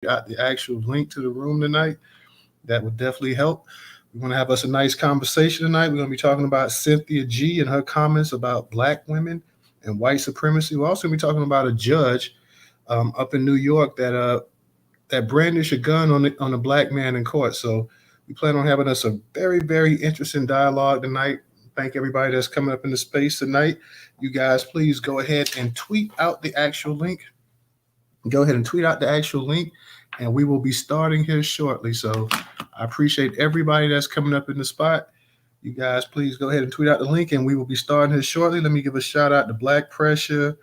got the actual link to the room tonight. That would definitely help. We want to have us a nice conversation tonight. We're going to be talking about Cynthia G and her comments about black women and white supremacy. We're also going to be talking about a judge up in New York that brandished a gun on a black man in court. So we plan on having us a very interesting dialogue tonight. Thank everybody that's coming up in the space tonight. You guys, please go ahead and tweet out the actual link. Go ahead and tweet out the actual link, and we will be starting here shortly. So I appreciate everybody that's coming up in the spot. You guys, please go ahead and tweet out the link, and we will be starting here shortly. Let me give a shout out to Black Pressure,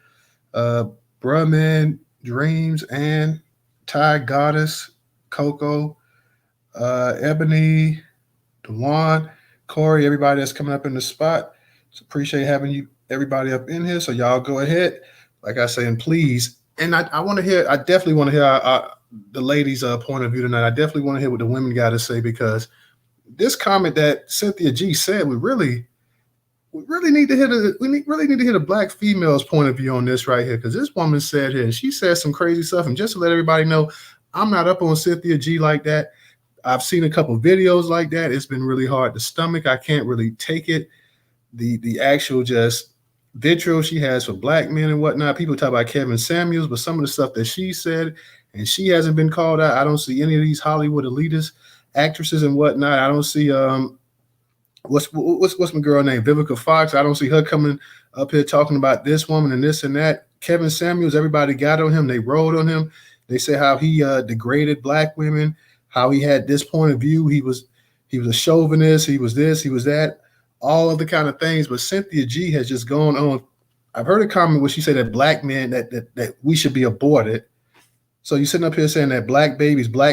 uh, Brahman, Dreams, and Ty Goddess, Coco, Ebony, Dewan, Corey, everybody that's coming up in the spot. So appreciate having you, everybody up in here. So y'all go ahead, like I say, and please. And I want to hear. I definitely want to hear the ladies' point of view tonight. I definitely want to hear what the women got to say because this comment that Cynthia G said, we really need to hear really need to hear the black female's point of view on this right here because this woman said here, and she said some crazy stuff. And just to let everybody know, I'm not up on Cynthia G like that. I've seen a couple videos like that. It's been really hard to stomach. I can't really take it. The actual just vitriol she has for black men and whatnot. People talk about Kevin Samuels, but some of the stuff that she said, and she hasn't been called out. I don't see any of these Hollywood elitist actresses and whatnot. I don't see what's my girl name, Vivica Fox. I don't see her coming up here talking about this woman and this and that. Kevin Samuels, everybody got on him. They rode on him. They say how he degraded black women, how he had this point of view. He was a chauvinist. He was this. He was that. All of the kind of things. But Cynthia G has just gone on. I've heard a comment where she said that black men that we should be aborted. So you're sitting up here saying that black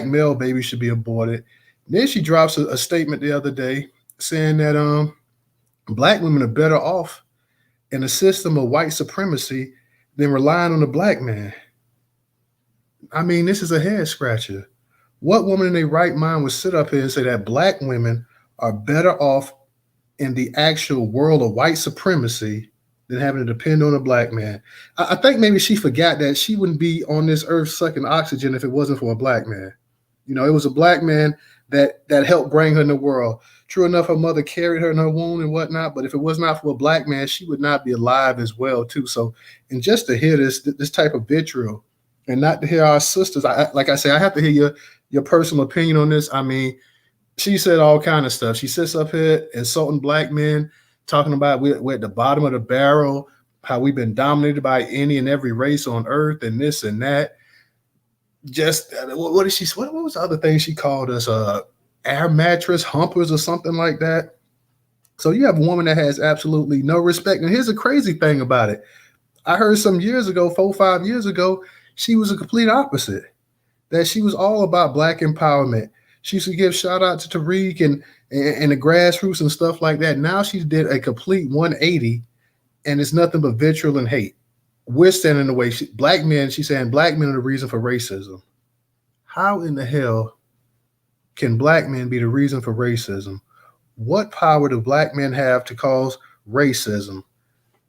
male babies should be aborted. And then she drops a statement the other day saying that black women are better off in a system of white supremacy than relying on the black man. I mean, this is a head scratcher. What woman in their right mind would sit up here and say that black women are better off in the actual world of white supremacy than having to depend on a black man? I think maybe she forgot that she wouldn't be on this earth sucking oxygen if it wasn't for a black man. You know, it was a black man that helped bring her in the world. True enough, her mother carried her in her womb and whatnot, but if it was not for a black man, she would not be alive as well, too. So, and just to hear this type of vitriol and not to hear our sisters, like I say, I have to hear your personal opinion on this. I mean, she said all kind of stuff. She sits up here insulting black men, talking about we're at the bottom of the barrel, how we've been dominated by any and every race on earth and this and that. Just what did she? What was the other thing she called us? Air mattress humpers or something like that. So you have a woman that has absolutely no respect. And here's the crazy thing about it. I heard some years ago, 4-5 years ago, she was a complete opposite. That she was all about black empowerment. She used to give shout out to Tariq and the grassroots and stuff like that. Now she did a complete 180, and it's nothing but vitriol and hate. We're standing in the way. Black men, she's saying black men are the reason for racism. How in the hell can black men be the reason for racism? What power do black men have to cause racism?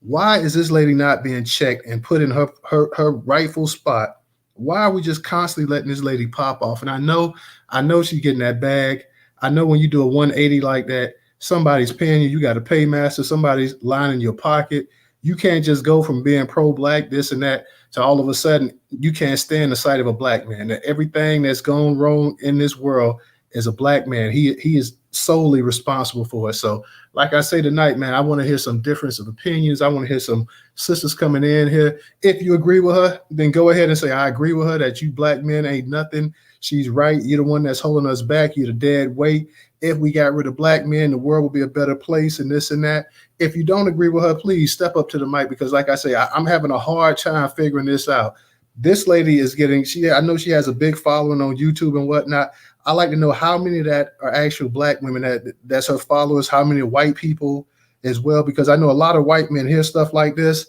Why is this lady not being checked and put in her rightful spot? Why are we just constantly letting this lady pop off? And I know she's getting that bag. I know when you do a 180 like that, somebody's paying you. You got a paymaster. Somebody's lining your pocket. You can't just go from being pro-black, this and that, to all of a sudden you can't stand the sight of a black man. That everything that's gone wrong in this world is a black man. He is solely responsible for it. So, like I say tonight, man, I want to hear some difference of opinions. I want to hear some sisters coming in here. If you agree with her, then go ahead and say, I agree with her that you black men ain't nothing. She's right. You're the one that's holding us back. You're the dead weight. If we got rid of black men, the world would be a better place and this and that. If you don't agree with her, please step up to the mic because, like I say, I'm having a hard time figuring this out. This lady is getting, I know she has a big following on YouTube and whatnot. I like to know how many of that are actual black women that's her followers, how many white people as well, because I know a lot of white men hear stuff like this.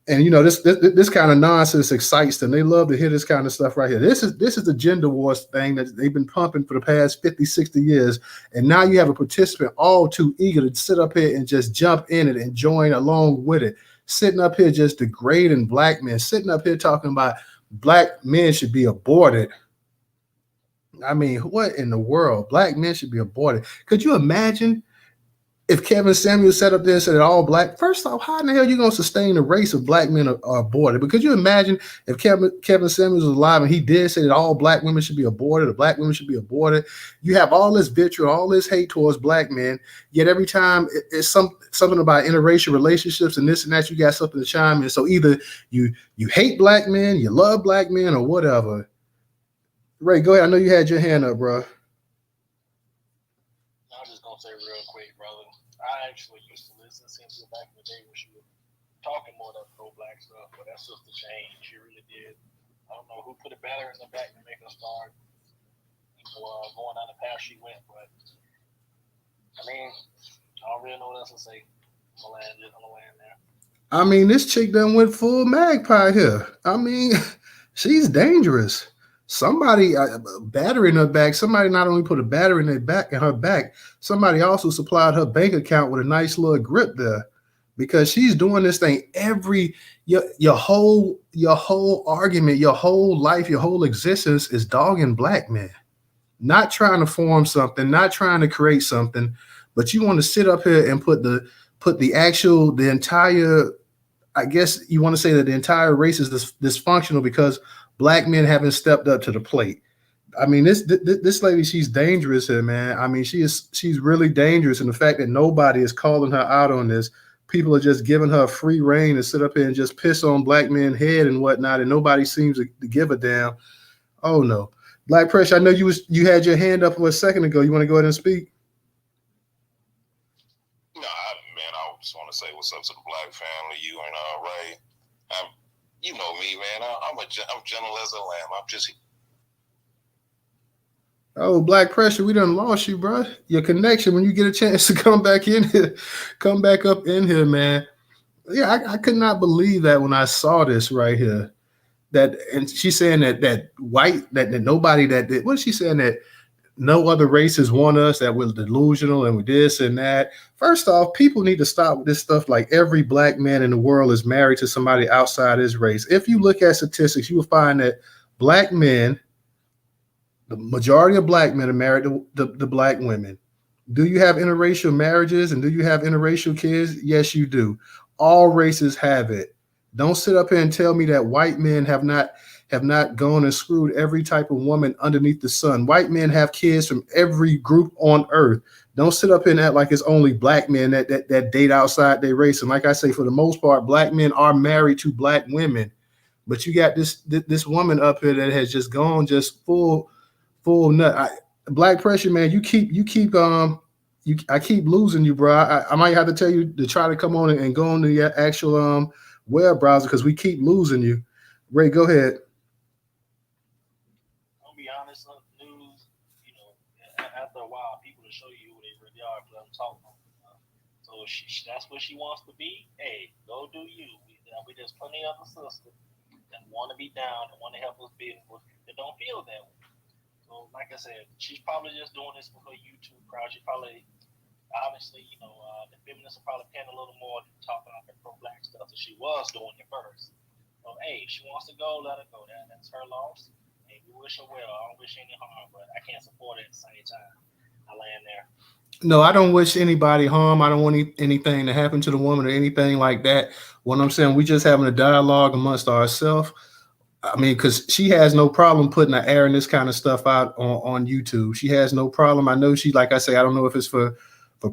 And, you know, this kind of nonsense excites them. They love to hear this kind of stuff right here. This is the gender wars thing that they've been pumping for the past 50, 60 years. And now you have a participant all too eager to sit up here and just jump in it and join along with it. Sitting up here just degrading black men, sitting up here talking about black men should be aborted. I mean, what in the world? Black men should be aborted. Could you imagine if Kevin Samuel set up there and said that all black? First off, how in the hell are you gonna sustain a race of black men are aborted? But could you imagine if Kevin Samuel was alive and he did say that all black women should be aborted, or black women should be aborted? You have all this vitriol, all this hate towards black men, yet every time it's something about interracial relationships and this and that, you got something to chime in. So either you hate black men, you love black men, or whatever. Ray, go ahead. I know you had your hand up, bro. I'm just gonna say real quick, brother. I actually used to listen to Cynthia back in the day when she was talking more of that pro-black stuff, but that sister changed. She really did. I don't know who put a batter in the back to make her start, going down the path she went, but I mean, I don't really know what else to say. I'm gonna land there. I mean, this chick done went full magpie here. I mean, she's dangerous. Somebody battery in her back. Somebody not only put a battery in her back. Somebody also supplied her bank account with a nice little grip there, because she's doing this thing every your whole argument, your whole life, your whole existence is dogging black men, not trying to form something, not trying to create something, but you want to sit up here and the entire, I guess you want to say that the entire race is dysfunctional because black men haven't stepped up to the plate. I mean, this lady, she's dangerous here, man. I mean, she's really dangerous, and the fact that nobody is calling her out on this, people are just giving her free reign to sit up here and just piss on black men's head and whatnot, and nobody seems to give a damn. Oh no, Black Pressure. I know you had your hand up a second ago. You want to go ahead and speak? No, man, I just want to say what's up to the black family, you and Ray. You know me, man. I'm gentle as a lamb. I'm just. Oh, Black Pressure, we done lost you, bro. Your connection, when you get a chance to come back in here, come back up in here, man. Yeah, I could not believe that when I saw this right here. That, and she's saying that white, that nobody what is she saying, that no other races want us, that we're delusional and we this and that. First off, people need to stop with this stuff. Like, every black man in the world is married to somebody outside his race. If you look at statistics, you will find that black men, the majority of black men are married to the black women. Do you have interracial marriages and do you have interracial kids? Yes, you do. All races have it. Don't sit up here and tell me that white men have not gone and screwed every type of woman underneath the sun. White men have kids from every group on earth. Don't sit up here and act like it's only black men that date outside their race. And like I say, for the most part, black men are married to black women. But you got this woman up here that has just gone just full nut. Black Pressure, man, I keep losing you, bro. I might have to tell you to try to come on and go on the actual web browser, because we keep losing you. Ray, go ahead. I'll be honest, news, after a while, people will show you who they really are because I'm talking. So that's what she wants to be. Hey, go do you. There's plenty of other sisters that want to be down and want to help us build, that don't feel that way. So, like I said, she's probably just doing this for her YouTube crowd. She probably, honestly, the feminists are probably paying a little more to talk about the pro-black stuff that she was doing it first. So, hey, if she wants to go, let her go. That's her loss. Hey, we wish her well. I don't wish any harm, but I can't support it at the same time. I land there. No, I don't wish anybody harm. I don't want anything to happen to the woman or anything like that. What I'm saying, we just having a dialogue amongst ourselves. I mean, because she has no problem putting her airing this kind of stuff out on YouTube. She has no problem. I know she, like I say, I don't know if it's for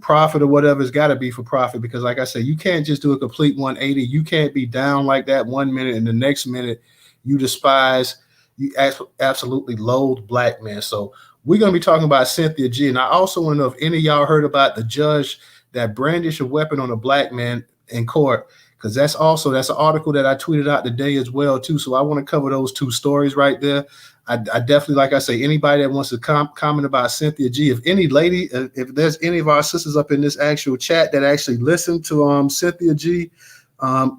profit or whatever. It's got to be for profit, because like I say, you can't just do a complete 180. You can't be down like that 1 minute and the next minute you despise, you absolutely loathe black men. So we're going to be talking about Cynthia G. And I also want to know if any of y'all heard about the judge that brandished a weapon on a black man in court, because that's an article that I tweeted out today as well too. So I want to cover those two stories right there. I definitely, like I say, anybody that wants to comment about Cynthia G, if any lady, if there's any of our sisters up in this actual chat that actually listen to Cynthia G,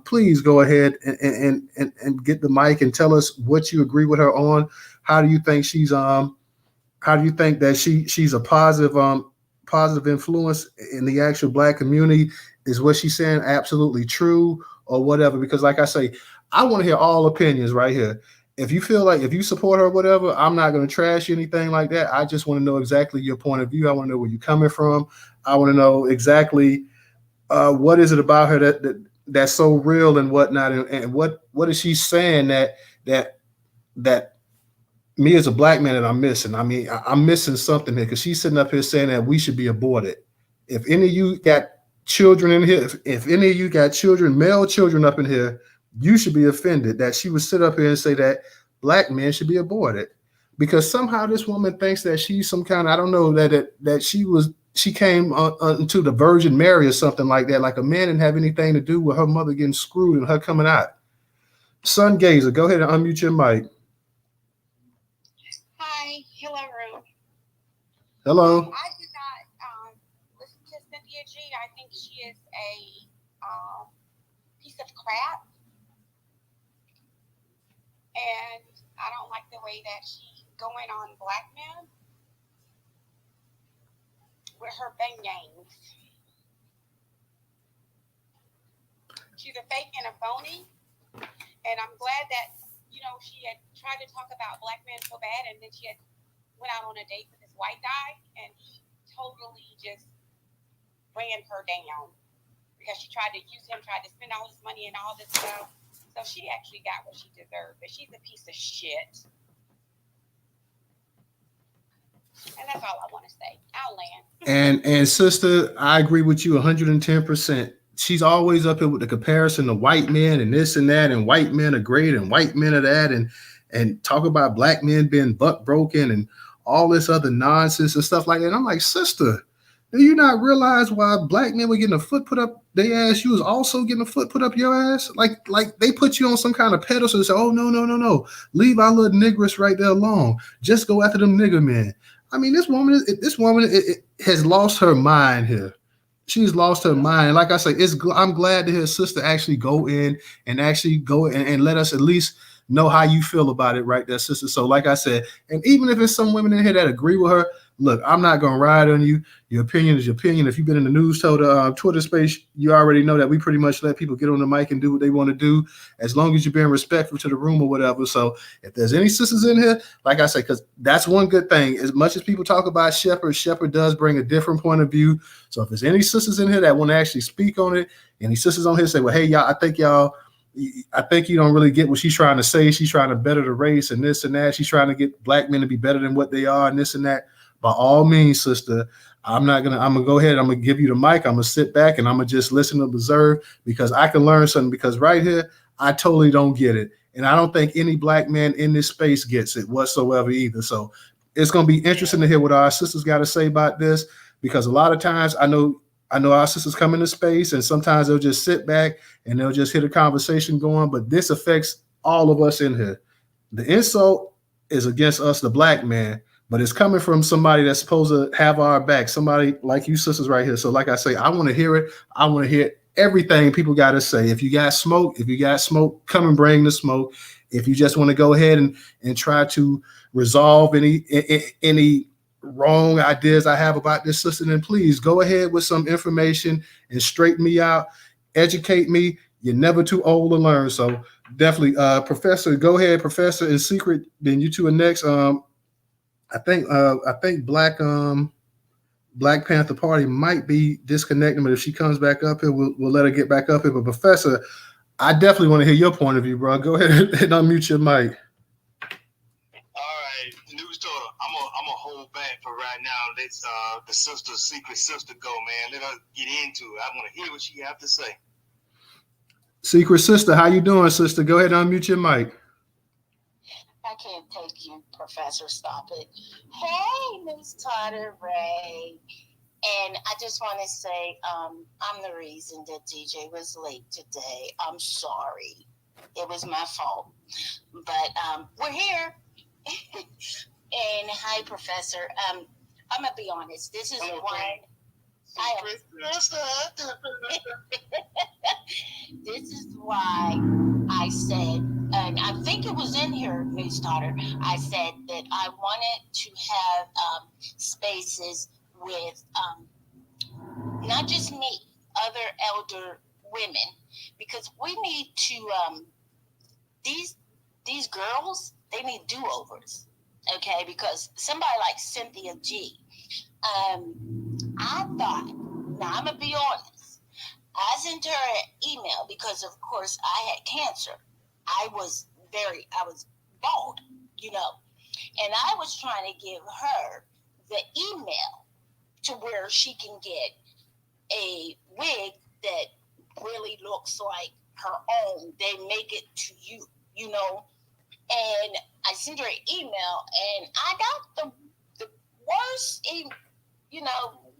please go ahead and get the mic and tell us what you agree with her on. How do you think she's how do you think that she's a positive influence in the actual black community? Is what she's saying absolutely true or whatever? Because like I say, I want to hear all opinions right here. if you feel like if you support her or whatever, I'm not going to trash you, anything like that. I just want to know exactly your point of view. I want to know where you're coming from. I want to know exactly what is it about her that's so real and whatnot, and what is she saying that that me as a black man that I'm missing. I mean, I'm missing something here because she's sitting up here saying that we should be aborted. If any of you got children in here, if any of you got children, male children up in here, you should be offended that she would sit up here and say that black men should be aborted. Because somehow this woman thinks that she's some kind of, I don't know, that she came into the Virgin Mary or something like that. Like a man didn't have anything to do with her mother getting screwed and her coming out. Sun Gazer, go ahead and unmute your mic. Hi, hello, Rue. Hello. I did not listen to Cynthia G. I think she is a piece of crap, and I don't like the way that she's going on black men with her bang-yangs. She's a fake and a phony, and I'm glad that, she had tried to talk about black men so bad, and then she had went out on a date with this white guy, and he totally just ran her down because she tried to use him, tried to spend all this money and all this stuff. So she actually got what she deserved, but she's a piece of shit. And that's all I want to say. I'll land. And sister, I agree with you 110%. She's always up here with the comparison to white men and this and that, and white men are great and white men are that, and talk about black men being buck broken and all this other nonsense and stuff like that. And I'm like, sister, do you not realize why black men were getting a foot put up their ass? You was also getting a foot put up your ass. Like they put you on some kind of pedestal and say, oh, no. Leave our little niggers right there alone. Just go after them nigger men. I mean, this woman has lost her mind here. She's lost her mind. Like I say, I'm glad to hear sister actually go in and let us at least know how you feel about it right there, sister. So like I said, and even if there's some women in here that agree with her, look, I'm not going to ride on you. Your opinion is your opinion. If you've been in the Newstoter Twitter space, you already know that we pretty much let people get on the mic and do what they want to do, as long as you're being respectful to the room or whatever. So if there's any sisters in here, like I say, because that's one good thing. As much as people talk about Shepherd does bring a different point of view. So if there's any sisters in here that want to actually speak on it, any sisters on here say, well, hey, y'all, I think you don't really get what she's trying to say. She's trying to better the race and this and that. She's trying to get black men to be better than what they are and this and that. By all means, sister, I'm going to go ahead. I'm going to give you the mic. I'm going to sit back and I'm going to just listen and observe, because I can learn something, because right here, I totally don't get it. And I don't think any black man in this space gets it whatsoever either. So it's going to be interesting to hear what our sisters got to say about this, because a lot of times I know our sisters come into space and sometimes they'll just sit back and they'll just hear a conversation going, but this affects all of us in here. The insult is against us, the black man, but it's coming from somebody that's supposed to have our back, somebody like you sisters right here. So like I say, I want to hear it. I want to hear everything people got to say. If you got smoke, come and bring the smoke. If you just want to go ahead and try to resolve any wrong ideas I have about this sister, then please go ahead with some information and straighten me out, educate me. You're never too old to learn. So definitely, Professor, go ahead, Professor in secret. Then you two are next. I think Black Panther Party might be disconnecting, but if she comes back up here, we'll let her get back up here. But Professor, I definitely want to hear your point of view, bro. Go ahead and unmute your mic. All right, Newstoter, I'm gonna hold back for right now. Let's the secret sister go, man. Let her get into it. I want to hear what she have to say. Secret sister, how you doing, sister? Go ahead and unmute your mic. I can't take you, Professor. Stop it. Hey, Newstoter, Ray. And I just want to say I'm the reason that DJ was late today. I'm sorry. It was my fault. But we're here. And hi, Professor. I'm going to be honest. This is why this is why I said, and I think it was in here, Newstoter, I said that I wanted to have spaces with not just me, other elder women, because we need to, these these girls, they need do-overs, okay? Because somebody like Cynthia G, I thought, now I'm going to be honest, I sent her an email because, of course, I had cancer. I was bald, you know, and I was trying to give her the email to where she can get a wig that really looks like her own. They make it to you, you know. And I sent her an email, and I got the worst,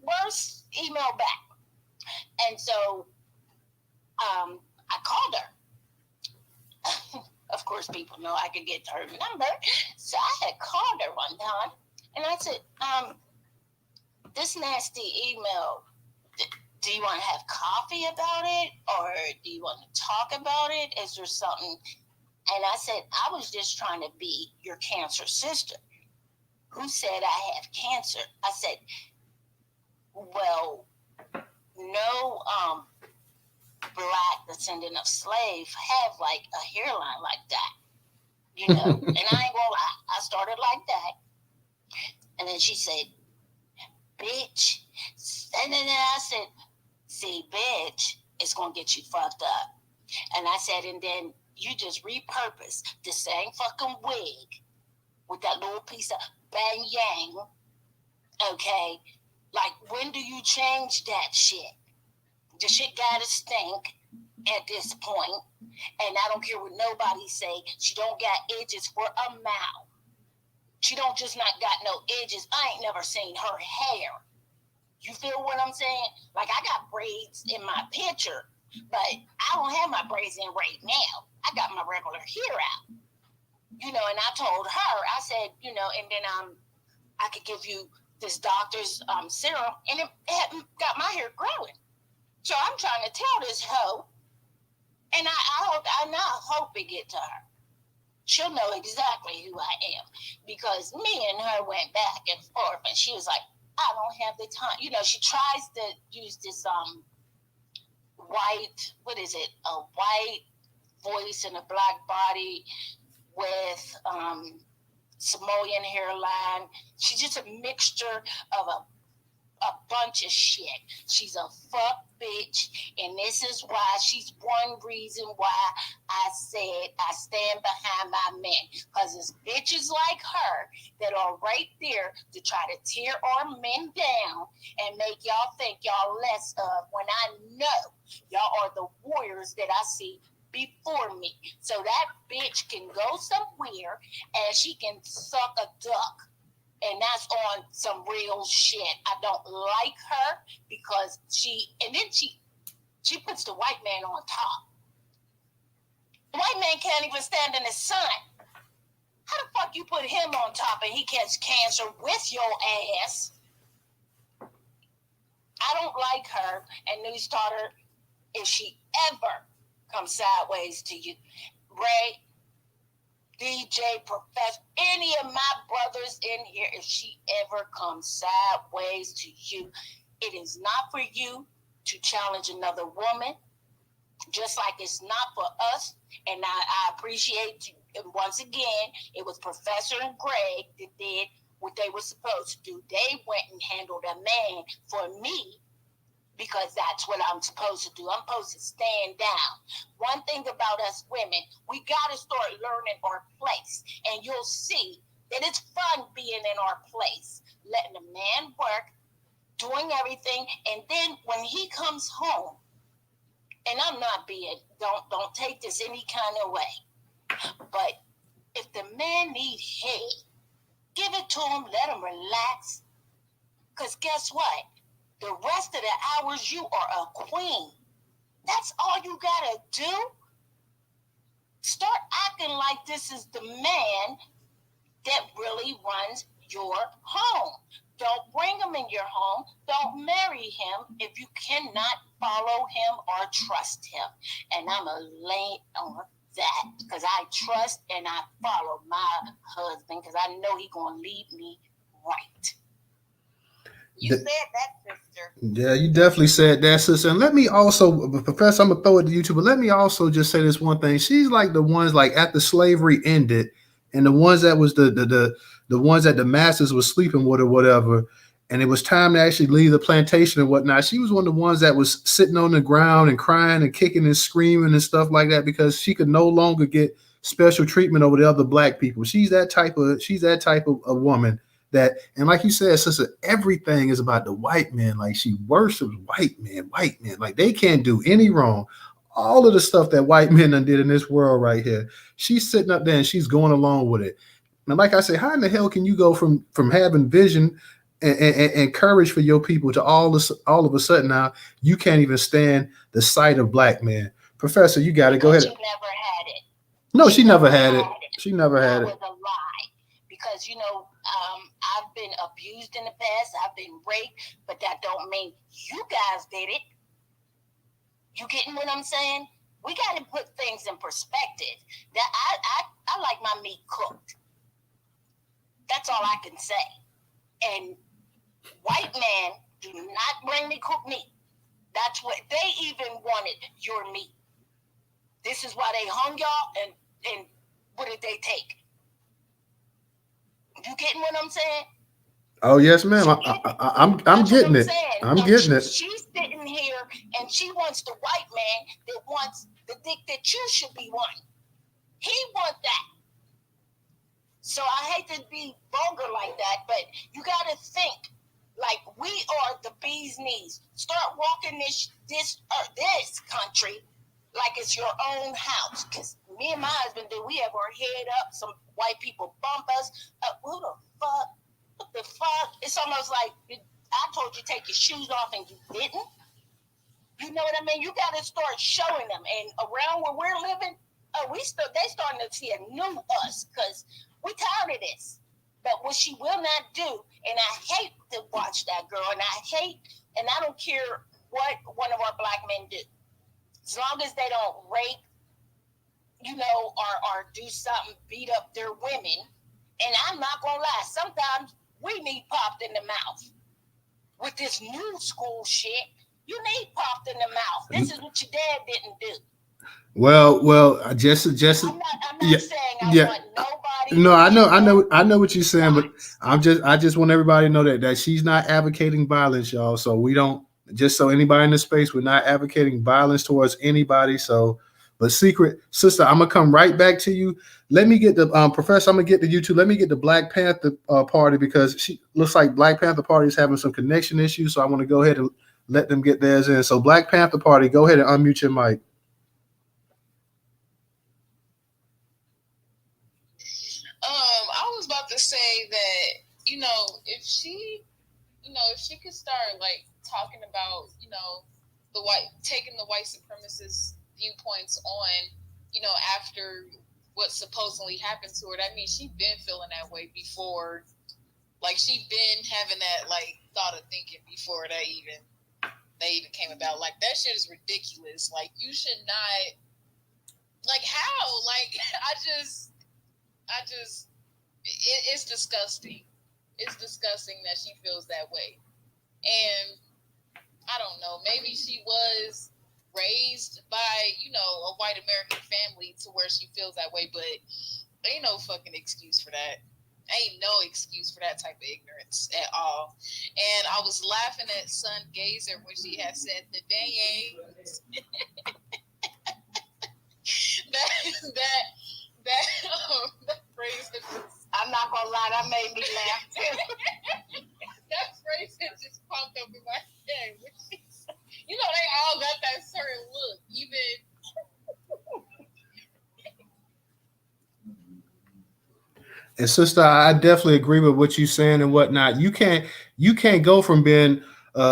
worst email back. And so I called her. Of course, people know I could get her number. So I had called her one time, and I said, this nasty email, do you want to have coffee about it, or do you want to talk about it? Is there something? And I said, I was just trying to be your cancer sister. Who said I have cancer? I said, well, no Black descendant of slave have like a hairline like that, you know. And I ain't gonna lie, I started like that. And then she said, bitch. And then I said, see, bitch, it's gonna get you fucked up. And I said, and then you just repurpose the same fucking wig with that little piece of bang yang, okay? Like, when do you change that shit? The shit gotta stink at this point, and I don't care what nobody say. She don't got edges for a mouth. She don't just not got no edges. I ain't never seen her hair. You feel what I'm saying? Like, I got braids in my picture, but I don't have my braids in right now. I got my regular hair out. You know, and I told her, I said, you know, and then I could give you this doctor's serum, and it got my hair growing. So I'm trying to tell this hoe, and I hope it get to her. She'll know exactly who I am, because me and her went back and forth, and she was like, I don't have the time. You know, she tries to use this white, what is it? A white voice and a black body with Samoan hairline. She's just a mixture of a bunch of shit. She's a fuck bitch, and this is why she's one reason why I said I stand behind my men, because it's bitches like her that are right there to try to tear our men down and make y'all think y'all less of, when I know y'all are the warriors that I see before me. So that bitch can go somewhere and she can suck a duck. And that's on some real shit. I don't like her because she puts the white man on top. The white man can't even stand in the sun. How the fuck you put him on top and he gets cancer with your ass? I don't like her. And Newstoter, if she ever comes sideways to you, Ray, DJ, Professor, any of my brothers in here, if she ever comes sideways to you, it is not for you to challenge another woman, just like it's not for us. And I appreciate you. And once again, it was Professor and Greg that did what they were supposed to do. They went and handled a man for me, because that's what I'm supposed to do. I'm supposed to stand down. One thing about us women, we got to start learning our place. And you'll see that it's fun being in our place, letting a man work, doing everything. And then when he comes home, and I'm not being, don't take this any kind of way, but if the man need head, give it to him, let him relax. Because guess what? The rest of the hours, you are a queen. That's all you gotta do. Start acting like this is the man that really runs your home. Don't bring him in your home. Don't marry him if you cannot follow him or trust him. And I'm a lay on that, because I trust and I follow my husband, because I know he's gonna lead me right. You said that, sister. Yeah, you definitely said that, sister. And let me also, Professor, I'm gonna throw it to you too, but let me also just say this one thing. She's like the ones like after slavery ended, and the ones that was the ones that the masters was sleeping with or whatever, and it was time to actually leave the plantation and whatnot. She was one of the ones that was sitting on the ground and crying and kicking and screaming and stuff like that because she could no longer get special treatment over the other black people. She's that type of a woman that, and like you said, sister, everything is about the white man. Like she worships white men. Like they can't do any wrong. All of the stuff that white men done did in this world right here, she's sitting up there and she's going along with it. And like I said, how in the hell can you go from having vision and courage for your people to all of a sudden now you can't even stand the sight of black men? Professor, you got to go ahead. She never had it. No, she never had it. She never had it. That was a lie. Because, I've been abused in the past. I've been raped. But that don't mean you guys did it. You getting what I'm saying? We got to put things in perspective. That I like my meat cooked. That's all I can say. And white man do not bring me cooked meat. That's what they even wanted, your meat. This is why they hung y'all, and what did they take? You getting what I'm saying? Oh yes, ma'am. I'm getting it. I'm getting it. She's sitting here and she wants the white man that wants the dick that you should be wanting. He wants that. So I hate to be vulgar like that, but you got to think like we are the bee's knees. Start walking this country like it's your own house. Because me and my husband, did we have our head up? Some white people bump us. Who the fuck? What the fuck? It's almost like I told you take your shoes off and you didn't. You know what I mean? You got to start showing them. And around where we're living, they starting to see a new us because we tired of this. But what she will not do, and I hate to watch that girl, and I don't care what one of our black men do. As long as they don't rape, or do something, beat up their women. And I'm not going to lie, sometimes we need popped in the mouth. With this new school shit, you need popped in the mouth. This is what your dad didn't do. Well, just I'm not saying I want nobody. No, I know what you're saying, but I just want everybody to know that she's not advocating violence, y'all. So we don't, just so anybody in the space, we're not advocating violence towards anybody. So, but secret sister, I'm gonna come right back to you. Let me get the professor. I'm gonna get to you too. Let me get the Black Panther party because she looks like Black Panther party is having some connection issues. So I want to go ahead and let them get theirs in. So Black Panther party, go ahead and unmute your mic. I was about to say that, if she could start like talking about, taking the white supremacist viewpoints on, after what supposedly happened to her, that means she been feeling that way before. Like she been having that like thought of thinking before they even came about. Like that shit is ridiculous. Like you should not, like how? Like it's disgusting. It's disgusting that she feels that way. And I don't know, maybe she was raised by, a white American family to where she feels that way, but ain't no fucking excuse for that. Ain't no excuse for that type of ignorance at all. And I was laughing at Sun Gazer when she had said the beignets. that phrase that just, I'm not gonna lie, that made me laugh too. That phrase that just popped up in my head. They all got that certain look, even. And sister, I definitely agree with what you're saying and whatnot. You can't go from being in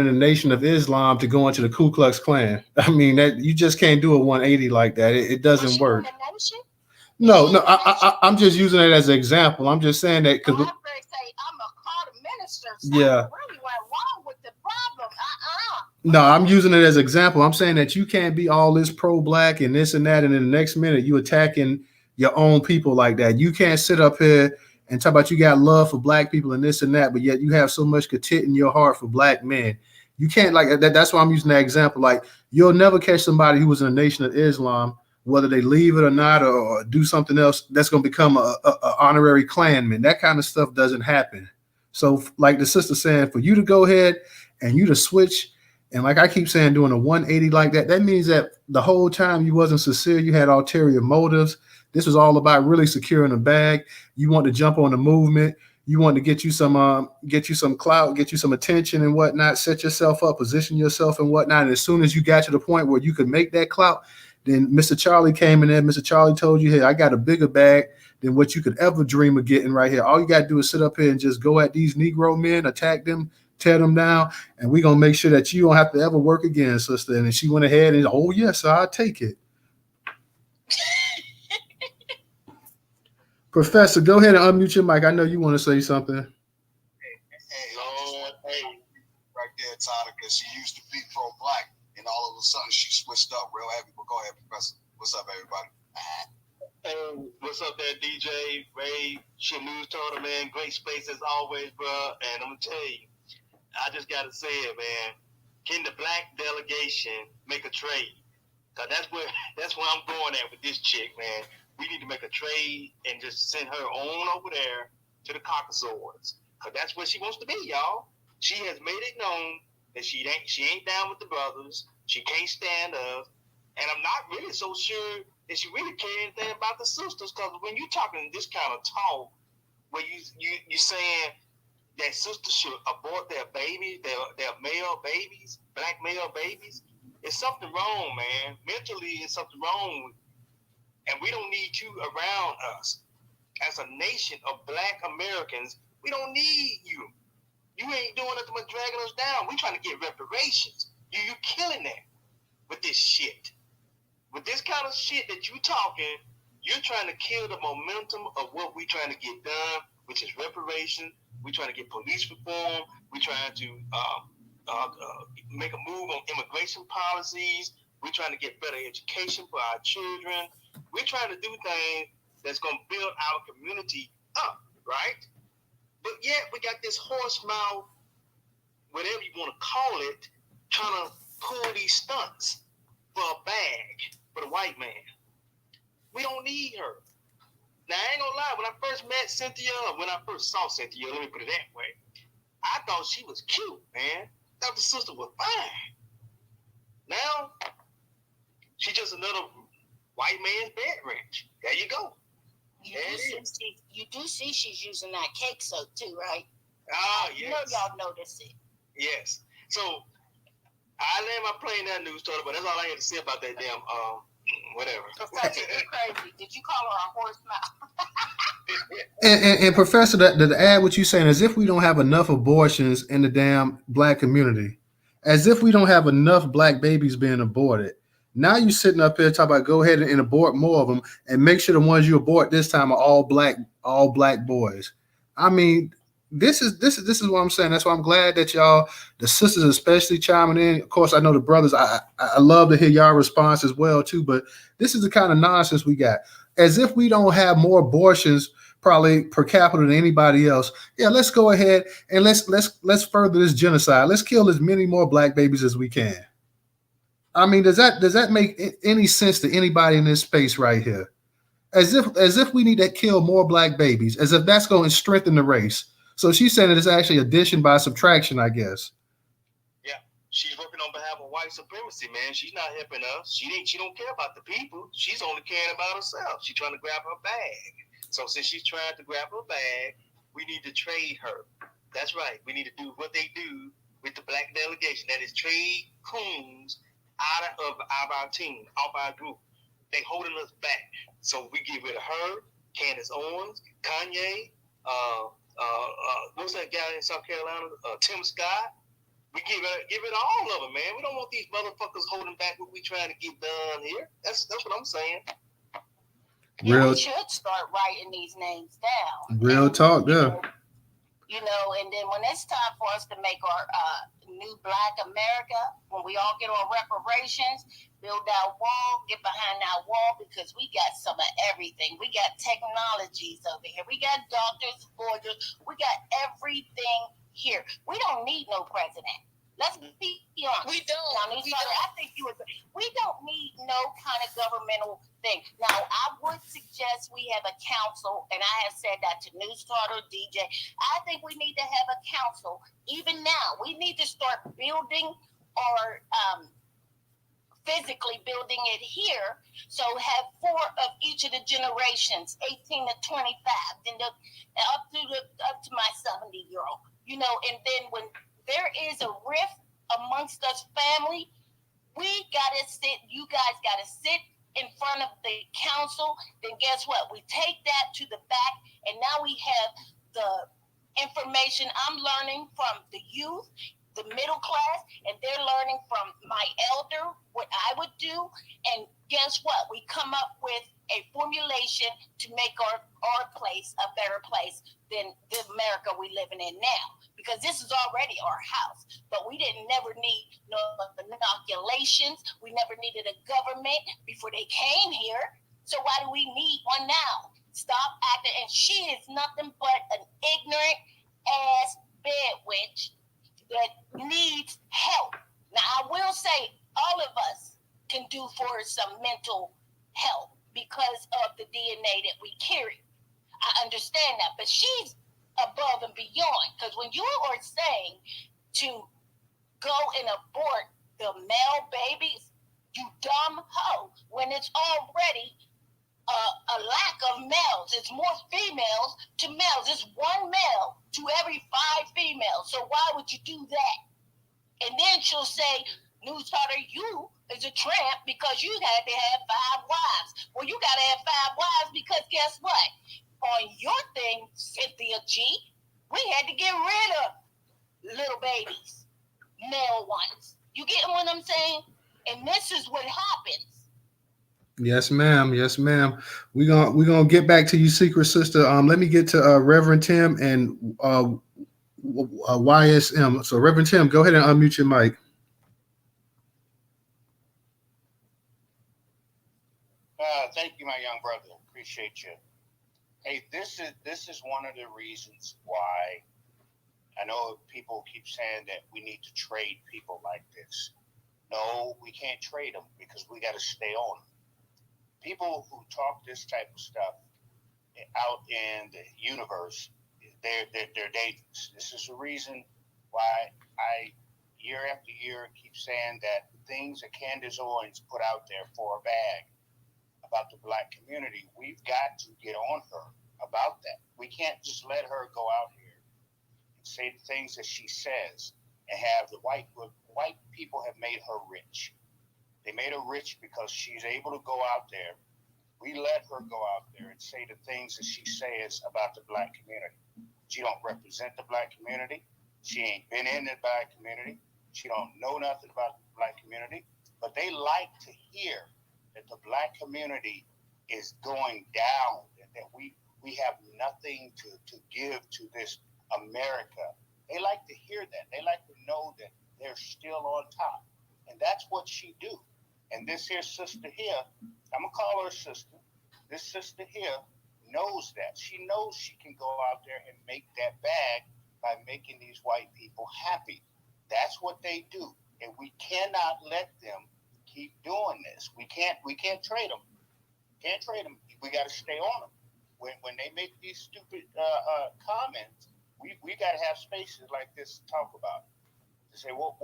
the Nation of Islam to going to the Ku Klux Klan. I mean, that you just can't do a 180 like that. It doesn't work. No, I'm just using it as an example. I'm just saying that because I'm a called minister. So yeah. I really went wrong with the problem. No, I'm using it as an example. I'm saying that you can't be all this pro-black and this and that, and in the next minute you attacking your own people like that. You can't sit up here and talk about you got love for black people and this and that, but yet you have so much content in your heart for black men. You can't like that. That's why I'm using that example. Like you'll never catch somebody who was in the Nation of Islam, whether they leave it or not, or do something else that's going to become a honorary Klanman. That kind of stuff doesn't happen. So like the sister saying, for you to go ahead and you to switch, and like I keep saying, doing a 180 like that, that means that the whole time you wasn't sincere. You had ulterior motives. This was all about really securing a bag. You want to jump on the movement. You want to get you some clout, get you some attention and whatnot, set yourself up, position yourself and whatnot. And as soon as you got to the point where you could make that clout, then Mr. Charlie came in there. Mr. Charlie told you, hey, I got a bigger bag than what you could ever dream of getting right here. All you got to do is sit up here and just go at these Negro men, attack them, tear them down, and we're going to make sure that you don't have to ever work again, sister. And then she went ahead and, oh, yes, I'll take it. Professor, go ahead and unmute your mic. I know you want to say something. Hey, right there, Tyler, because she used to be pro-black, and all of a sudden she switched up real heavy. But go ahead, Professor. What's up, everybody? Hey, what's up there, DJ, Ray, shit, Newstoter, man. Great space as always, bro. And I'm going to tell you, I just got to say it, man. Can the black delegation make a trade? Because that's where I'm going at with this chick, man. We need to make a trade and just send her on over there to the Caucasoids. Because that's where she wants to be, y'all. She has made it known that she ain't down with the brothers. She can't stand us. And I'm not really so sure that she really care anything about the sisters. Because when you're talking this kind of talk, where you're saying that sisters should abort their babies, their male babies, black male babies, it's something wrong, man. Mentally, it's something wrong with. And we don't need you around us. As a nation of black Americans, we don't need you. You ain't doing nothing but dragging us down. We trying to get reparations. You killing that with this shit. With this kind of shit that you talking, you're trying to kill the momentum of what we trying to get done, which is reparation. We trying to get police reform. We trying to make a move on immigration policies. We're trying to get better education for our children. We're trying to do things that's going to build our community up, right? But yet we got this horse mouth, whatever you want to call it, trying to pull these stunts for a bag for the white man. We don't need her. Now, I ain't going to lie. When I first met Cynthia, or when I first saw Cynthia, let me put it that way, I thought she was cute, man. I thought the sister was fine. Now, she's just another white man's bed wrench. There you go. You do see she's using that cake soap too, right? Ah, You yes. know y'all notice it. Yes. So I land my plane that Newstoter, but that's all I had to say about that damn whatever. Professor, you're crazy. Did you call her a horse mouth? And Professor, to add what you're saying, as if we don't have enough abortions in the damn black community, as if we don't have enough black babies being aborted. Now you're sitting up here talking about go ahead and abort more of them and make sure the ones you abort this time are all black boys. I mean, this is what I'm saying. That's why I'm glad that y'all, the sisters especially, chiming in. Of course, I know the brothers. I love to hear y'all response as well too. But this is the kind of nonsense we got. As if we don't have more abortions probably per capita than anybody else. Yeah, let's go ahead and let's further this genocide. Let's kill as many more black babies as we can. I mean, does that make any sense to anybody in this space right here? As if we need to kill more black babies, as if that's going to strengthen the race. So she's saying that it's actually addition by subtraction, I guess. Yeah, she's working on behalf of white supremacy, man. She's not helping us. She don't care about the people. She's only caring about herself. She's trying to grab her bag. So since she's trying to grab her bag, we need to trade her. That's right. We need to do what they do with the black delegation. That is trade coons out of our team, out of our group. They holding us back. So we get rid of her, Candace Owens, Kanye, what's that guy in South Carolina? Tim Scott. We get rid of all of them, man. We don't want these motherfuckers holding back what we trying to get done here. That's what I'm saying. Yeah, we should start writing these names down. Real talk, yeah. You know, and then when it's time for us to make our new Black America, when we all get on reparations, build our wall, get behind our wall, because we got some of everything. We got technologies over here. We got doctors, lawyers. We got everything here. We don't need no president. Let's be honest. We don't. Now, I think you agree. We don't need no kind of governmental thing. Now, I would suggest we have a council, and I have said that to Newstoter, DJ. I think we need to have a council. Even now, we need to start building or physically building it here. So have 4 of each of the generations, 18 to 25, then up to my 70-year-old. You know, and then when there is a rift amongst us family, we gotta sit, you guys gotta sit in front of the council. Then guess what? We take that to the back, and now we have the information I'm learning from the youth, the middle class, and they're learning from my elder what I would do. And guess what? We come up with a formulation to make our place a better place than the America we living in now. Because this is already our house, but we never need no inoculations. We never needed a government before they came here. So why do we need one now? Stop acting, and she is nothing but an ignorant ass bedwitch that needs help. Now I will say all of us can do for some mental help because of the DNA that we carry. I understand that, but she's above and beyond, because when you are saying to go and abort the male babies, you dumb hoe, when it's already a lack of males. It's more females to males. It's 1 male to every 5 females. So why would you do that? And then she'll say, Newstoter, you is a tramp because you had to have 5 wives. Well, you got to have 5 wives because guess what? On your thing, Cynthia G, we had to get rid of little babies, male ones. You getting what I'm saying? And this is what happens. Yes, ma'am. Yes, ma'am. We're gonna get back to you, secret sister. Let me get to Reverend Tim and YSM. So, Reverend Tim, go ahead and unmute your mic. Thank you, my young brother. Appreciate you. Hey, this is one of the reasons why I know people keep saying that we need to trade people like this. No, we can't trade them because we got to stay on them. People who talk this type of stuff out in the universe, they're dangerous. This is the reason why I, year after year, keep saying that the things that Candace Owens put out there for a bag about the Black community, we've got to get on her about that. We can't just let her go out here and say the things that she says and have the white people have made her rich. They made her rich because she's able to go out there. We let her go out there and say the things that she says about the Black community. She don't represent the Black community. She ain't been in the Black community. She don't know nothing about the Black community. But they like to hear that the Black community is going down, that we have nothing to give to this America. They like to hear that. They like to know that they're still on top. And that's what she do. And this here sister here, I'm going to call her sister. This sister here knows that. She knows she can go out there and make that bag by making these white people happy. That's what they do. And we cannot let them keep doing this. We can't trade them. Can't trade them. We got to stay on them. When they make these stupid comments, we got to have spaces like this to talk about it. To say, well,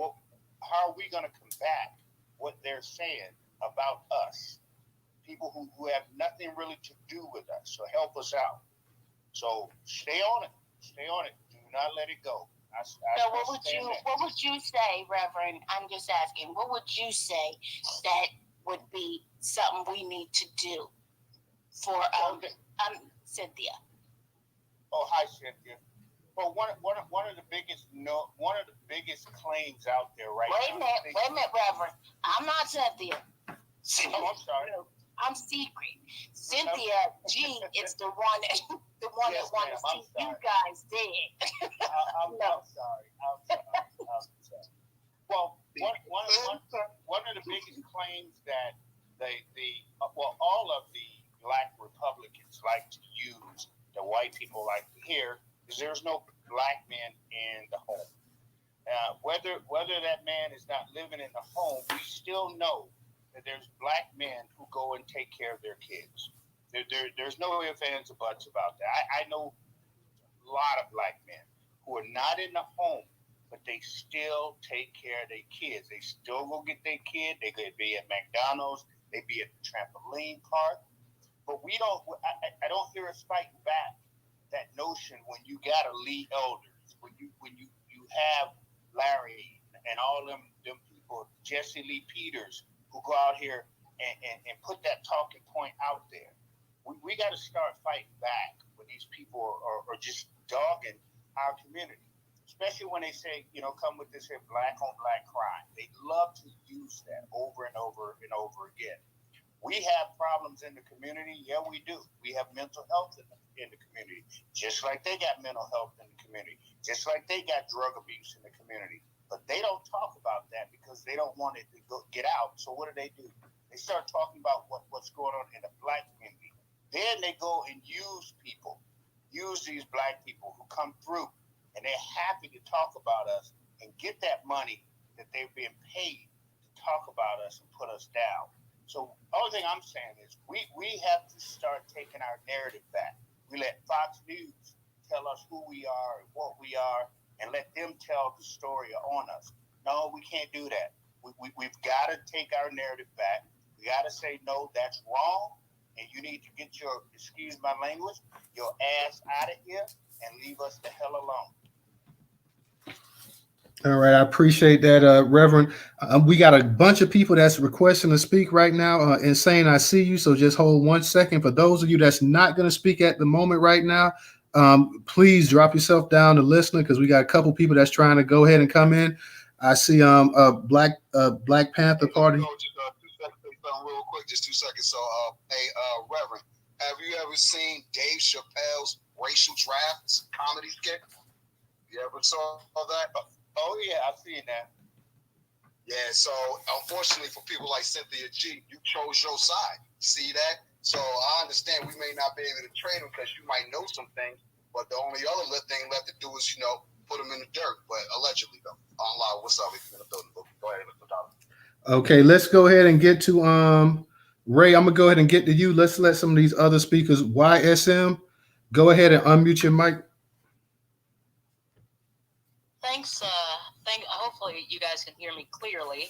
how are we going to combat what they're saying about us? People who have nothing really to do with us. So help us out. So stay on it. Stay on it. Do not let it go. So what would you say, Reverend? I'm just asking. What would you say that would be something we need to do for Cynthia? Oh, hi, Cynthia. Well, one of the biggest claims out there right Wait now. Wait a minute, Reverend. I'm not Cynthia. Oh, I'm sorry. I'm secret. Cynthia G is the one that Yes, wants to see I'm you guys dead. I'm sorry. I'm sorry. claims that all of the black Republicans like to use, the white people like to hear, is there's no black men in the home. Whether that man is not living in the home, we still know that there's black men who go and take care of their kids. There's no ifs, ands, or buts about that. I know a lot of black men who are not in the home, but they still take care of their kids. They still go get their kid. They could be at McDonald's. They be at the trampoline park. But we don't. I don't hear us fighting back that notion when you got to lead elders, when you have Larry and all them people, Jesse Lee Peters, who go out here and put that talking point out there. We got to start fighting back when these people are just dogging our community, especially when they say, come with this here black on black crime. They love to use that over and over and over again. We have problems in the community. Yeah, we do. We have mental health in the community, just like they got mental health in the community, just like they got drug abuse in the community. But they don't talk about that because they don't want it to get out. So what do? They start talking about what's going on in the black community. Then they go and use these black people who come through, and they're happy to talk about us and get that money that they're being paid to talk about us and put us down. So the only thing I'm saying is we have to start taking our narrative back. We let Fox News tell us who we are and what we are, and let them tell the story on us. No, we can't do that. We've got to take our narrative back. We got to say, no, that's wrong, and you need to get your, excuse my language, your ass out of here and leave us the hell alone. All right, I appreciate that, Reverend. We got a bunch of people that's requesting to speak right now. Insane, I see you, so just hold 1 second. For those of you that's not going to speak at the moment right now, please drop yourself down to listening because we got a couple people that's trying to go ahead and come in. I see Black Panther Party. Real quick, just 2 seconds. So, Reverend, have you ever seen Dave Chappelle's Racial Drafts comedy skit? You ever saw that? Oh yeah, I've seen that. Yeah, so unfortunately for people like Cynthia G, you chose your side. See that? So I understand we may not be able to trade them because you might know some things, but the only other thing left to do is, put them in the dirt. But allegedly, though. Online, what's up? If you're in the building, go ahead, Mr. Dollar. Okay, let's go ahead and get to Ray. I'm gonna go ahead and get to you. Let's let some of these other speakers. YSM, go ahead and unmute your mic. Thanks. Hopefully you guys can hear me clearly.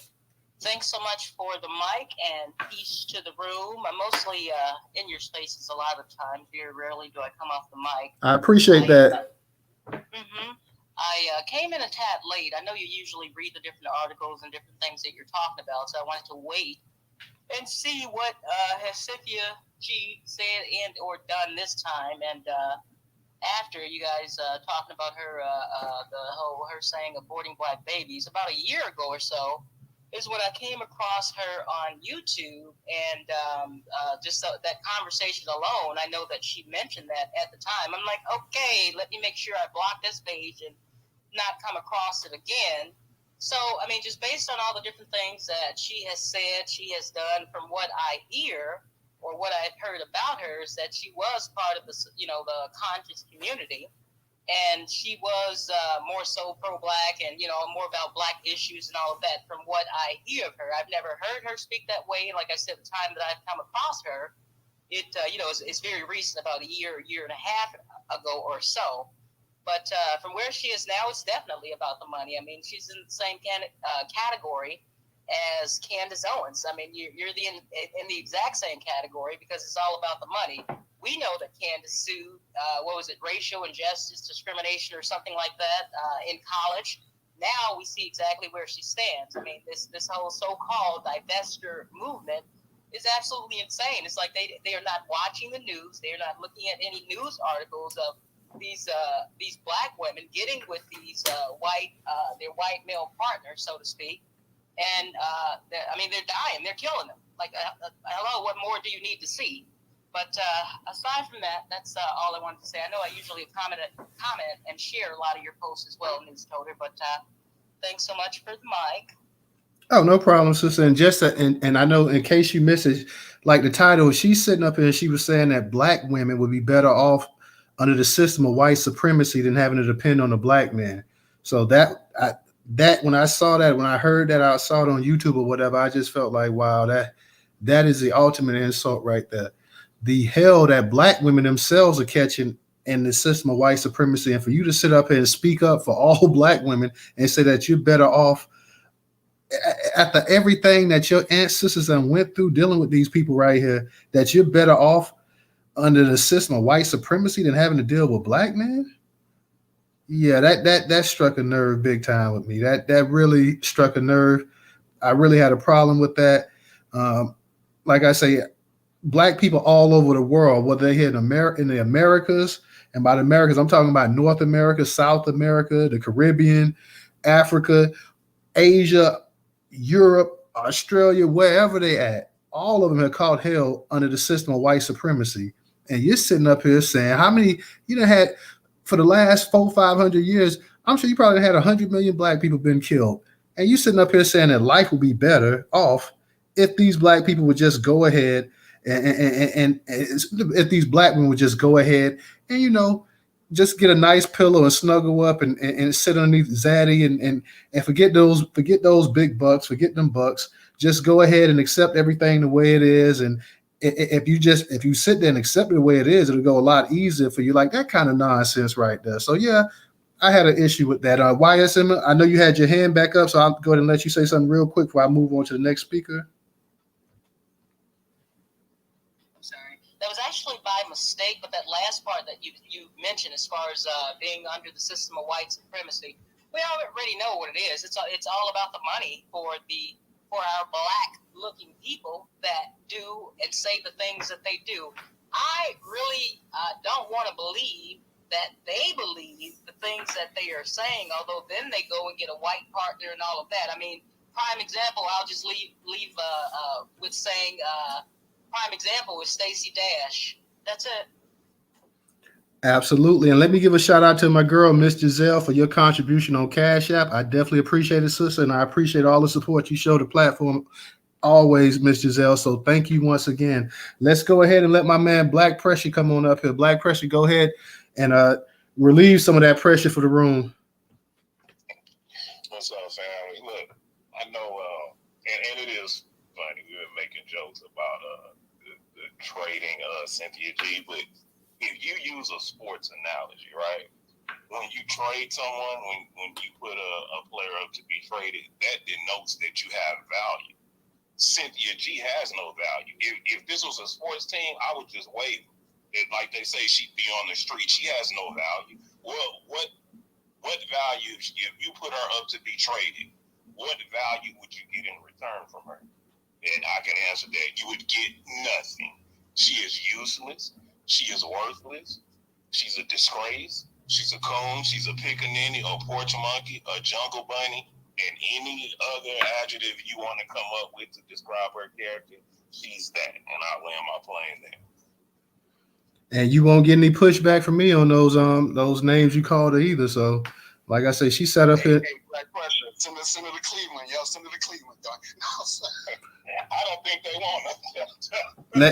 Thanks so much for the mic and peace to the room. I'm mostly in your spaces a lot of times. Very rarely do I come off the mic. I appreciate that. I came in a tad late. I know you usually read the different articles and different things that you're talking about, so I wanted to wait and see what has Cynthia G said and or done this time. And after you guys talking about her, her saying aborting black babies about a year ago or so is when I came across her on YouTube, and that conversation alone, I know that she mentioned that at the time. I'm like, okay, let me make sure I block this page and not come across it again. So, I mean, just based on all the different things that she has said, she has done, from what I hear or what I've heard about her, is that she was part of the conscious community, and she was more so pro-black and, more about black issues and all of that from what I hear of her. I've never heard her speak that way. Like I said, the time that I've come across her, it's very recent, about a year and a half ago or so. But from where she is now, it's definitely about the money. I mean, she's in the same category as Candace Owens. I mean, you're in the exact same category because it's all about the money. We know that Candace sued, racial injustice, discrimination, or something like that in college. Now we see exactly where she stands. I mean, this whole so-called divestiture movement is absolutely insane. It's like they are not watching the news. They are not looking at any news articles of these black women getting with these their white male partners, so to speak, and they're dying, they're killing them. Like, hello, what more do you need to see? But aside from that, that's all I wanted to say. I know I usually comment and share a lot of your posts as well, Newstoter, but thanks so much for the mic. Oh, no problem, sister. And just and I know in case you missed it, like the title, she's sitting up here and she was saying that black women would be better off under the system of white supremacy than having to depend on a black man. So that when I saw that, when I heard that, I saw it on YouTube or whatever, I just felt like, wow, that is the ultimate insult right there. The hell that black women themselves are catching in the system of white supremacy, and for you to sit up here and speak up for all black women and say that you're better off after everything that your ancestors and went through dealing with these people right here, that you're better off under the system of white supremacy than having to deal with black men. Yeah, that struck a nerve big time with me. That really struck a nerve. I really had a problem with that. Like I say, black people all over the world, whether they're here in America, in the Americas, and by the Americas, I'm talking about North America, South America, the Caribbean, Africa, Asia, Europe, Australia, wherever they at, all of them have caught hell under the system of white supremacy. And you're sitting up here saying how many you done had for the last 400-500 years. I'm sure you probably had 100 million black people been killed, and you sitting up here saying that life would be better off if these black people would just go ahead and if these black women would just go ahead and just get a nice pillow and snuggle up and sit underneath Zaddy and forget those big bucks, forget them bucks. Just go ahead and accept everything the way it is. And if you sit there and accept it the way it is, it'll go a lot easier for you. Like that kind of nonsense right there. So yeah, I had an issue with that. YSM, I know you had your hand back up, so I'll go ahead and let you say something real quick before I move on to the next speaker. That was actually by mistake, but that last part that you mentioned, as far as being under the system of white supremacy, we already know what it is. It's all about the money for our black-looking people that do and say the things that they do. I really don't want to believe that they believe the things that they are saying, although then they go and get a white partner and all of that. I mean, prime example, I'll just leave with saying, prime example is Stacey Dash. That's it. Absolutely. And let me give a shout out to my girl, Miss Giselle, for your contribution on Cash App. I definitely appreciate it, sister, and I appreciate all the support you show the platform always, Miss Giselle. So thank you once again. Let's go ahead and let my man Black Pressure come on up here. Black Pressure, go ahead and relieve some of that pressure for the room. What's up, family? Look, I know, and it is funny. We were making jokes about the trading Cynthia G, but if you use a sports analogy, right? When you trade someone, when you put a player up to be traded, that denotes that you have value. Cynthia G has no value. If this was a sports team, I would just waive it. Like they say, she'd be on the street. She has no value. Well, what value, if you put her up to be traded, what value would you get in return from her? And I can answer that. You would get nothing. She is useless. She is worthless. She's a disgrace. She's a coon. She's a pickaninny, a porch monkey, a jungle bunny, and any other adjective you want to come up with to describe her character. She's that. And I land my plane there. And you won't get any pushback from me on those names you called her either. So, like I say, she sat up here. Hey, Black Pressure, send her to Cleveland, yo. Send her to Cleveland, dog. I don't think they want her.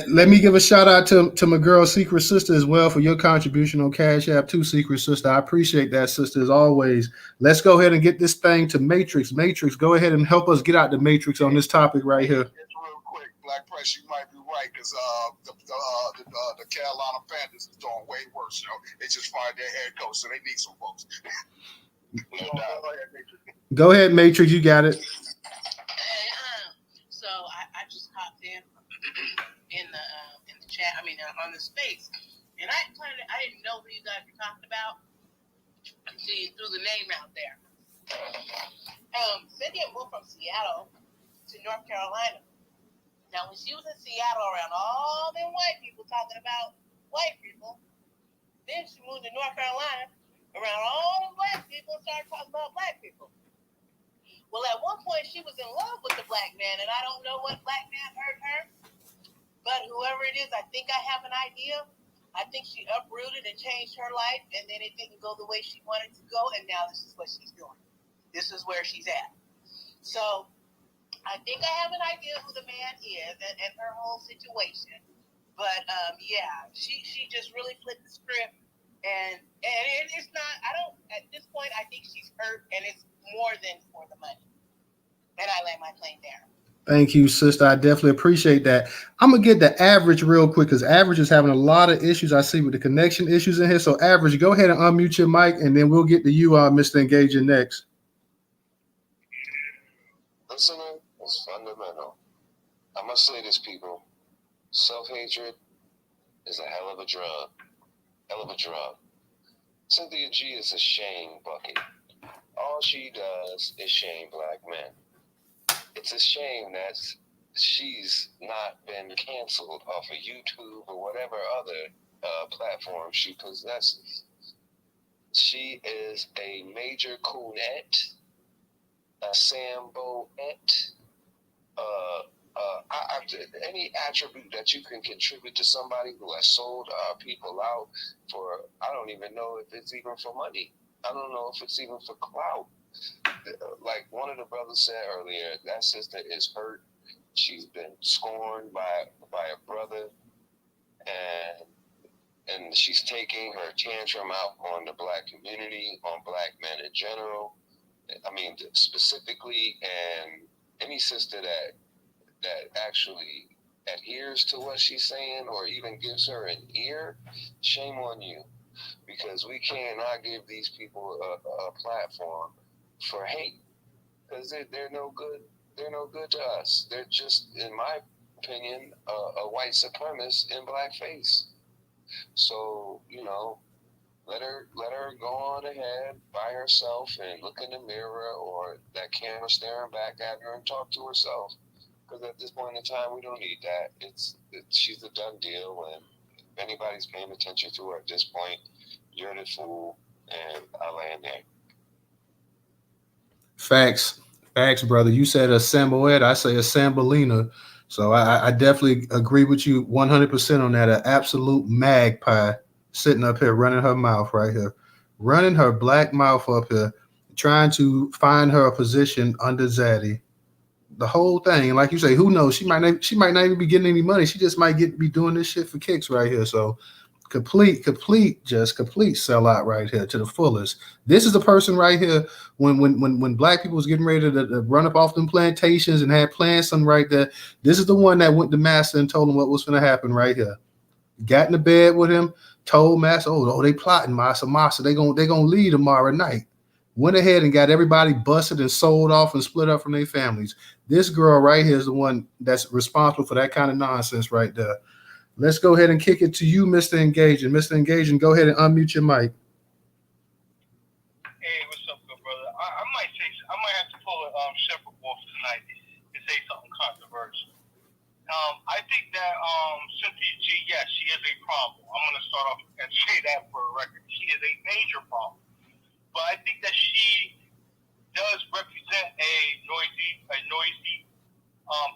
Let me give a shout out to my girl Secret Sister as well for your contribution on Cash App too, Secret Sister. I appreciate that, sister, as always. Let's go ahead and get this thing to Matrix. Matrix, go ahead and help us get out the Matrix on this topic right here. It's real quick, Black Pressure, you might be right, because the Carolina Panthers is doing way worse, yo. They just fired their head coach, so they need some folks. Go ahead, Matrix, you got it. So I just hopped in the chat. I mean, on the space, and I didn't know who you guys were talking about. See, threw the name out there. Cynthia moved from Seattle to North Carolina. Now, when she was in Seattle around all them white people talking about white people, then she moved to North Carolina around all the black people and started talking about black people. Well, at one point, she was in love with the black man, and I don't know what black man hurt her, but whoever it is, I think I have an idea. I think she uprooted and changed her life, and then it didn't go the way she wanted to go, and now this is what she's doing. This is where she's at. So I think I have an idea who the man is and her whole situation. But yeah, she just really flipped the script, and it's not. I don't at this point. I think she's hurt, and it's more than for the money. And I land my plane there. Thank you, sister. I definitely appreciate that. I'm gonna get the Average real quick because Average is having a lot of issues. I see with the connection issues in here. So Average, go ahead and unmute your mic, and then we'll get to you, Mr. Engager, next. Listening is fundamental. I must say this, people. Self-hatred is a hell of a drug. Hell of a drug. Cynthia G is a shame bucket. All she does is shame black men. It's a shame that she's not been canceled off of YouTube or whatever other platform she possesses. She is a major coonette, a Sambo-ette, any attribute that you can contribute to somebody who has sold our people out for, I don't even know if it's even for money. I don't know if it's even for clout. Like one of the brothers said earlier, that sister is hurt. She's been scorned by a brother, and she's taking her tantrum out on the black community, on black men in general. I mean, specifically, and any sister that actually adheres to what she's saying or even gives her an ear, shame on you, because we cannot give these people a platform for hate, because they're no good. They're no good to us. They're just, in my opinion, a white supremacist in blackface. So, you know, let her go on ahead by herself and look in the mirror or that camera staring back at her and talk to herself. Because at this point in time, we don't need that. She's a done deal, and if anybody's paying attention to her at this point, you're the fool, and I land there. Facts, brother. You said a Samoed, I say a Sambolina. So I definitely agree with you 100% on that. An absolute magpie sitting up here running her mouth right here, running her black mouth up here, trying to find her a position under Zaddy. The whole thing, like you say, who knows? She might not even be getting any money. She just might be doing this shit for kicks right here. So complete sellout right here to the fullest. This is the person right here when black people was getting ready to run up off them plantations and had plans something right there. This is the one that went to Master and told him what was going to happen right here. Got in the bed with him, told Master, oh, they plotting Master. They gonna leave tomorrow night. Went ahead and got everybody busted and sold off and split up from their families. This girl right here is the one that's responsible for that kind of nonsense right there. Let's go ahead and kick it to you, Mr. Engaging. Mr. Engaging, go ahead and unmute your mic. Hey, what's up, good brother? I might have to pull a Shepherd Wolf tonight and say something controversial. I think that Cynthia G, yes, she is a problem. I'm going to start off and say that for a record. She is a major problem. But I think that she does represent a noisy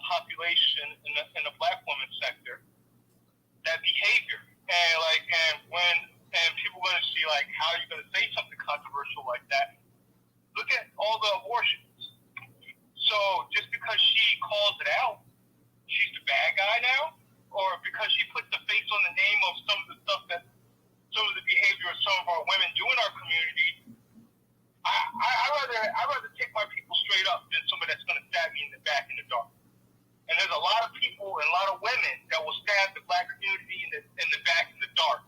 population in the black woman sector. That behavior, and when people are going to see like how you're going to say something controversial like that. Look at all the abortions. So just because she calls it out, she's the bad guy now, or because she put the face on the name of some of the stuff that some of the behavior of some of our women do in our community. I'd rather take my people straight up than somebody that's going to stab me in the back in the dark. And there's a lot of people and a lot of women that will stab the black community in the back in the dark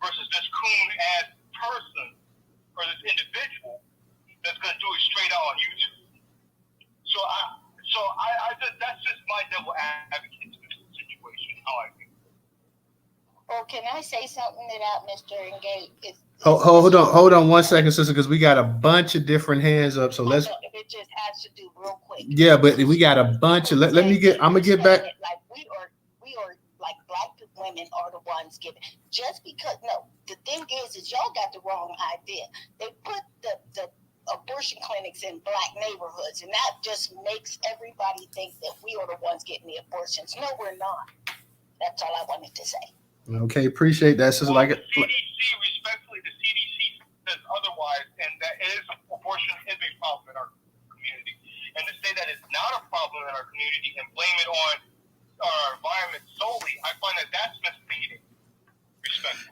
versus this coon-ass person or this individual that's going to do it straight out on YouTube. So that's just my devil advocate to this situation, how I think. Well, can I say something to that, Mr. Engage? Hold on 1 second, sister, because we got a bunch of different hands up. So let's. It just has to do real quick. Yeah, but we got a bunch of. Let me get. I'm gonna get back. Like we are like black women are the ones giving. Just because the thing is y'all got the wrong idea. They put the abortion clinics in black neighborhoods, and that just makes everybody think that we are the ones getting the abortions. No, we're not. That's all I wanted to say. Okay, appreciate that. So like the CDC, respectfully, the CDC says otherwise, and that abortion is a problem in our community. And to say that it's not a problem in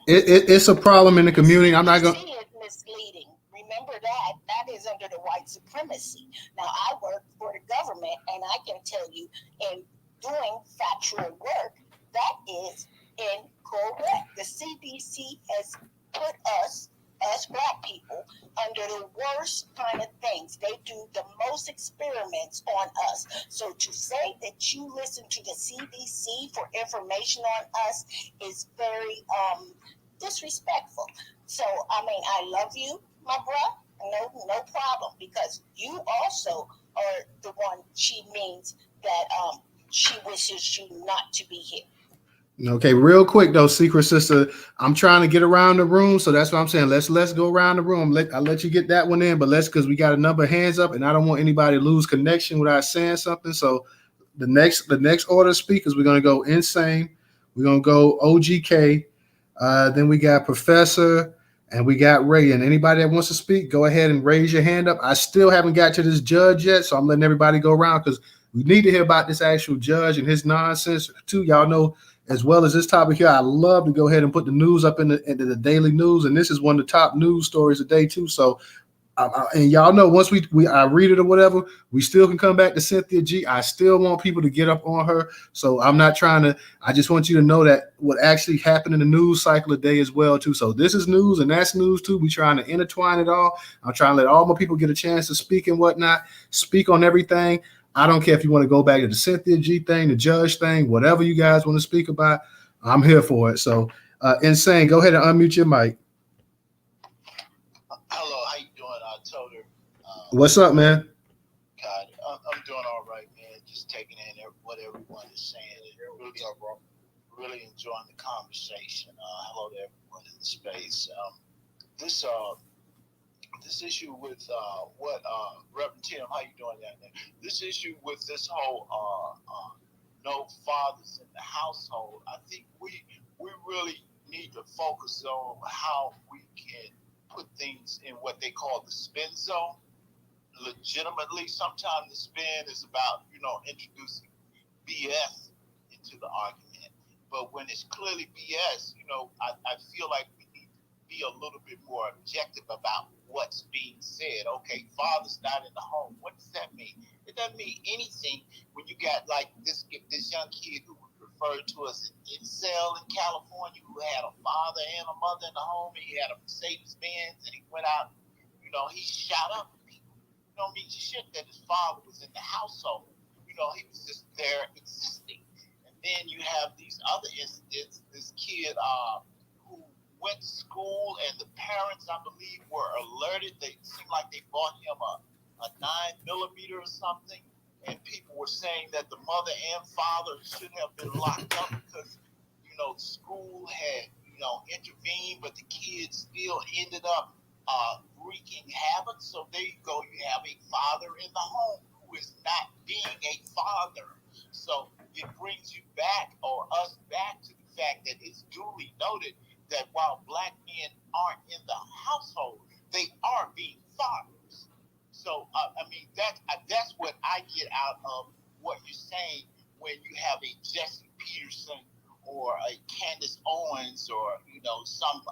It's a problem in the community. I'm not going. CDC is misleading. Remember that. That is under the white supremacy. Now, I work for the government, and I can tell you, in doing factual work, that is incorrect. The CDC has put us, as Black people, under the worst kind of things. They do the most experiments on us. So to say that you listen to the CDC for information on us is very disrespectful. So I mean, I love you, my bruh. No problem, because you also are the one she means that she wishes you not to be here. Okay, real quick though, secret sister. I'm trying to get around the room, so that's what I'm saying. Let's go around the room. I'll let you get that one in, but because we got a number of hands up, and I don't want anybody to lose connection without saying something. So the next order of speakers, we're gonna go Insane. We're gonna go OGK. Then we got Professor, and we got Ray. And anybody that wants to speak, go ahead and raise your hand up. I still haven't got to this judge yet, so I'm letting everybody go around because we need to hear about this actual judge and his nonsense too. Y'all know, as well as this topic here, I love to go ahead and put the news up into the daily news, and this is one of the top news stories of the day too. So, and y'all know, once I read it or whatever, we still can come back to Cynthia G. I still want people to get up on her, so I'm not trying to. I just want you to know that what actually happened in the news cycle today as well too. So this is news and that's news too. We trying to intertwine it all. I'm trying to let all my people get a chance to speak and whatnot, speak on everything. I don't care if you want to go back to the Cynthia G thing, the judge thing, whatever you guys want to speak about. I'm here for it. So, Insane, go ahead and unmute your mic. Hello, how you doing, Toter? What's up, man? God, I'm doing all right, man. Just taking in what everyone is saying. Really enjoying the conversation. Hello to everyone in the space. This issue with what Reverend Tim, how you doing down there? This issue with this whole no fathers in the household, I think we really need to focus on how we can put things in what they call the spin zone. Legitimately, sometimes the spin is about introducing BS into the argument, but when it's clearly BS, I feel like we need to be a little bit more objective about what's being said. Okay, father's not in the home. What does that mean? It doesn't mean anything when you got like this young kid who was referred to as an incel in California, who had a father and a mother in the home, and he had a Mercedes Benz, and he went out, he shot up people. Don't mean shit that his father was in the household. He was just there existing. And then you have these other incidents. This kid who went to school, and the parents, I believe, were alerted. They seemed like they bought him a 9mm or something, and people were saying that the mother and father should have been locked up because school had intervened, but the kids still ended up wreaking havoc. So there you go. You have a father in the home who is not being a father. So it brings you back, or us back, to the fact that it's duly noted that while Black men aren't in the household, they are being fathers. So that's what I get out of what you're saying when you have a Jesse Peterson or a Candace Owens or some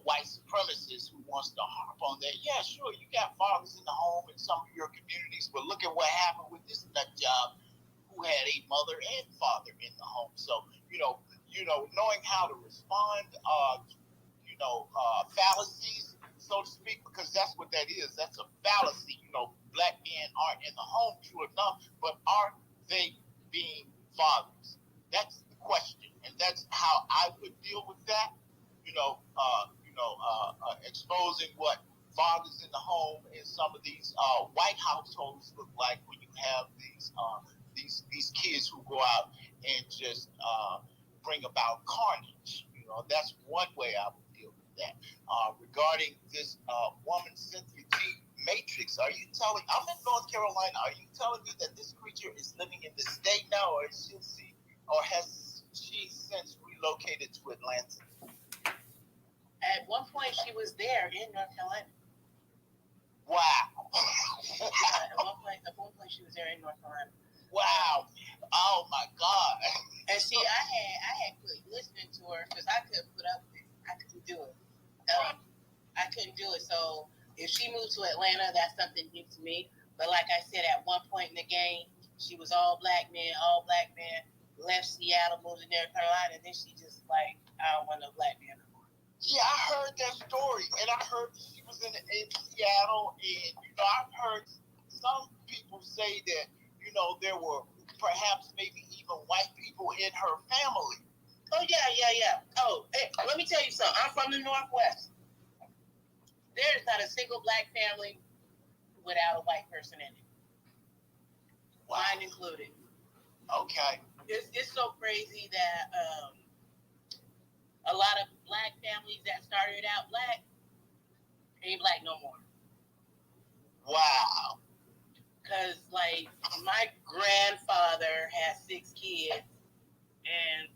white supremacist who wants to harp on that. Yeah, sure, you got fathers in the home in some of your communities, but look at what happened with this nut job who had a mother and father in the home. So knowing how to respond fallacies, so to speak, because that's what that is. That's a fallacy. Black men aren't in the home, true enough, but are they being fathers? That's the question, and that's how I would deal with that. Exposing what fathers in the home in some of these white households look like when you have these kids who go out and just bring about carnage. That's one way I would deal with that. Regarding this woman, Cynthia G. Matrix, I'm in North Carolina. Are you telling me that this creature is living in the state now, or has she since relocated to Atlanta? At one point, she was there in North Carolina. Wow. At one point, she was there in North Carolina. Wow. Oh my God. And see, I had quit listening to her because I couldn't put up with it. couldn't do it. I couldn't do it. So if she moved to Atlanta, that's something new to me. But like I said, at one point in the game, she was all black men, left Seattle, moved to North Carolina, and then she just like, I don't want no black man no more. Yeah, I heard that story, and I heard that she was in Seattle, and I've heard some people say that there were perhaps maybe even white people in her family. Oh yeah. Oh, hey, let me tell you something. I'm from the Northwest. There is not a single black family without a white person in it. Wow. Mine included. Okay. It's so crazy that a lot of black families that started out black ain't black no more. Wow. Because, like, my grandfather had 6 kids, and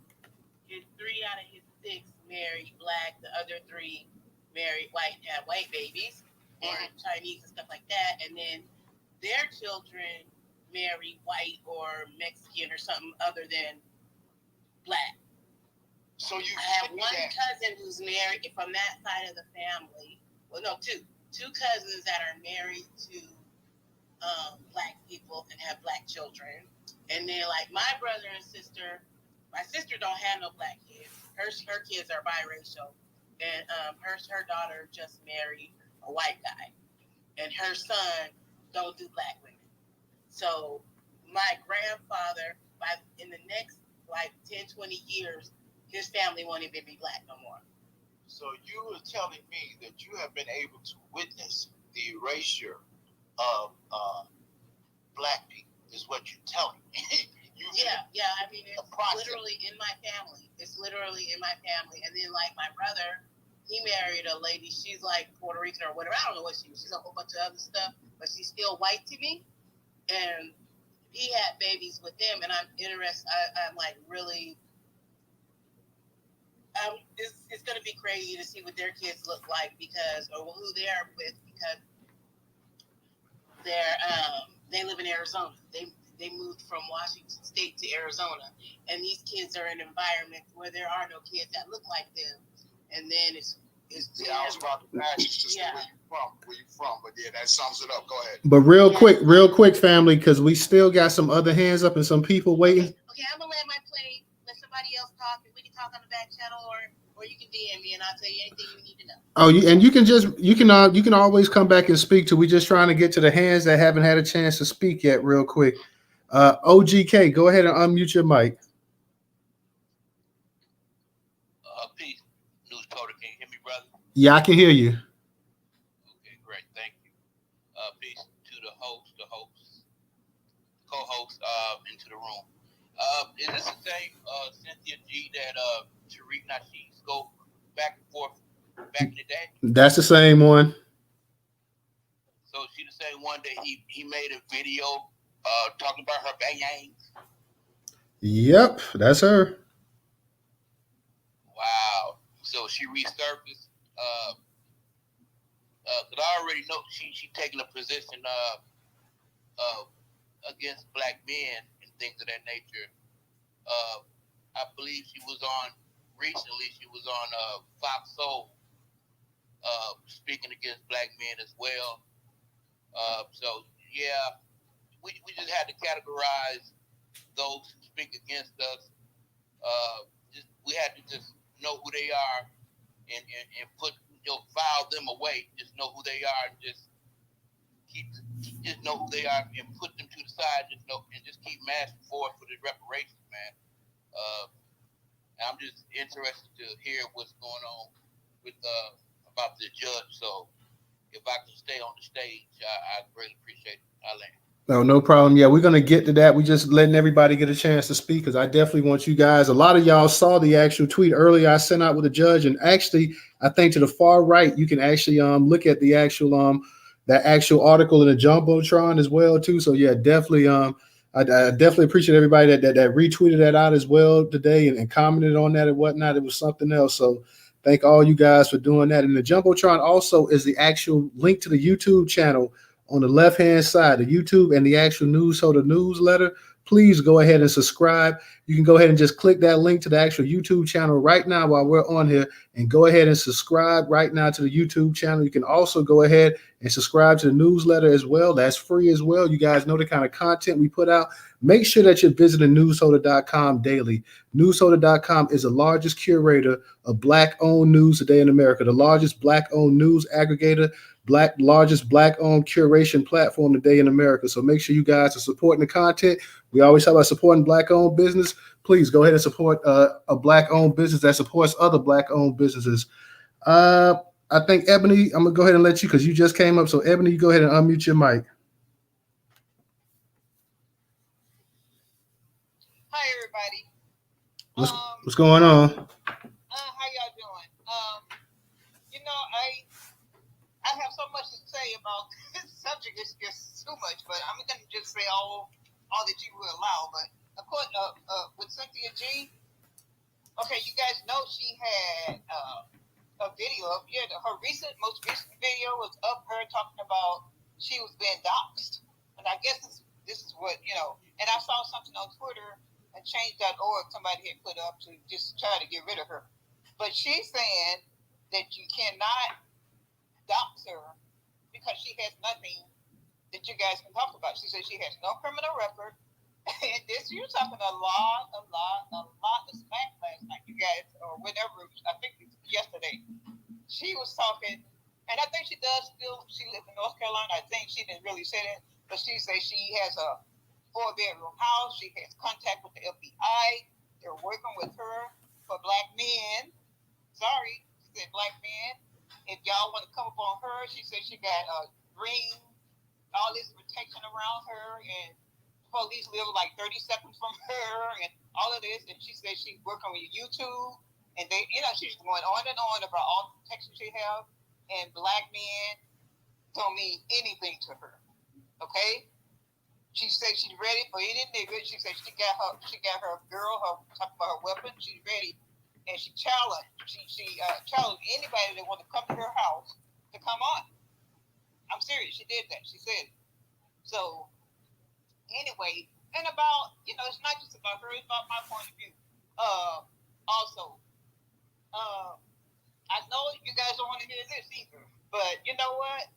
3 out of his 6 married black, the other 3 married white, had white babies, or Chinese and stuff like that, and then their children married white or Mexican or something other than black. So I have one cousin who's married from that side of the family. Well, no, two cousins that are married to black people and have black children. And then like my brother and sister, my sister don't have no black kids. Her kids are biracial, and her daughter just married a white guy, and her son don't do black women. So my grandfather, in the next like 10, 20 years, his family won't even be black no more. So you were telling me that you have been able to witness the erasure of black people, is what you're telling me. Yeah. I mean, it's literally in my family. It's literally in my family. And then, like, my brother, he married a lady. She's, like, Puerto Rican or whatever. I don't know what she was. She's a whole bunch of other stuff. But she's still white to me. And he had babies with them. And I'm interested. I'm, like, really... it's going to be crazy to see what their kids look like or who they are with, because they live in Arizona. They moved from Washington State to Arizona, and these kids are in environments where there are no kids that look like them. And then it's I was about to ask you just where you from, but yeah, that sums it up. Go ahead. But real quick, family, because we still got some other hands up and some people waiting. Okay, I'm gonna land my plane. Let somebody else talk, and we can talk on the back channel, or you can DM me, and I'll tell you anything you need to know. Oh, you can always come back and speak to. We're just trying to get to the hands that haven't had a chance to speak yet, real quick. OGK, go ahead and unmute your mic. Peace, Newstoter. Can you hear me, brother? Yeah, I can hear you. Okay, great. Thank you. Peace to the host, co-host, into the room. Is this the same Cynthia G that Tariq Nasheed spoke back and forth back in the day? That's the same one. So she the same one that he made a video talking about her bang. Yep, that's her. Wow. So she resurfaced. Cause I already know she taking a position against black men and things of that nature. I believe she was on Fox Soul speaking against black men as well. So yeah, we just had to categorize those who speak against us. We had to just know who they are and put file them away. Just know who they are and just know who they are and put them to the side. Just keep marching forward for the reparations, man. I'm just interested to hear what's going on with about the judge. So if I can stay on the stage, I greatly appreciate it. I land. No problem. Yeah, we're going to get to that. We're just letting everybody get a chance to speak, because I definitely want you guys. A lot of y'all saw the actual tweet earlier I sent out with the judge. And actually, I think to the far right, you can actually look at the actual that actual article in the Jumbotron as well, too. So, yeah, definitely. I definitely appreciate everybody that retweeted that out as well today and commented on that and whatnot. It was something else. So thank all you guys for doing that. And the Jumbotron also is the actual link to the YouTube channel on the left-hand side, the YouTube and the actual Newstoter newsletter please go ahead and subscribe. You can go ahead and just click that link to the actual YouTube channel right now while we're on here, and go ahead and subscribe right now to the YouTube channel. You can also go ahead and subscribe to the newsletter as well. That's free as well. You guys know the kind of content we put out. Make sure that you're visiting Newstoter.com daily. Newstoter.com is the largest curator of Black-owned news today in America, the largest Black-owned news aggregator, largest Black-owned curation platform today in America. So make sure you guys are supporting the content. We always talk about supporting Black-owned business. Please go ahead and support a Black-owned business that supports other Black-owned businesses. I think, Ebony, I'm going to go ahead and let you, because you just came up. So, Ebony, you go ahead and unmute your mic. Hi, everybody. What's going on? How y'all doing? I have so much to say about this subject. It's just too much, but I'm going to just say all that you will allow. But of course, with Cynthia G, okay, you guys know she had a video of her most recent video was of her talking about she was being doxxed, and I guess this is what And I saw something on Twitter and change.org somebody had put up to just try to get rid of her, but she's saying that you cannot dox her because she has nothing that you guys can talk about. She said she has no criminal record. And this, you're talking a lot of smack last night, you guys, or whenever, I think it was yesterday. She was talking, and I think she lives in North Carolina. I think she didn't really say that, but she says she has a 4-bedroom house. She has contact with the FBI. They're working with her for Black men. Sorry, she said Black men. If y'all want to come up on her, she said she got a green, all this protection around her, and police live like 30 seconds from her, and all of this. And she said she's working with YouTube, and they, she's going on and on about all the protection she have. And Black men don't mean anything to her. Okay? She said she's ready for any nigga. She said she got her girl, talking about her weapon. She's ready. And she challenged anybody that want to come to her house to come on. I'm serious. She did that. She said it. So anyway, and about, it's not just about her, it's about my point of view. Also, I know you guys don't want to hear this either, but you know what?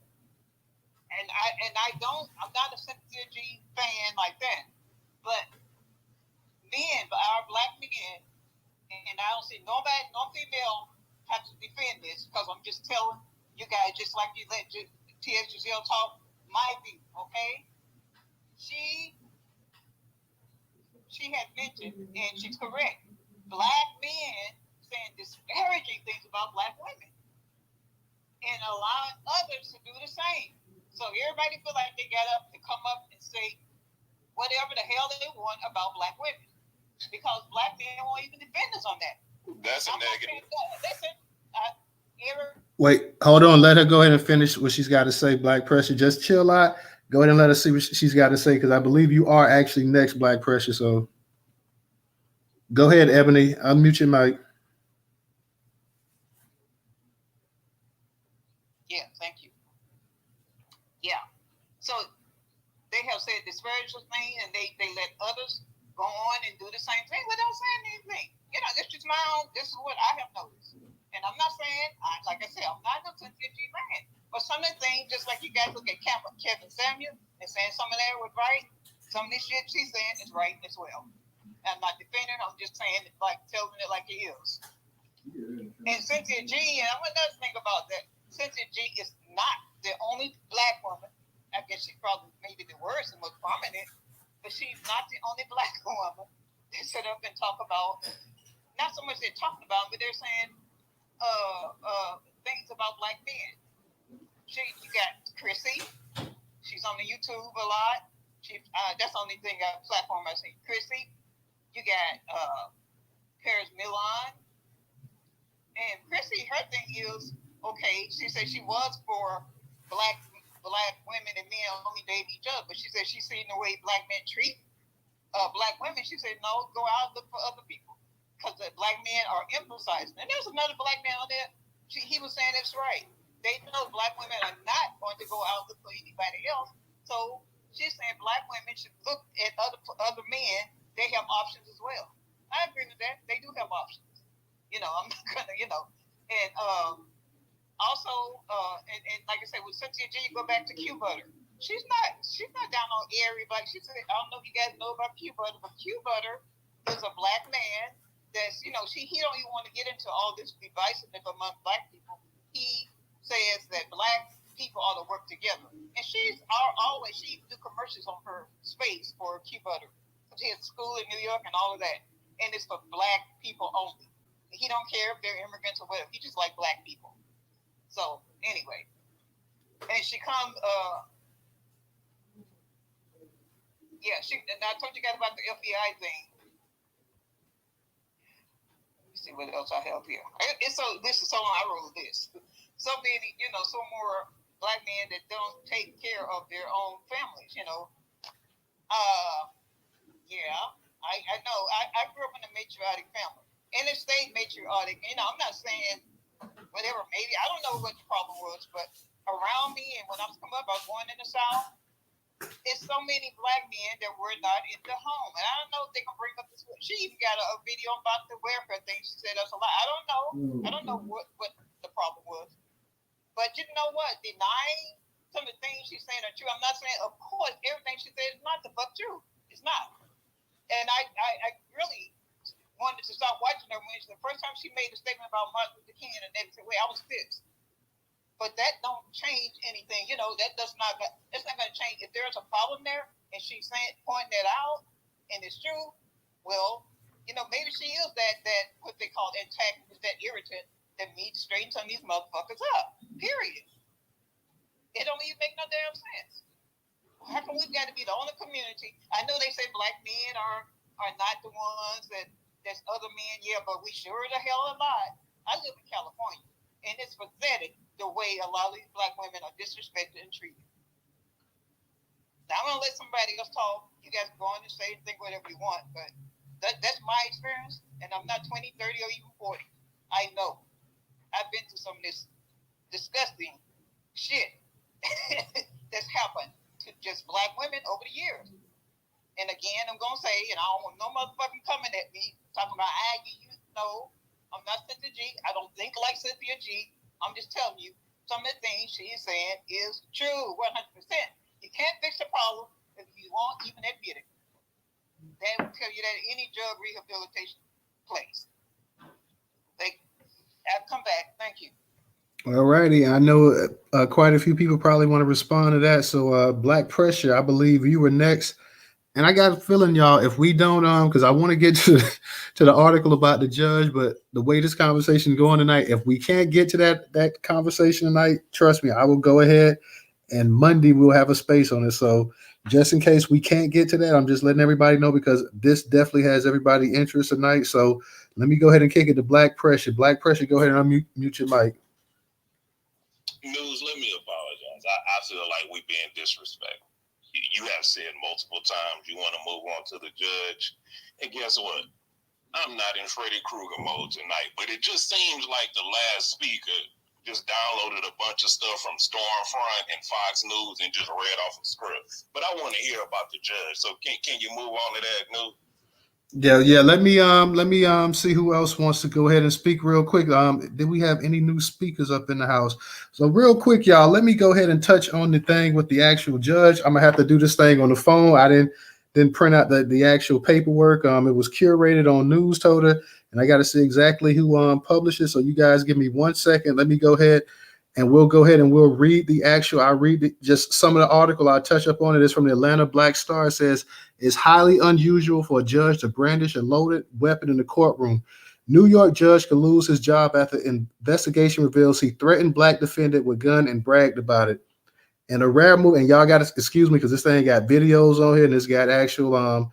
I'm not a Cynthia G fan like that, but our Black men, and I don't see no female have to defend this, because I'm just telling you guys, just like you let T.S. Giselle talk, my view, okay? She had mentioned, and she's correct, Black men saying disparaging things about Black women and allowing others to do the same. So everybody feel like they got up to come up and say whatever the hell they want about Black women, because Black men won't even defend us on that. That's a negative. Listen, wait, hold on. Let her go ahead and finish what she's got to say, Black Pressure. Just chill out. Go ahead and let us see what she's got to say, because I believe you are actually next, Black Pressure. So go ahead, Ebony. Unmute your mic. Yeah, thank you. Yeah. So they have said disparaging things, and they let others go on and do the same thing without saying anything. This is this is what I have noticed. And I'm not saying, like I said, I'm not a Cynthia G man. But some of the things, just like you guys look at Kevin Samuel and saying some of that was right, some of this shit she's saying is right as well. I'm not defending, I'm just saying it, like telling it like it is. And Cynthia G, and another thing about that, Cynthia G is not the only Black woman. I guess she's probably maybe the worst and most prominent, but she's not the only Black woman that sit up and talk about, not so much they're talking about, but they're saying things about Black men. You got Chrissy. She's on the YouTube a lot. That's the only platform I see. Chrissy. You got Paris Milan. And Chrissy, her thing is, okay, she said she was for black women and men only date each other, but she said she's seen the way Black men treat Black women. She said, no, go out and look for other people, because the Black men are emphasizing. And there's another Black man on there. He was saying that's right. They know Black women are not going to go out and look for anybody else. So She's saying black women should look at other men. They have options as well. I agree with that. They do have options. I'm not gonna, and also, and like I said, with Cynthia G, go back to Q Butter. She's not down on everybody. She said, I don't know if you guys know about Q Butter, but Q Butter is a black man that's, he don't even want to get into all this divisiveness among black people. He says that black people ought to work together. And she do commercials on her space for Q Butter. She has school in New York and all of that. And it's for black people only. He don't care if they're immigrants or whatever. He just like black people. So anyway, and she comes. And I told you guys about the FBI thing. Let me see what else I have here. This is so long. I wrote this. So many, so more black men that don't take care of their own families. I know. I grew up in a matriarchic family, and it stayed matriarchic. I'm not saying whatever. Maybe I don't know what the problem was, but around me and when I was coming up, I was born in the South. It's so many black men that were not in the home, and I don't know if they can bring up this. She even got a video about the welfare thing. She said that's a lot. I don't know. I don't know what the problem was, but you know what? Denying some of the things she's saying are true. I'm not saying, of course, everything she said is not the fuck true. It's not. And I really wanted to stop watching her when the first time she made a statement about Martin Luther King and everything. I was pissed. But that don't change anything. That's not going to change. If there's a problem there and she's pointing that out and it's true, well, maybe she is that what they call antagonist, that irritant that needs to straighten some of these motherfuckers up. Period. It don't even make no damn sense. How come we've got to be the only community? I know they say black men are not the ones that's other men, but we sure the hell are not. I live in California, and it's pathetic the way a lot of these black women are disrespected and treated. Now, I'm going to let somebody else talk. You guys go on and say think whatever you want, but that's my experience, and I'm not 20, 30, or even 40. I know. I've been through some of this disgusting shit that's happened to just black women over the years. And again, I'm going to say, and I don't want no motherfucking coming at me talking about Aggie. No, I'm not Cynthia G. I don't think like Cynthia G. I'm just telling you, some of the things she's saying is true, 100%. You can't fix the problem if you won't even admit it. They will tell you that at any drug rehabilitation place. I've come back. Thank you. All righty. I know quite a few people probably want to respond to that. So, Black Pressure, I believe you were next. And I got a feeling, y'all, if we don't, because I want to get to the article about the judge, but the way this conversation is going tonight, if we can't get to that conversation tonight, trust me, I will go ahead and Monday we'll have a space on it. So just in case we can't get to that, I'm just letting everybody know because this definitely has everybody interested tonight. So let me go ahead and kick it to Black Pressure. Black Pressure, go ahead and unmute your mic. News, let me apologize. I feel like we're being disrespectful. You have said multiple times you want to move on to the judge. And guess what? I'm not in Freddy Krueger mode tonight, but it just seems like the last speaker just downloaded a bunch of stuff from Stormfront and Fox News and just read off a script. But I want to hear about the judge. So can you move on to that, News? Yeah. Let me see who else wants to go ahead and speak real quick. Did we have any new speakers up in the house? So real quick, y'all, let me go ahead and touch on the thing with the actual judge. I'm gonna have to do this thing on the phone. I didn't print out the actual paperwork. It was curated on Newstoter, and I got to see exactly who published it. So you guys give me 1 second. Let me go ahead and we'll read the actual. I read just some of the article. I'll touch up on it. It's from the Atlanta Black Star. It says it's highly unusual for a judge to brandish a loaded weapon in the courtroom. New York judge could lose his job after investigation reveals he threatened black defendant with gun and bragged about it. And a rare move, and y'all got to excuse me because this thing got videos on here and it's got actual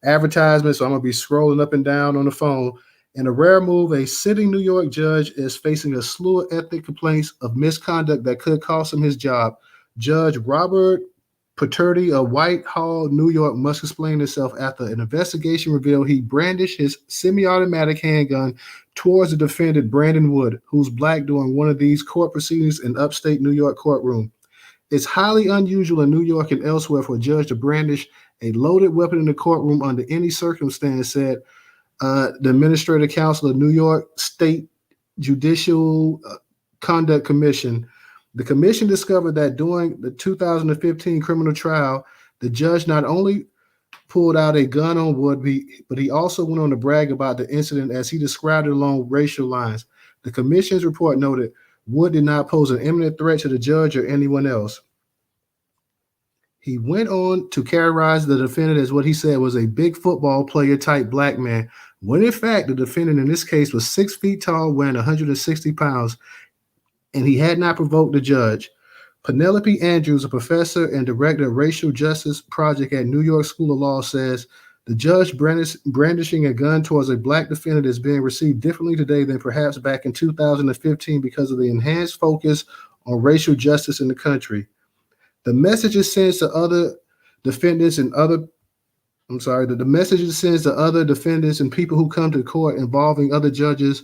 advertisements. So I'm gonna be scrolling up and down on the phone. In a rare move, a sitting New York judge is facing a slew of ethnic complaints of misconduct that could cost him his job. Judge Robert Paterdi of Whitehall, New York, must explain himself after an investigation revealed he brandished his semi-automatic handgun towards the defendant, Brandon Wood, who's black, during one of these court proceedings in upstate New York courtroom. It's highly unusual in New York and elsewhere for a judge to brandish a loaded weapon in the courtroom under any circumstance, said the Administrative Council of New York State Judicial Conduct Commission. The commission discovered that during the 2015 criminal trial, the judge not only pulled out a gun on Wood, but he also went on to brag about the incident as he described it along racial lines. The commission's report noted Wood did not pose an imminent threat to the judge or anyone else. He went on to characterize the defendant as what he said was a big football player type black man, when in fact the defendant in this case was 6 feet tall, weighing 160 pounds, and he had not provoked the judge. Penelope Andrews, a professor and director of Racial Justice Project at New York School of Law, says the judge brandishing a gun towards a black defendant is being received differently today than perhaps back in 2015 because of the enhanced focus on racial justice in the country. The message it sends to other defendants and the message it sends to other defendants and people who come to court involving other judges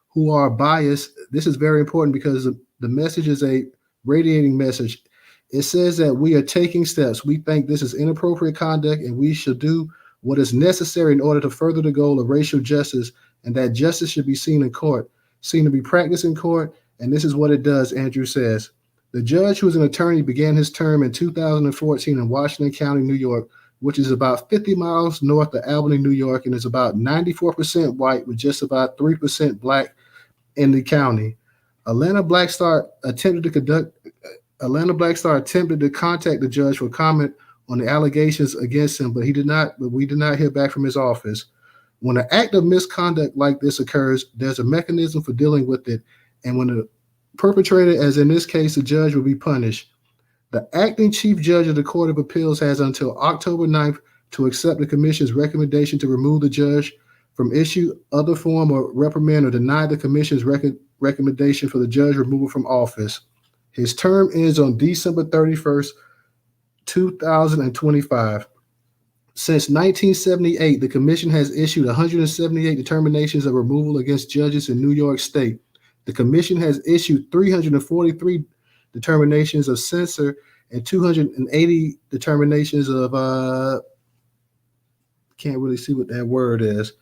who are biased. This is very important because the message is a radiating message. It says that we are taking steps. We think this is inappropriate conduct and we should do what is necessary in order to further the goal of racial justice, and that justice should be seen in court, seen to be practiced in court, and this is what it does, Andrew says. The judge, who is an attorney, began his term in 2014 in Washington County, New York, which is about 50 miles north of Albany, New York, and is about 94% white with just about 3% black in the county. Atlanta Black Star attempted to contact the judge for comment on the allegations against him, but we did not hear back from his office. When an act of misconduct like this occurs, there's a mechanism for dealing with it, and when the perpetrator, as in this case, the judge, will be punished. The acting chief judge of the Court of Appeals has until October 9th to accept the commission's recommendation to remove the judge from issue other form or reprimand or deny the commission's recommendation for the judge removal from office. His term ends on December 31st, 2025. Since 1978, the commission has issued 178 determinations of removal against judges in New York State. The commission has issued 343 determinations of censure and 280 determinations of can't really see what that word is.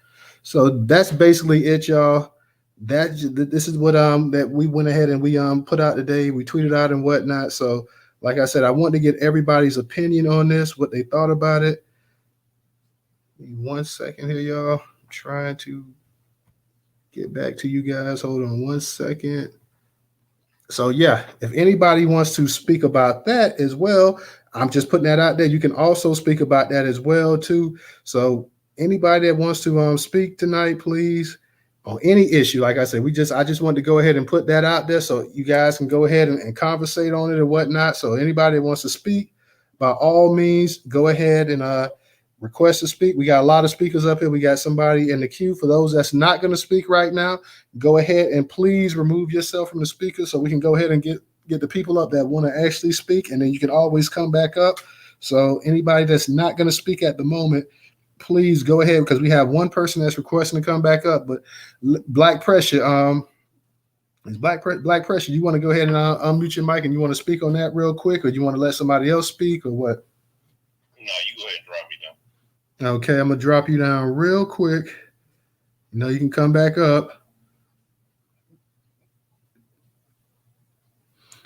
So that's basically it, y'all. This is what that we went ahead and we put out today. We tweeted out and whatnot. So like I said, I want to get everybody's opinion on this, what they thought about it. 1 second here, y'all. I'm trying to get back to you guys. Hold on 1 second. So yeah, if anybody wants to speak about that as well, I'm just putting that out there. You can also speak about that as well too. So anybody that wants to speak tonight, please, on any issue. Like I said, I just wanted to go ahead and put that out there so you guys can go ahead and conversate on it or whatnot. So anybody that wants to speak, by all means, go ahead and request to speak. We got a lot of speakers up here. We got somebody in the queue. For those that's not going to speak right now, go ahead and please remove yourself from the speaker so we can go ahead and get the people up that want to actually speak, and then you can always come back up. So anybody that's not going to speak at the moment, please go ahead, because we have one person that's requesting to come back up. But Black Pressure, is Black Pressure, you want to go ahead and unmute your mic and you want to speak on that real quick, or you want to let somebody else speak, or what? No, you go ahead and drop me down. Okay, I'm gonna drop you down real quick. You can come back up.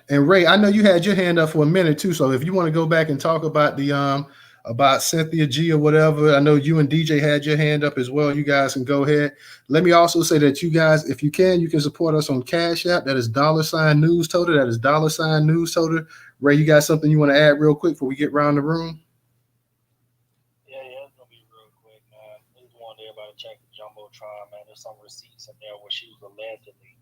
And Ray, I know you had your hand up for a minute too. So if you want to go back and talk about the about Cynthia G or whatever, I know you and DJ had your hand up as well. You guys can go ahead. Let me also say that you guys, if you can support us on Cash App. That is $Newstoter. That is $Newstoter. Ray, you got something you want to add real quick before we get around the room? Yeah, it's gonna be real quick, man. I just wanted everybody to check the Jumbotron, man. There's some receipts in there where she was allegedly,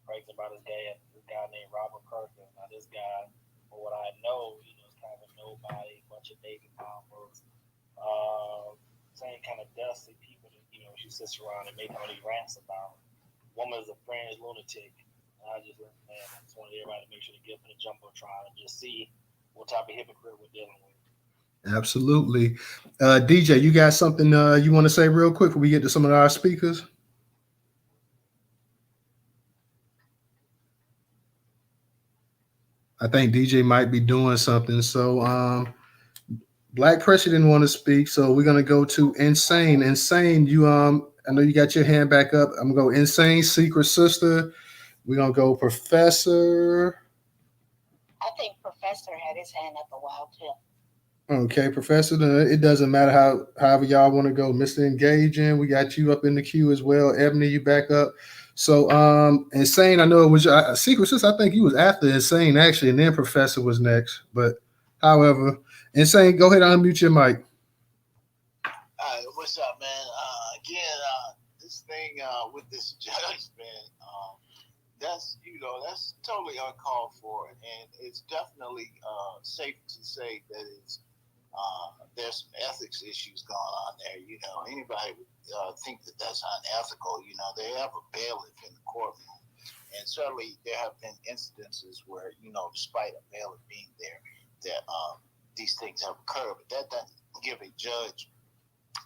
pregnant by this guy named Robert Perkins. Now this guy, for what I know, is kind of a nobody, bunch of baby mamas, same kind of dusty people that she sits around and make all these rants about. Woman is a fringe lunatic. And I just wanted everybody to make sure to get up in the Jumbotron and just see what type of hypocrite we're dealing with. Absolutely. DJ, you got something you want to say real quick before we get to some of our speakers? I think DJ might be doing something. So Black Pressure didn't want to speak, so we're gonna go to Insane. Insane, you I know you got your hand back up. I'm gonna go Insane, Secret Sister. We're gonna go Professor. I think Professor had his hand up a while too. Okay, Professor. Then it doesn't matter however y'all want to go. Mr. Engaging, we got you up in the queue as well. Ebony, you back up. So Insane, I know it was Secret Sister. I think you was after Insane actually, and then Professor was next. But however, Insane, go ahead and unmute your mic. What's up, man? Again, this thing with this judge, man, that's totally uncalled for, and it's definitely safe to say that there's some ethics issues going on there. Anybody would think that that's unethical. They have a bailiff in the courtroom, and certainly there have been incidences where, despite a bailiff being there, that these things have occurred. But that doesn't give a judge.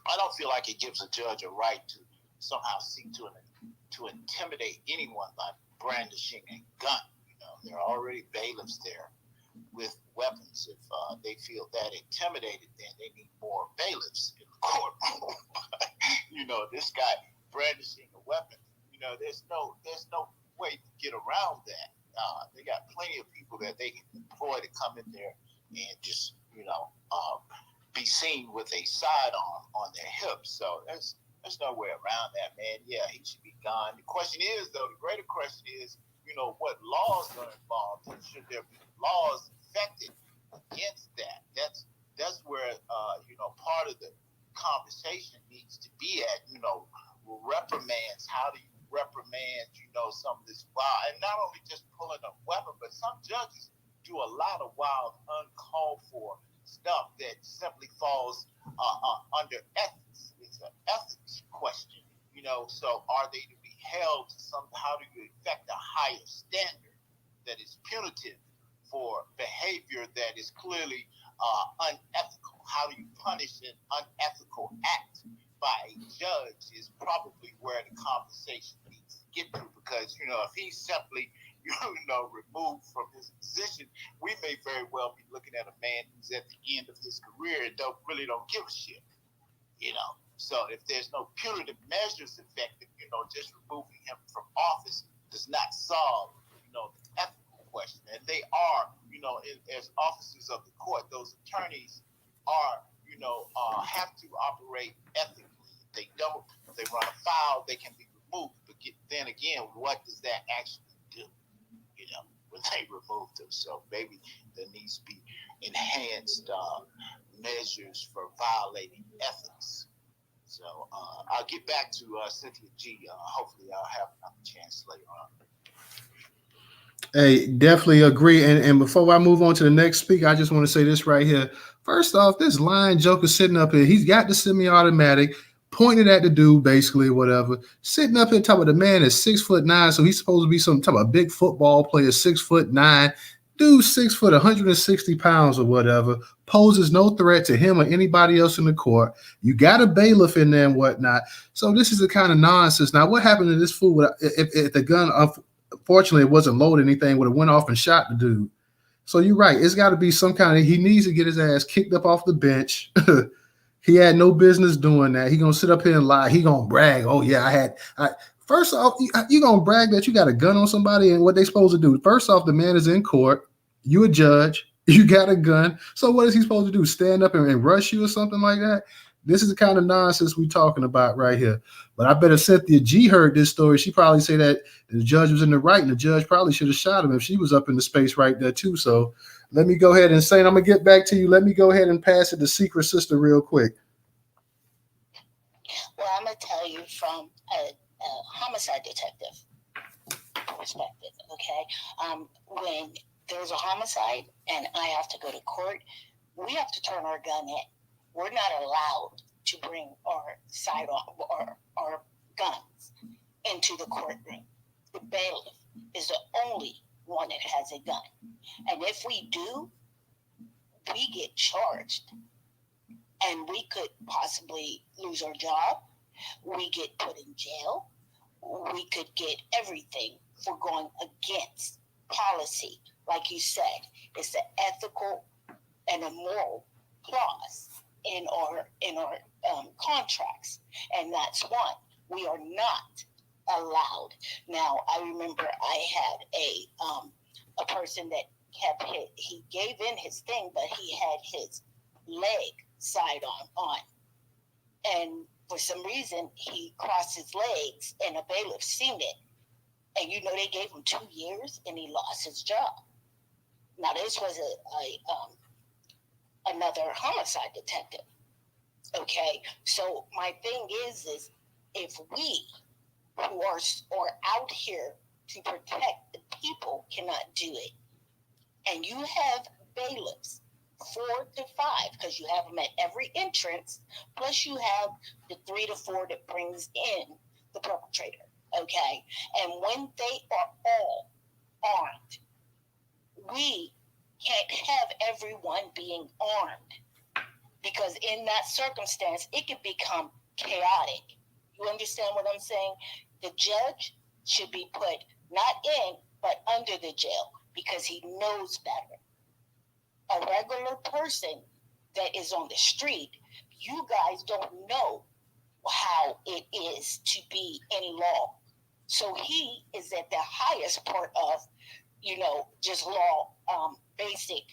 I don't feel like it gives a judge a right to somehow seek to intimidate anyone by brandishing a gun. There are already bailiffs there with weapons. If they feel that intimidated, then they need more bailiffs in the courtroom. This guy brandishing a weapon. There's no way to get around that. They got plenty of people that they can employ to come in there and just be seen with a sidearm on their hips. So there's no way around that, man. Yeah, he should be gone. The question is, though, the greater question is, what laws are involved, and should there be laws affected against that? That's where part of the conversation needs to be at. Reprimands. How do you reprimand? Some of this wild, and not only just pulling a weapon, but some judges do a lot of wild, uncalled for stuff that simply falls under ethics. It's an ethics question. So are they to be held to how do you effect a higher standard that is punitive for behavior that is clearly unethical? How do you punish an unethical act by a judge is probably where the conversation needs to get to, because if he's simply removed from his position, we may very well be looking at a man who's at the end of his career and don't give a shit. So if there's no punitive measures effective, just removing him from office does not solve, the ethical question. And they are, as officers of the court, those attorneys are, have to operate ethically. If they don't, if they run afoul, they can be removed. But then again, what does that actually do? When they remove them. So maybe there needs to be enhanced measures for violating ethics. So I'll get back to Cynthia G. Hopefully I'll have another chance later on. Hey, definitely agree. And before I move on to the next speaker, I just want to say this right here. First off, this lying joker sitting up here, he's got the semi-automatic, pointed at the dude, basically, whatever. Sitting up here talking about the man is 6'9", so he's supposed to be some type of big football player, 6'9". Dude, 6 foot, 160 pounds or whatever, poses no threat to him or anybody else in the court. You got a bailiff in there and whatnot. So this is the kind of nonsense. Now, what happened to this fool? If the gun, unfortunately, it wasn't loaded, anything would have went off and shot the dude. So you're right. It's got to be some kind of, he needs to get his ass kicked up off the bench. He had no business doing that. He gonna sit up here and lie. He gonna brag. Oh yeah, First off, you gonna brag that you got a gun on somebody, and what they supposed to do? First off, the man is in court. You a judge. You got a gun. So what is he supposed to do? Stand up and rush you or something like that? This is the kind of nonsense we talking about right here. But I bet if Cynthia G heard this story, she probably say that the judge was in the right, and the judge probably should have shot him if she was up in the space right there too. So let me go ahead and say, and I'm gonna get back to you. Let me go ahead and pass it to Secret Sister real quick. Well, I'm gonna tell you from a homicide detective perspective. Okay, when there's a homicide and I have to go to court, we have to turn our gun in. We're not allowed to bring our sidearm or our guns into the courtroom. The bailiff is the only one that has a gun, and if we do, we get charged, and we could possibly lose our job. We get put in jail. We could get everything for going against policy like you said, it's an ethical and a moral clause in our contracts, and that's one. We are not allowed. Now, I remember I had a person that kept he gave in his thing, but he had his leg side on, and for some reason he crossed his legs, and a bailiff seen it, and they gave him 2 years, and he lost his job. Now, this was another homicide detective. Okay, so my thing is if we who are out here to protect the people cannot do it, and you have bailiffs 4 to 5, because you have them at every entrance, plus you have the 3 to 4 that brings in the perpetrator. Okay, and when they are all armed, we can't have everyone being armed, because in that circumstance it can become chaotic. You understand what I'm saying? The judge should be put not in but under the jail, because he knows better. A regular person that is on the street, you guys don't know how it is to be in law. So he is at the highest part of, just law, basic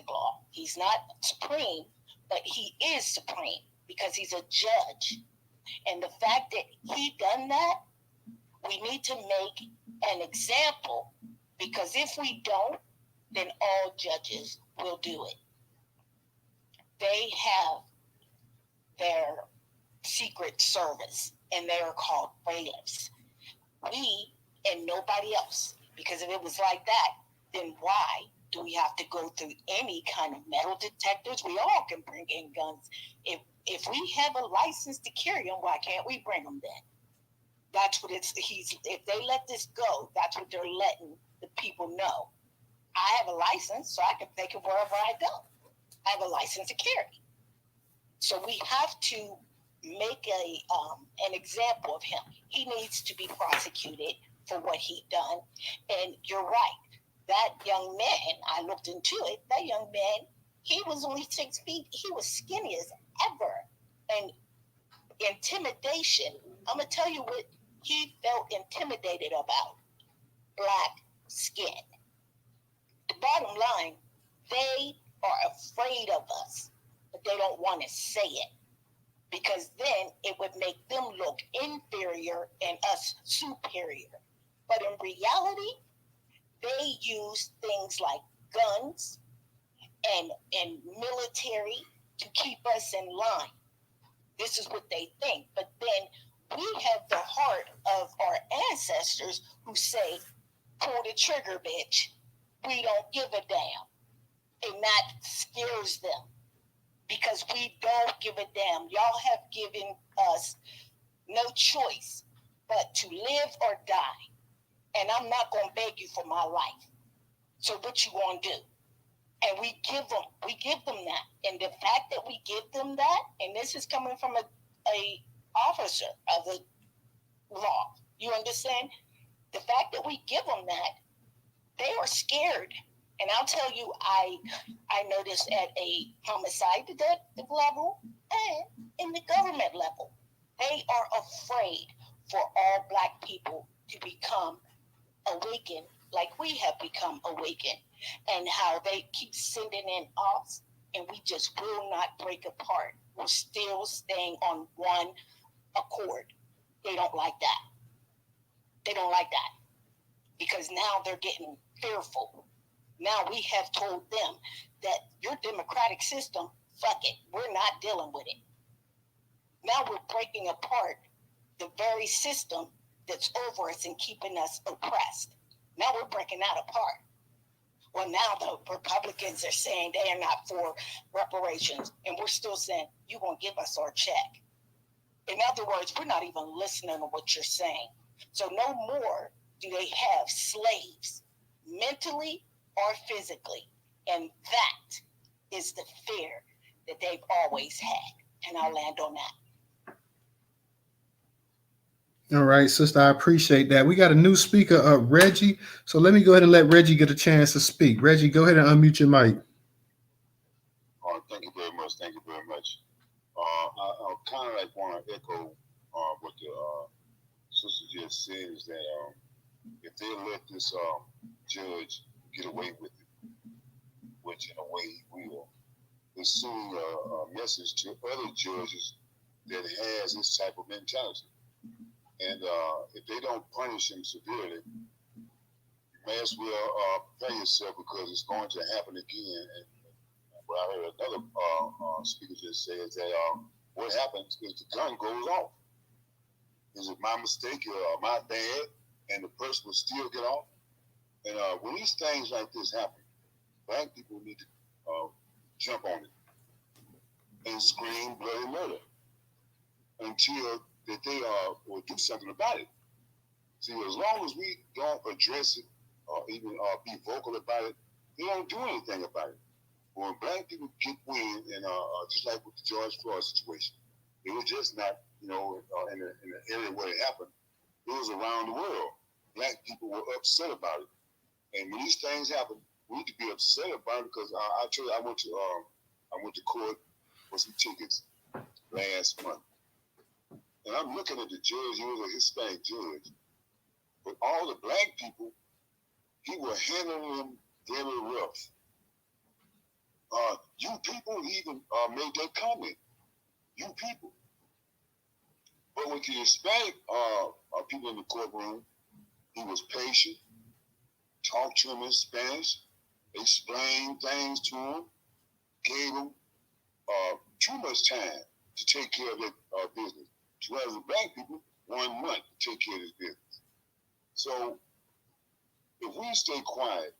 law. He's not supreme, but he is supreme because he's a judge. And the fact that he done that, we need to make an example, because if we don't, then all judges will do it. They have their secret service, and they are called bailiffs. We and nobody else, because if it was like that, then why do we have to go through any kind of metal detectors? We all can bring in guns. If we have a license to carry them, why can't we bring them then? That's what if they let this go, that's what they're letting the people know. I have a license, so I can take it wherever I go. I have a license to carry. So we have to make an example of him. He needs to be prosecuted for what he done. And you're right. That young man, I looked into it, that young man, he was only 6 feet. He was skinny as ever. And intimidation, I'm going to tell you what he felt intimidated about. Black skin. The bottom line, they are afraid of us, but they don't want to say it, because then it would make them look inferior and us superior. But in reality, they use things like guns and military to keep us in line. This is what they think. But then we have the heart of our ancestors who say, pull the trigger, bitch. We don't give a damn. And that scares them, because we don't give a damn. Y'all have given us no choice but to live or die. And I'm not going to beg you for my life. So what you going to do? And we give them that. And the fact that we give them that, and this is coming from a officer of the law, you understand? The fact that we give them that, they are scared. And I'll tell you, I noticed at a homicide detective level and in the government level, they are afraid for all Black people to become awakened like we have become awakened, and how they keep sending in us, and we just will not break apart. We're still staying on one accord. They don't like that. They don't like that, because now they're getting fearful. Now we have told them that your democratic system, fuck it, we're not dealing with it. Now we're breaking apart the very system that's over us and keeping us oppressed. Now we're breaking that apart. Well, now the Republicans are saying they are not for reparations, and we're still saying, you're going to give us our check. In other words, we're not even listening to what you're saying. So no more do they have slaves, mentally or physically. And that is the fear that they've always had. And I'll land on that. All right, sister, I appreciate that. We got a new speaker, Reggie. So let me go ahead and let Reggie get a chance to speak. Reggie, go ahead and unmute your mic. Thank you very much. Thank you very much. I kind of like want to echo what the sister just said is that if they let this judge get away with it, which in a way he will, it's sending a message to other judges that has this type of mentality. And if they don't punish him severely, you may as well prepare yourself because it's going to happen again. And what I heard another speaker just say is that what happens is the gun goes off. Is it my mistake or my bad? And the person will still get off. And when these things like this happen, black people need to jump on it and scream bloody murder until that they will do something about it. See, as long as we don't address it or even be vocal about it, they don't do anything about it. When black people get wind, and just like with the George Floyd situation, it was just not, in the area where it happened. It was around the world. Black people were upset about it, and when these things happen, we need to be upset about it because I tell you, I went to court for some tickets last month, and I'm looking at the judge. He was a Hispanic judge, but all the black people, he was handling them very rough. You people even made that comment. You people. But with the Hispanic people in the courtroom, he was patient, talked to him in Spanish, explained things to him, gave him too much time to take care of their business. Whereas the black people, 1 month to take care of this business. So if we stay quiet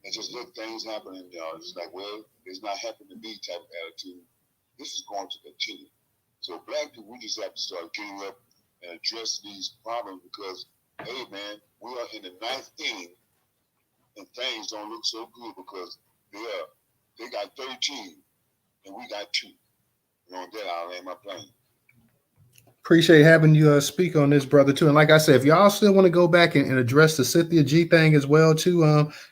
and just let things happen and it's like, well, it's not happening to me type of attitude, this is going to continue. So black people, we just have to start getting up and address these problems because, hey man, we are in the 9th inning and things don't look so good because they got 13 and we got 2. And on that, I'll land my plane. Appreciate having you speak on this, brother, too. And like I said, if y'all still want to go back and address the Cynthia G thing as well, too,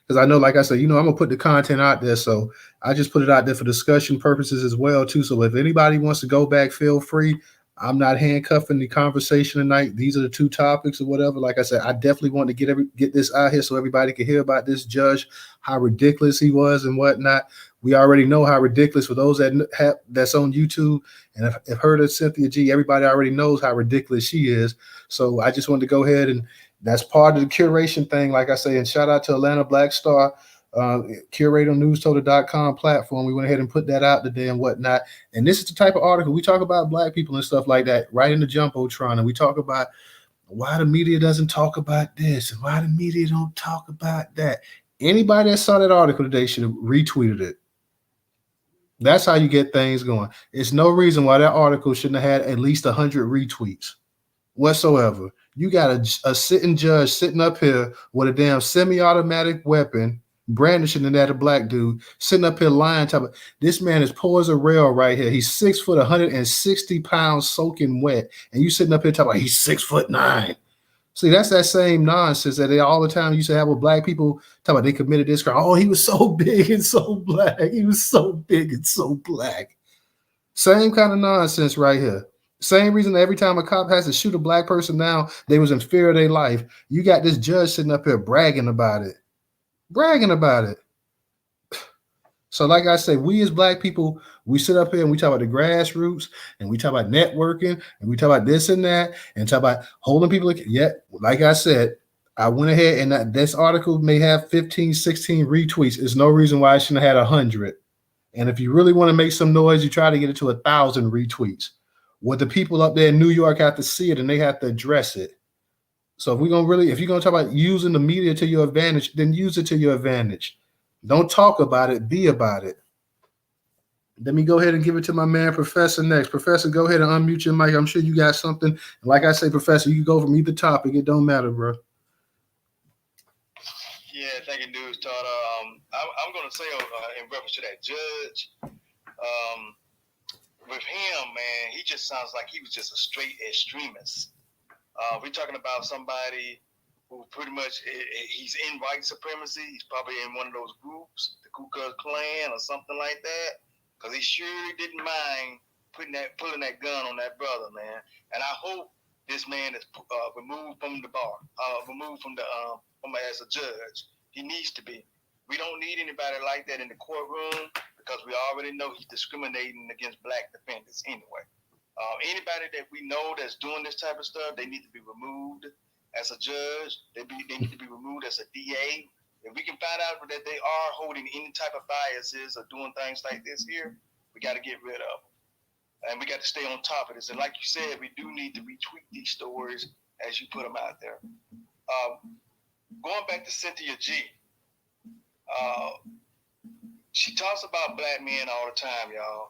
because I know, like I said, I'm gonna put the content out there, so I just put it out there for discussion purposes as well, too. So if anybody wants to go back, feel free. I'm not handcuffing the conversation tonight. These are the 2 topics or whatever. Like I said, I definitely want to get this out here so everybody can hear about this judge, how ridiculous he was and whatnot. We already know how ridiculous for those that's on YouTube and have heard of Cynthia G. Everybody already knows how ridiculous she is. So I just wanted to go ahead and that's part of the curation thing. Like I say, and shout out to Atlanta Black Star, curator Newstoter.com platform. We went ahead and put that out today and whatnot. And this is the type of article we talk about black people and stuff like that right in the Jumbotron. And we talk about why the media doesn't talk about this and why the media don't talk about that. Anybody that saw that article today should have retweeted it. That's how you get things going. It's no reason why that article shouldn't have had at least 100 retweets whatsoever. You got a sitting judge sitting up here with a damn semi-automatic weapon, brandishing it at a black dude, sitting up here lying. This man is poor as a rail right here. He's 6 foot, 160 pounds, soaking wet, and you sitting up here talking about he's 6'9". See, that's that same nonsense that they all the time used to have with black people talking about they committed this crime. Oh, he was so big and so black. He was so big and so black. Same kind of nonsense right here. Same reason that every time a cop has to shoot a black person down, they was in fear of their life. You got this judge sitting up here bragging about it. Bragging about it. So like I say, we as black people, we sit up here and we talk about the grassroots and we talk about networking and we talk about this and that and talk about holding people. Yet, like I said, I went ahead and this article may have 15, 16 retweets. There's no reason why I shouldn't have had 100. And if you really want to make some noise, you try to get it to 1,000 retweets. What the people up there in New York have to see it and they have to address it. So if you're gonna talk about using the media to your advantage, then use it to your advantage. Don't talk about it, be about it. Let me go ahead and give it to my man, Professor, next. Professor, go ahead and unmute your mic. I'm sure you got something. Like I say, Professor, you can go from either topic. It don't matter, bro. Yeah, thank you, Newstoter. I'm going to say in reference to that judge, with him, man, he just sounds like he was just a straight extremist. We're talking about somebody who pretty much he's in white supremacy. He's probably in one of those groups, the Ku Klux Klan or something like that, because he surely didn't mind pulling that gun on that brother, man. And I hope this man is removed from the bar, removed from as a judge. He needs to be. We don't need anybody like that in the courtroom because we already know he's discriminating against black defendants anyway. Anybody that we know that's doing this type of stuff, they need to be removed as a judge. They need to be removed as a DA. If we can find out that they are holding any type of biases or doing things like this here, we got to get rid of them. And we got to stay on top of this. And like you said, we do need to retweet these stories as you put them out there. Going back to Cynthia G, she talks about black men all the time, y'all.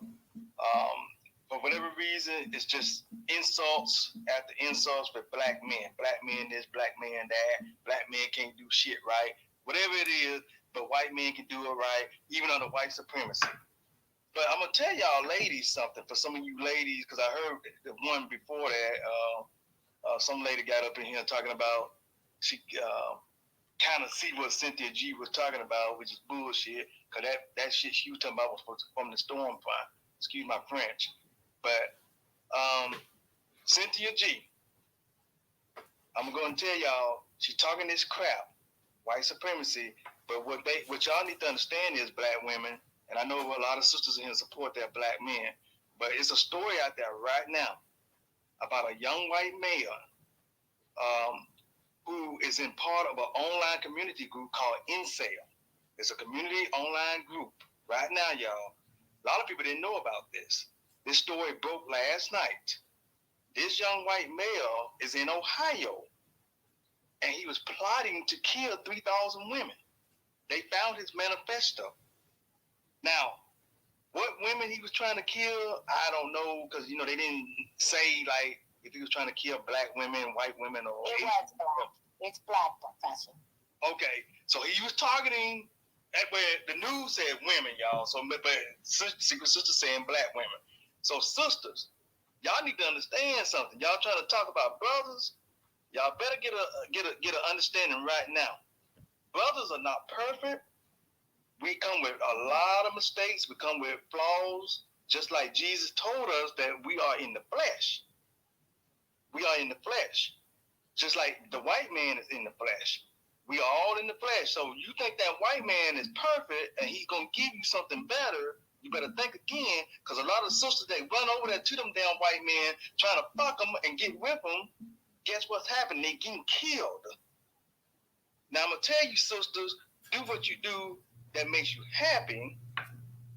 For whatever reason, it's just insults after insults with black men. Black men this, black man that. Black men can't do shit right. Whatever it is, but white men can do it right, even under white supremacy. But I'm going to tell y'all ladies something, for some of you ladies, because I heard the one before that, some lady got up in here talking about, she kind of see what Cynthia G was talking about, which is bullshit, because that shit she was talking about was from the storm front. Excuse my French. But Cynthia G, I'm going to tell y'all, she's talking this crap, white supremacy, but what y'all need to understand is, black women, and I know a lot of sisters in here support their black men, but it's a story out there right now about a young white male who is in part of an online community group called Incel. It's a community online group right now, y'all. A lot of people didn't know about this. This story broke last night. This young white male is in Ohio, and he was plotting to kill 3,000 women. They found his manifesto. Now, what women he was trying to kill, I don't know, because, they didn't say, like, if he was trying to kill black women, white women, or... It was black. It's black, Professor. Okay, so he was targeting, where the news said women, y'all, but Secret Sister saying black women. So, sisters, y'all need to understand something. Y'all trying to talk about brothers, y'all better get an understanding right now. Brothers are not perfect. We come with a lot of mistakes. We come with flaws, just like Jesus told us that we are in the flesh. We are in the flesh. Just like the white man is in the flesh. We are all in the flesh. So you think that white man is perfect and he's going to give you something better, you better think again, because a lot of sisters, they run over there to them damn white men, trying to fuck them and get with them. Guess what's happening? They getting killed. Now, I'm going to tell you, sisters, do what you do that makes you happy,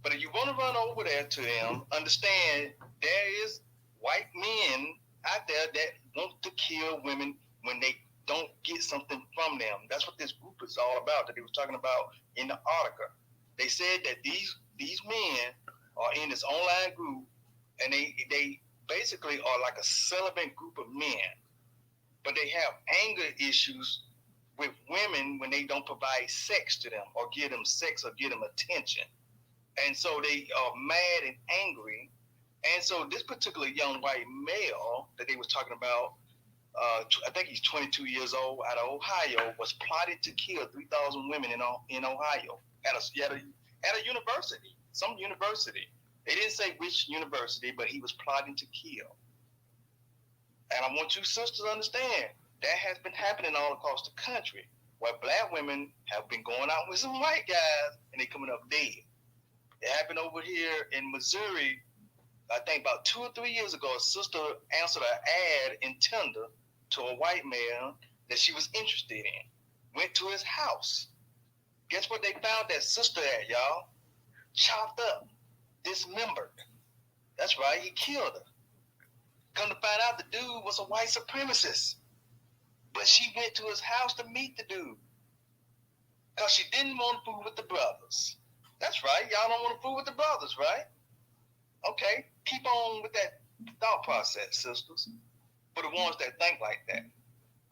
but if you want to run over there to them, understand there is white men out there that want to kill women when they don't get something from them. That's what this group is all about, that they was talking about in the article. They said that these men are in this online group, and they basically are like a celibate group of men, but they have anger issues with women when they don't provide sex to them or give them sex or give them attention. And so they are mad and angry. And so this particular young white male that they was talking about, I think he's 22 years old, out of Ohio, was plotting to kill 3,000 women in Ohio at a university, some university. They didn't say which university, but he was plotting to kill. And I want you sisters to understand, that has been happening all across the country, where black women have been going out with some white guys and they coming up dead. It happened over here in Missouri, I think about 2 or 3 years ago. A sister answered an ad in Tinder to a white man that she was interested in. Went to his house. Guess what they found that sister at, y'all? Chopped up, dismembered. That's right, he killed her. Come to find out, the dude was a white supremacist. But she went to his house to meet the dude, because she didn't want to fool with the brothers. That's right. Y'all don't want to fool with the brothers, right? Okay. Keep on with that thought process, sisters. For the ones that think like that.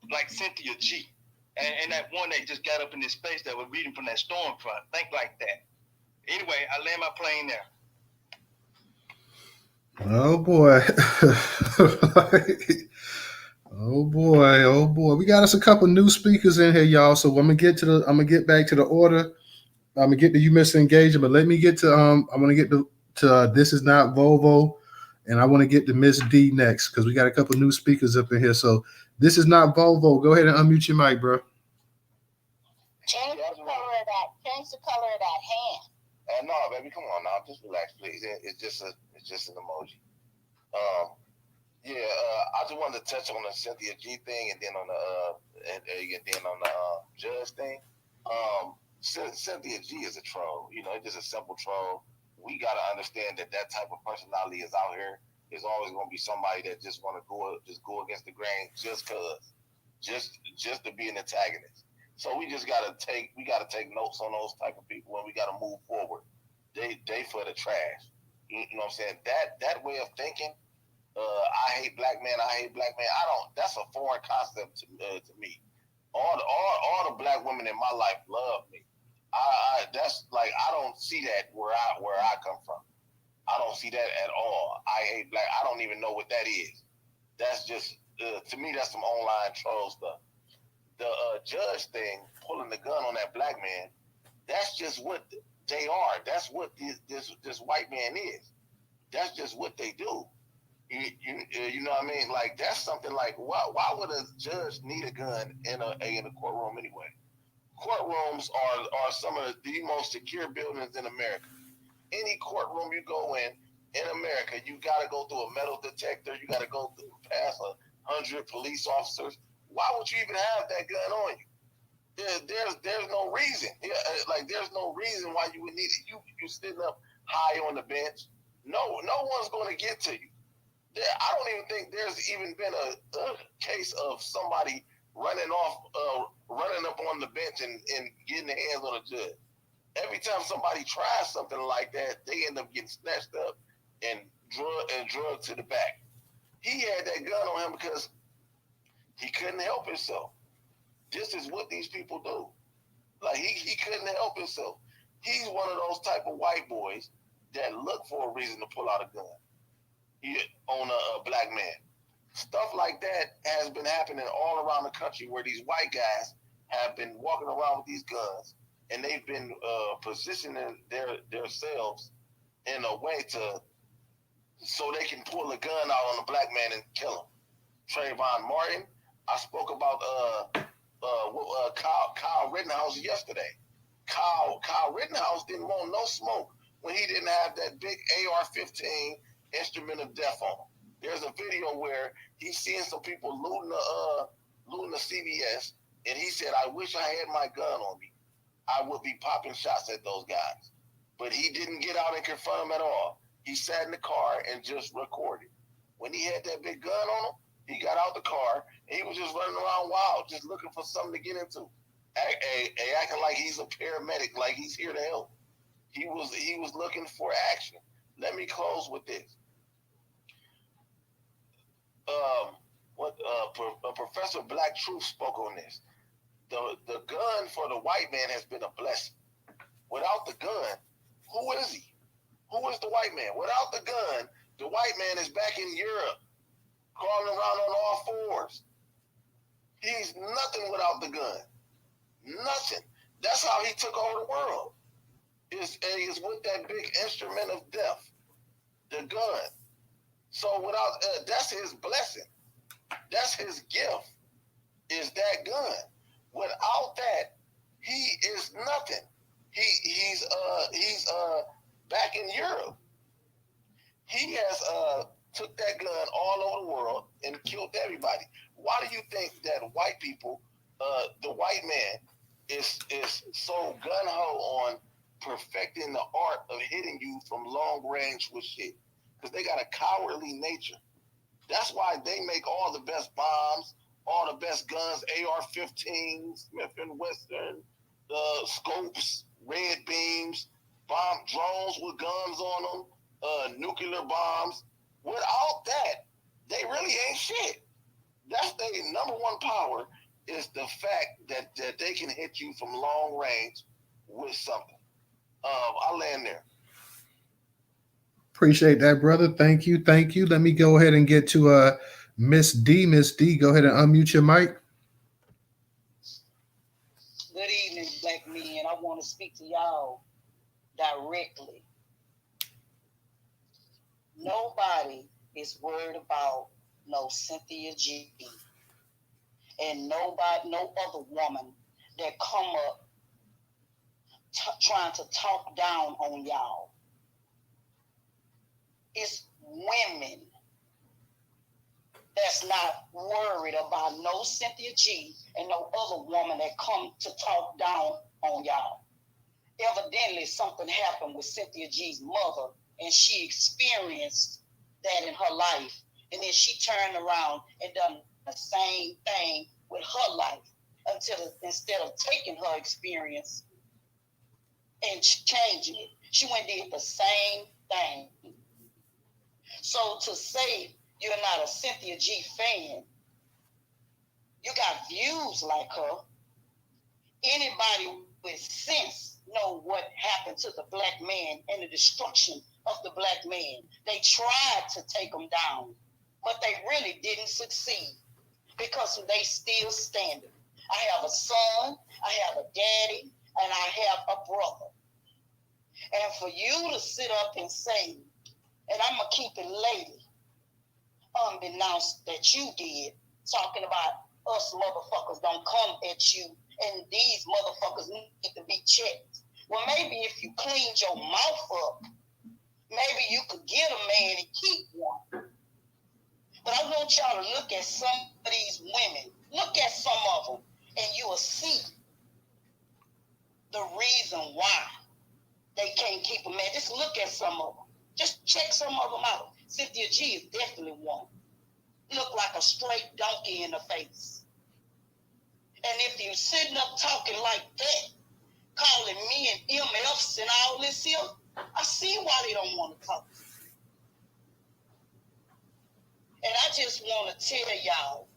Like Cynthia G. And that one that just got up in this space that was reading from that storm front. Think like that. Anyway, I land my plane there. Oh, boy. Oh boy. We got us a couple new speakers in here, y'all. So I'm gonna get back to the order. I'm gonna get to you, Mr. Engager, but let me get to I want to get to This Is Not Volvo, and I want to get to Miss D next because we got a couple new speakers up in here. So This Is Not Volvo. Go ahead and unmute your mic, bro. Change the color of that. Change the color of that hand. No, baby, come on now. Just relax, please. It's just an emoji. I just wanted to touch on the Cynthia G thing, and then on the judge thing. Cynthia G is a troll. You know, it's just a simple troll. We gotta understand that type of personality is out here. There's always gonna be somebody that just want to go against the grain just to be an antagonist. So we gotta take notes on those type of people, and we gotta move forward. They for the trash. You know what I'm saying? That way of thinking. I hate black men. That's a foreign concept to me. All the black women in my life love me. I don't see that where I come from. I don't see that at all. I hate black. I don't even know what that is. That's just to me. That's some online troll stuff. The judge thing, pulling the gun on that black man. That's just what they are. That's what this white man is. That's just what they do. You know what I mean? Like, that's something like, why would a judge need a gun in a courtroom anyway? Courtrooms are some of the most secure buildings in America. Any courtroom you go in America, you got to go through a metal detector. You got to go through past 100 police officers. Why would you even have that gun on you? There's no reason. There's no reason why you would need it. You sitting up high on the bench. No one's going to get to you. I don't even think there's even been a case of somebody running up on the bench and getting their hands on a judge. Every time somebody tries something like that, they end up getting snatched up and drugged to the back. He had that gun on him because he couldn't help himself. This is what these people do. Like, he couldn't help himself. He's one of those type of white boys that look for a reason to pull out a gun on a black man. Stuff like that has been happening all around the country, where these white guys have been walking around with these guns, and they've been positioning themselves in a way so they can pull a gun out on a black man and kill him. Trayvon Martin. I spoke about Kyle Rittenhouse yesterday. Kyle Rittenhouse didn't want no smoke when he didn't have that big AR-15 instrument of death on him. There's a video where he's seeing some people looting the CVS, and he said, "I wish I had my gun on me. I would be popping shots at those guys." But he didn't get out and confront them at all. He sat in the car and just recorded. When he had that big gun on him, he got out the car and he was just running around wild, just looking for something to get into, acting like he's a paramedic, like he's here to help. He was looking for action. Let me close with this. Professor Black Truth spoke on this. The gun for the white man has been a blessing. Without the gun, who is he? Who is the white man? Without the gun, the white man is back in Europe, crawling around on all fours. He's nothing without the gun. Nothing. That's how he took over the world. Is with that big instrument of death, the gun. So without that's his blessing. That's his gift. Is that gun? Without that, he is nothing. He's back in Europe. He has took that gun all over the world and killed everybody. Why do you think that white people, the white man, is so gung-ho on perfecting the art of hitting you from long range with shit? Because they got a cowardly nature. That's why they make all the best bombs, all the best guns, AR-15, Smith & Wesson, scopes, red beams, bomb drones with guns on them, nuclear bombs. Without that, they really ain't shit. That's their number one power, is the fact that they can hit you from long range with something. I'll land there. Appreciate that, brother. Thank you. Let me go ahead and get to Miss D, go ahead and unmute your mic. Good evening, black men. I want to speak to y'all directly. Nobody is worried about no Cynthia G. And no other woman that come up trying to talk down on y'all. It's women that's not worried about no Cynthia G and no other woman that come to talk down on y'all. Evidently, something happened with Cynthia G's mother, and she experienced that in her life. And then she turned around and done the same thing with her life instead of taking her experience and changing it, she went and did the same thing. So to say you're not a Cynthia G fan, you got views like her. Anybody with sense know what happened to the black man and the destruction of the black man. They tried to take him down, but they really didn't succeed because they still standing. I have a son, I have a daddy, and I have a brother. And for you to sit up and say, and I'm going to keep it lady, unbeknownst that you did, talking about us motherfuckers don't come at you and these motherfuckers need to be checked. Well, maybe if you cleaned your mouth up, maybe you could get a man and keep one. But I want y'all to look at some of these women. Look at some of them, and you will see the reason why they can't keep a man. Just look at some of them. Just check some of them out. Cynthia G is definitely one. Look like a straight donkey in the face. And if you're sitting up talking like that, calling me and MFs and all this here, I see why they don't want to talk. And I just want to tell y'all,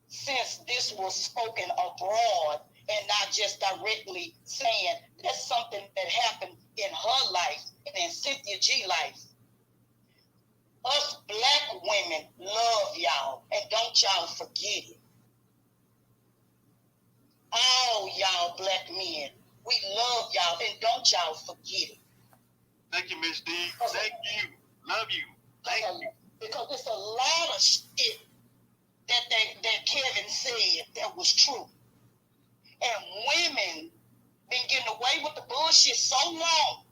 since this was spoken abroad and not just directly saying that's something that happened in her life and in Cynthia G life, us black women love y'all, and don't y'all forget it. All y'all black men, we love y'all, and don't y'all forget it. Thank you, Miss D. Thank you. Love you. Thank you. Because there's a lot of shit that Kevin said that was true. And women been getting away with the bullshit so long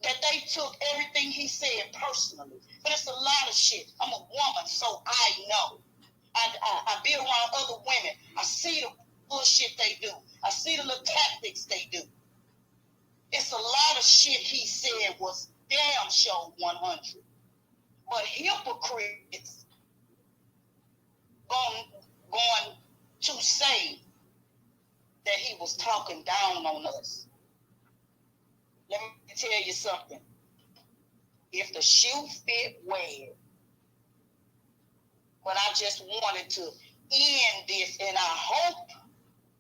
that they took everything he said personally. But it's a lot of shit. I'm a woman, so I know. I be around other women. I see the bullshit they do. I see the little tactics they do. It's a lot of shit he said was damn sure 100. But hypocrites going to say that he was talking down on us. Let me tell you something. If the shoe fit, wear it. But I just wanted to end this, and I hope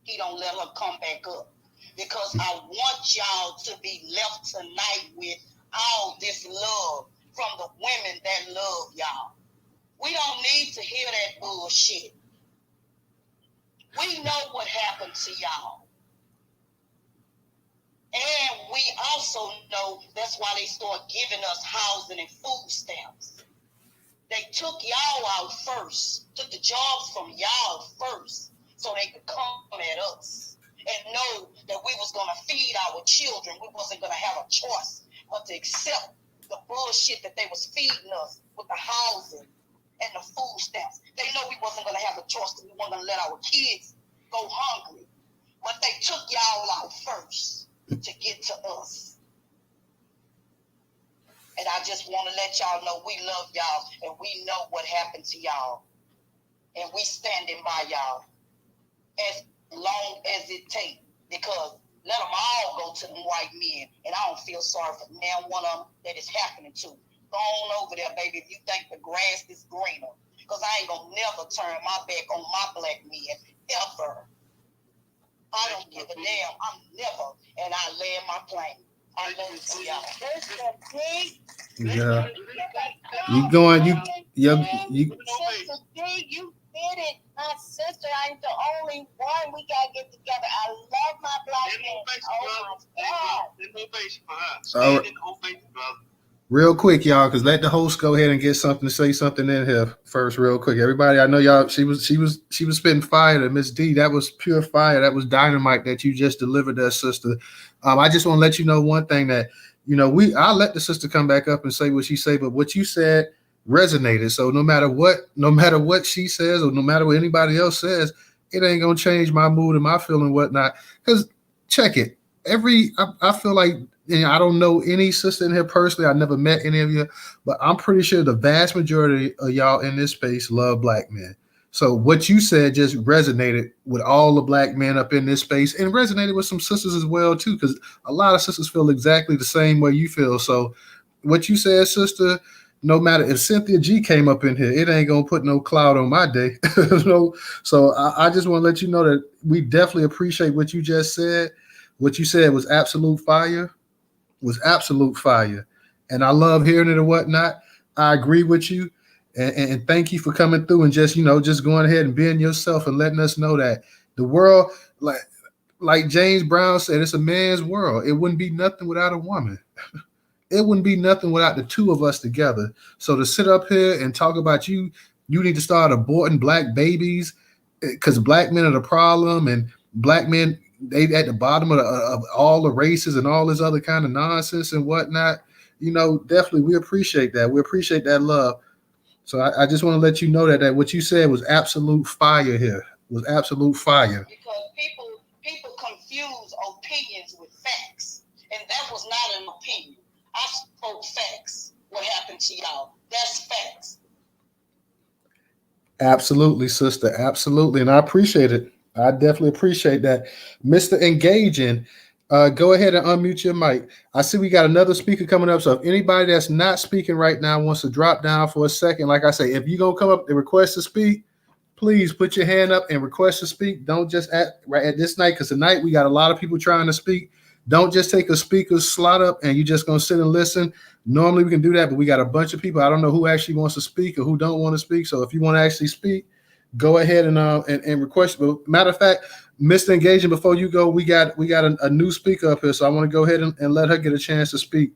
he don't let her come back up. Because I want y'all to be left tonight with all this love from the women that love y'all. We don't need to hear that bullshit. We know what happened to y'all. And we also know that's why they start giving us housing and food stamps. They took y'all out first, took the jobs from y'all first, so they could come at us and know that we was going to feed our children. We wasn't going to have a choice but to accept the bullshit that they was feeding us with the housing and the food stamps. They know we wasn't going to have a choice, that we weren't going to let our kids go hungry. But they took y'all out first to get to us. And I just want to let y'all know we love y'all and we know what happened to y'all. And we standing by y'all as long as it takes. Because let them all go to them white men. And I don't feel sorry for now one of them that is happening to. Go on over there, baby, if you think the grass is greener. Because I ain't going to never turn my back on my black men, ever. I don't give a damn. I'm never. And I land my plane. I love y'all. Listen, Pete. Yeah. You going? You Sister D, you did it. My sister, I'm the only one. We gotta get together. I love my black man. Oh my God. All right. Real quick, y'all, because let the host go ahead and get something to say something in here first, real quick. Everybody, I know y'all. She was spitting fire to Miss D. That was pure fire. That was dynamite that you just delivered, that sister. I just want to let you know one thing that I'll let the sister come back up and say what she say, but what you said resonated. So no matter what she says, or no matter what anybody else says, it ain't gonna change my mood and my feeling, whatnot. Because check it. I feel like, I don't know any sister in here personally. I never met any of you, but I'm pretty sure the vast majority of y'all in this space love black men. So what you said just resonated with all the black men up in this space, and resonated with some sisters as well too, because a lot of sisters feel exactly the same way you feel. So what you said, sister, no matter if Cynthia G came up in here, it ain't gonna put no cloud on my day. So I just want to let you know that we definitely appreciate what you just said. What you said was absolute fire, and I love hearing it and whatnot. I agree with you, and thank you for coming through and just going ahead and being yourself and letting us know that the world, like James Brown said, it's a man's world. It wouldn't be nothing without a woman. It wouldn't be nothing without the two of us together. So to sit up here and talk about you need to start aborting black babies because black men are the problem, and black men, they at the bottom of all the races and all this other kind of nonsense and whatnot. Definitely we appreciate that. We appreciate that love. So I just want to let you know that what you said was absolute fire here. Was absolute fire. Because people confuse opinions with facts, and that was not an opinion. I spoke facts. What happened to y'all? That's facts. Absolutely, sister. Absolutely. And I appreciate it. I definitely appreciate that. Mr. Engaging, go ahead and unmute your mic. I see we got another speaker coming up. So if anybody that's not speaking right now wants to drop down for a second, like I say, if you're going to come up and request to speak, please put your hand up and request to speak. Don't just right at this night, because tonight we got a lot of people trying to speak. Don't just take a speaker's slot up and you're just going to sit and listen. Normally we can do that, but we got a bunch of people. I don't know who actually wants to speak or who don't want to speak. So if you want to actually speak, go ahead and request. But matter of fact, Mr. Engaging, before you go, we got a new speaker up here. So I want to go ahead and let her get a chance to speak.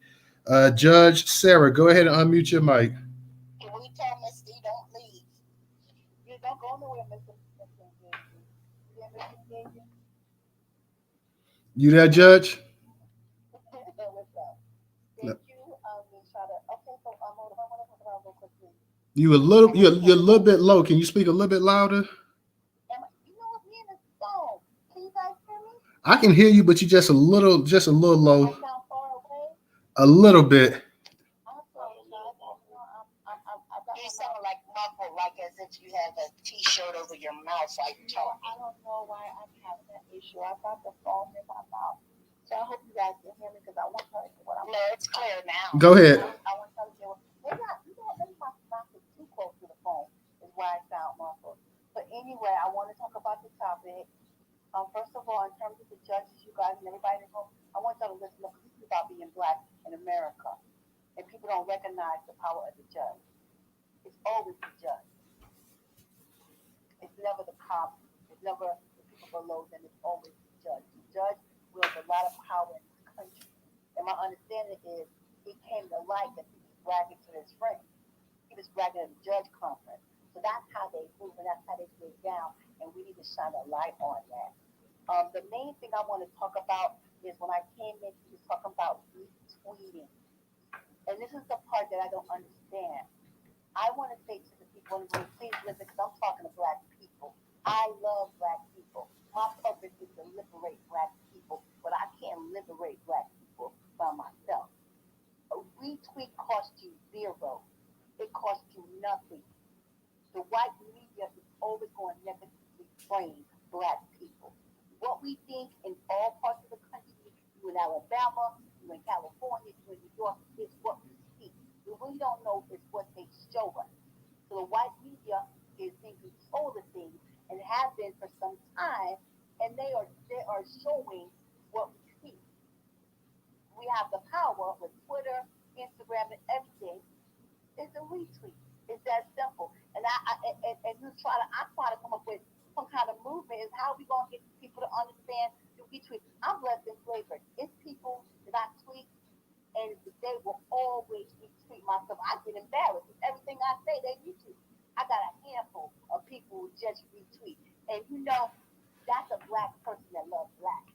Judge Sarah, go ahead and unmute your mic. Can we tell Miss D don't leave? You don't go nowhere, Mr. Engaging. You there, Judge? What's up? Did you try to? Okay, so I want to talk about real quickly. You're a little bit low. Can you speak a little bit louder? You know what's me in this phone? Can you guys hear me? I can hear you, but you're just a little low. I sound far away. A little bit. You sound like muffled, like as if you have a T-shirt over your mouth, like talking. I don't know why I'm having that issue. I got the phone in my mouth, so I hope you guys can hear me because I want to tell you what I'm. No, it's clear now. Go ahead. I want to tell you maybe my mouth is too close to the phone is why I sound muffled. But anyway, I want to talk about the topic. First of all, in terms of the judges, you guys and everybody at home, I want y'all to listen up. This is about being black in America, and people don't recognize the power of the judge. It's always the judge. It's never the cop. It's never the people below them. It's always the judge. The judge wields a lot of power in this country. And my understanding is it came to light that he was bragging to his friends. He was bragging at the judge conference. So that's how they move and that's how they get down. And we need to shine a light on that. The main thing I want to talk about is when I came in, he was talking about retweeting. And this is the part that I don't understand. I want to say to the people in the room, please listen, because I'm talking to black people. I love black people. My purpose is to liberate black people, but I can't liberate black people by myself. A retweet costs you zero. It costs you nothing. The white media is always going to negatively frame black people. What we think in all parts of the country, you in Alabama, you in California, you in New York, is what we see. We don't know is what they show us. So the white media is in control of things and have been for some time, and they are showing what we see. We have the power with Twitter, Instagram. Instagram and everything is a retweet. It's that simple. And and you I'm trying to come up with some kind of movement. Is how we gonna get people to understand the retweet. I'm blessed and flavored. It's people that I tweet and they will always retweet my stuff. I get embarrassed. Everything I say, they retweet. I got a handful of people who just retweet. And that's a black person that loves black.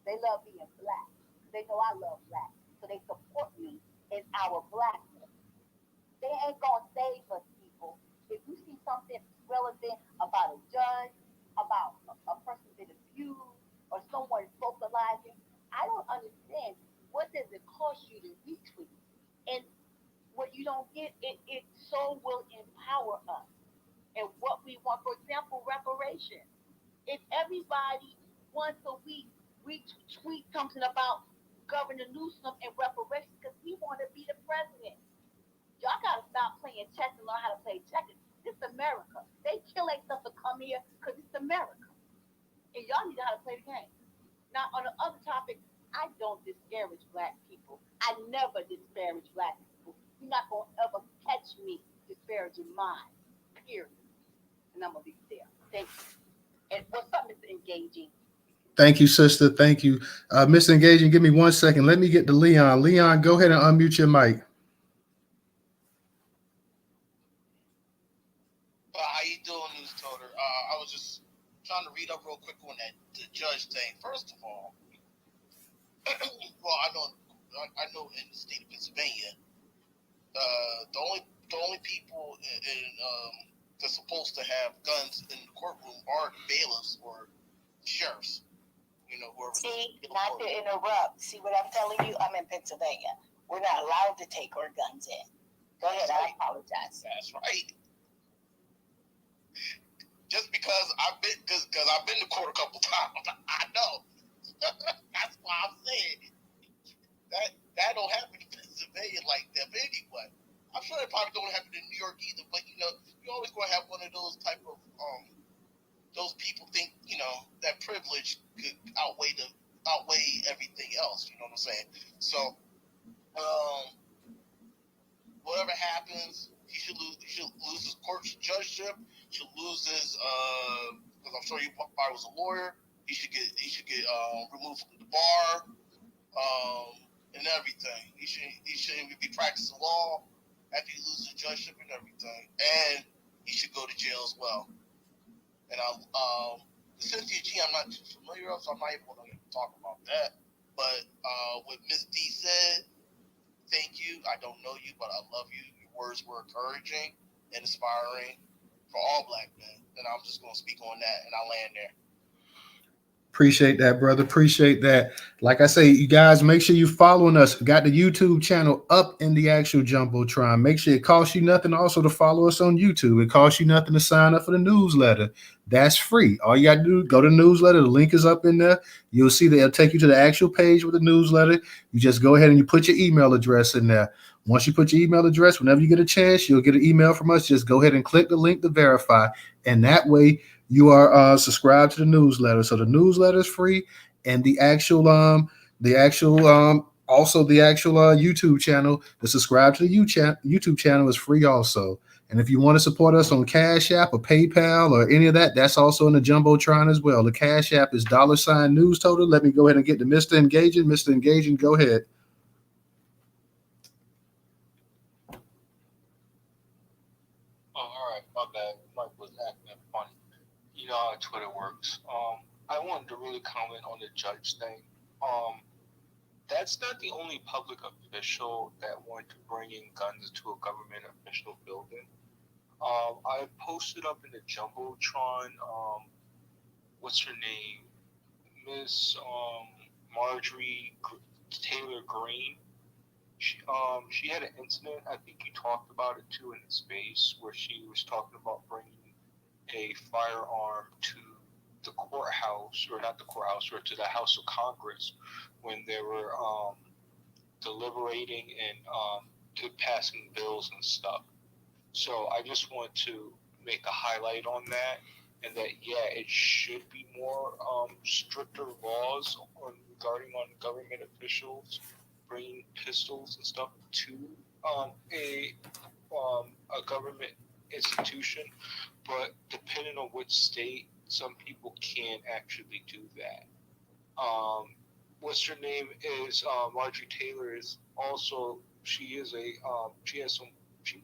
They love being black. They know I love black. So they support me in our blackness. They ain't gonna save us, people. If you see something relevant about a judge, about a person been abused, or someone vocalizing, I don't understand. What does it cost you to retweet? And what you don't get, it so will empower us. And what we want, for example, reparations. If everybody once a week retweet something about Governor Newsom and reparations, because we want to be the president. Y'all gotta stop playing chess and learn how to play checkers. This is America. They kill themselves to come here because it's America. And y'all need to know how to play the game. Now, on the other topic, I don't disparage black people. I never disparage black people. You're not gonna ever catch me disparaging mine. Period. And I'm gonna leave it there. Thank you. And what's up, Mr. Engaging? Thank you, sister. Thank you. Mr. Engaging, give me 1 second. Let me get to Leon. Leon, go ahead and unmute your mic. How you doing, Newstoter? I was just trying to read up real quick on the judge thing. First of all, well, I know in the state of Pennsylvania, the only people that's supposed to have guns in the courtroom are bailiffs or sheriffs. Whoever. See, not to interrupt. See what I'm telling you? I'm in Pennsylvania. We're not allowed to take our guns in. Go ahead. I apologize. That's right. Just because I've been to court a couple times, I know. That's why I'm saying that don't happen in Pennsylvania like that. But anyway, I'm sure it probably don't happen in New York either. But you're always going to have one of those type of those people think that privilege could outweigh everything else. You know what I'm saying? So whatever happens, he should lose his court judgeship. He should lose his because I'm sure he probably was a lawyer. He should get removed from the bar and everything. He shouldn't even be practicing law after he loses his judgeship and everything. And he should go to jail as well. And Cynthia G, I'm not too familiar with, so I'm not able to talk about that. But what Miss D said, thank you. I don't know you, but I love you. Your words were encouraging and inspiring for all black men. And I'm just going to speak on that, and I'll land there. Appreciate that, brother. Appreciate that. Like I say, you guys, make sure you following us. We got the YouTube channel up in the actual Jumbotron. Make sure it costs you nothing also to follow us on YouTube. It costs you nothing to sign up for the newsletter. That's free. All you got to do, go to the newsletter. The link is up in there. You'll see that it'll take you to the actual page with the newsletter. You just go ahead and you put your email address in there. Once you put your email address, whenever you get a chance, you'll get an email from us. Just go ahead and click the link to verify. And that way, you are subscribed to the newsletter. So the newsletter is free, and the actual YouTube channel, the subscribe to the YouTube channel is free also. And if you want to support us on Cash App or PayPal or any of that, that's also in the Jumbotron as well. The Cash App is $Newstoter. Let me go ahead and get to Mr. Engaging. Mr. Engaging, go ahead. All right, my bad. Mike was acting funny. You know how Twitter works. I wanted to really comment on the judge thing. That's not the only public official that wanted to bring in guns to a government official building. I posted up in the Jumbotron, what's her name? Miss Marjorie Taylor Greene. She had an incident, I think you talked about it too in the space, where she was talking about bringing a firearm to the courthouse, or not the courthouse, or to the House of Congress when they were deliberating and to passing bills and stuff. So I just want to make a highlight on that, and that it should be more stricter laws regarding on government officials bringing pistols and stuff to a government institution, but depending on which state, some people can't actually do that. What's her name is Marjorie Taylor is also she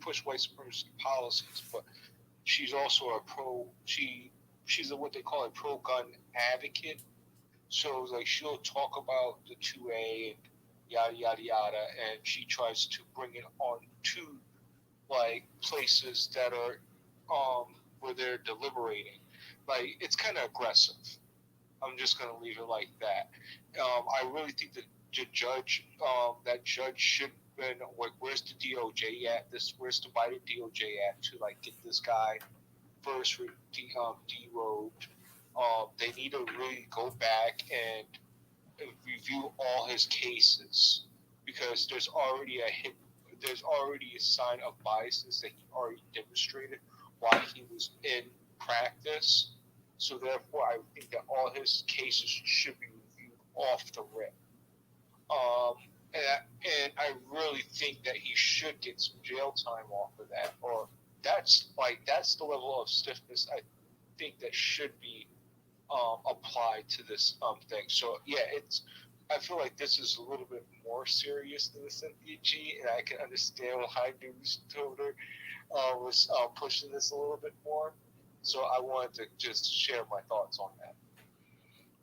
pushed white supremacy policies, but she's also she's what they call a pro gun advocate. So like she'll talk about the 2A and yada yada yada, and she tries to bring it on to like places that are where they're deliberating. Like it's kind of aggressive. I'm just gonna leave it like that. I really think that the judge, that judge should have been like, where's the DOJ at? Where's the Biden DOJ at to like get this guy first derobed? They need to really go back and review all his cases because there's already a sign of biases that he already demonstrated while he was in practice. So therefore, I think that all his cases should be reviewed off the rip. And I really think that he should get some jail time off of that. Or that's the level of stiffness I think that should be applied to this thing. So yeah, I feel like this is a little bit more serious than the Cynthia G, and I can understand why Newstoter was pushing this a little bit more. So I wanted to just share my thoughts on that.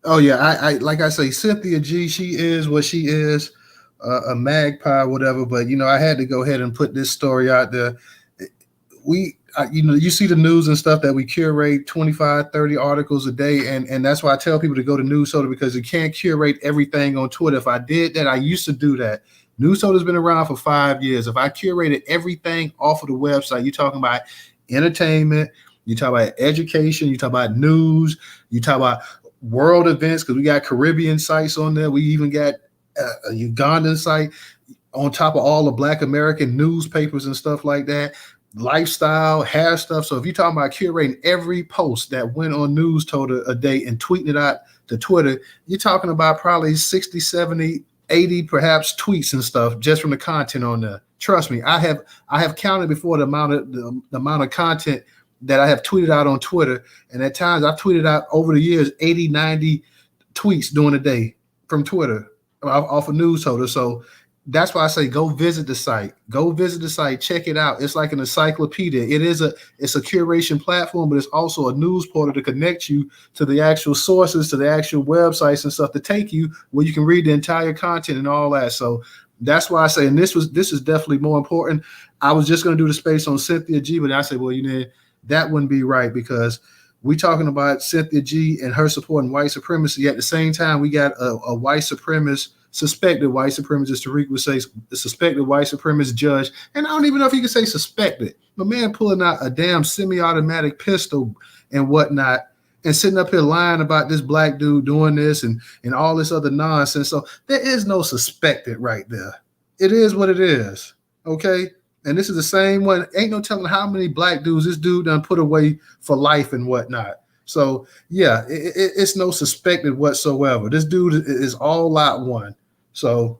Oh yeah, I like I say, Cynthia G, she is what she is, a magpie, whatever. But I had to go ahead and put this story out there. You see the news and stuff that we curate 25, 30 articles a day. And that's why I tell people to go to Newstoter, because you can't curate everything on Twitter. If I did that, I used to do that. Newstoter's been around for 5 years. If I curated everything off of the website, you're talking about entertainment, you talk about education, you talk about news, you talk about world events, because we got Caribbean sites on there. We even got a Ugandan site on top of all the Black American newspapers and stuff like that. Lifestyle, hair stuff. So if you're talking about curating every post that went on Newstoter a day and tweeting it out to Twitter, you're talking about probably 60, 70, 80 perhaps tweets and stuff just from the content on there. Trust me, I have counted before the amount of content that I have tweeted out on Twitter, and at times I've tweeted out over the years 80, 90 tweets during the day from Twitter off of Newstoter. So that's why I say go visit the site. Go visit the site. Check it out. It's like an encyclopedia. It's a curation platform, but it's also a news portal to connect you to the actual sources, to the actual websites and stuff to take you where you can read the entire content and all that. So that's why I say, and this is definitely more important. I was just going to do the space on Cynthia G, but I said, well, that wouldn't be right, because we talking about Cynthia G and her supporting white supremacy. At the same time, we got a white supremacist, suspected white supremacist, Tariq would say, the suspected white supremacist judge. And I don't even know if he could say suspected. The man pulling out a damn semi-automatic pistol and whatnot and sitting up here lying about this black dude doing this and all this other nonsense. So there is no suspected right there. It is what it is. Okay? And this is the same one. Ain't no telling how many black dudes this dude done put away for life and whatnot. So yeah, it's no suspected whatsoever. This dude is all out one. So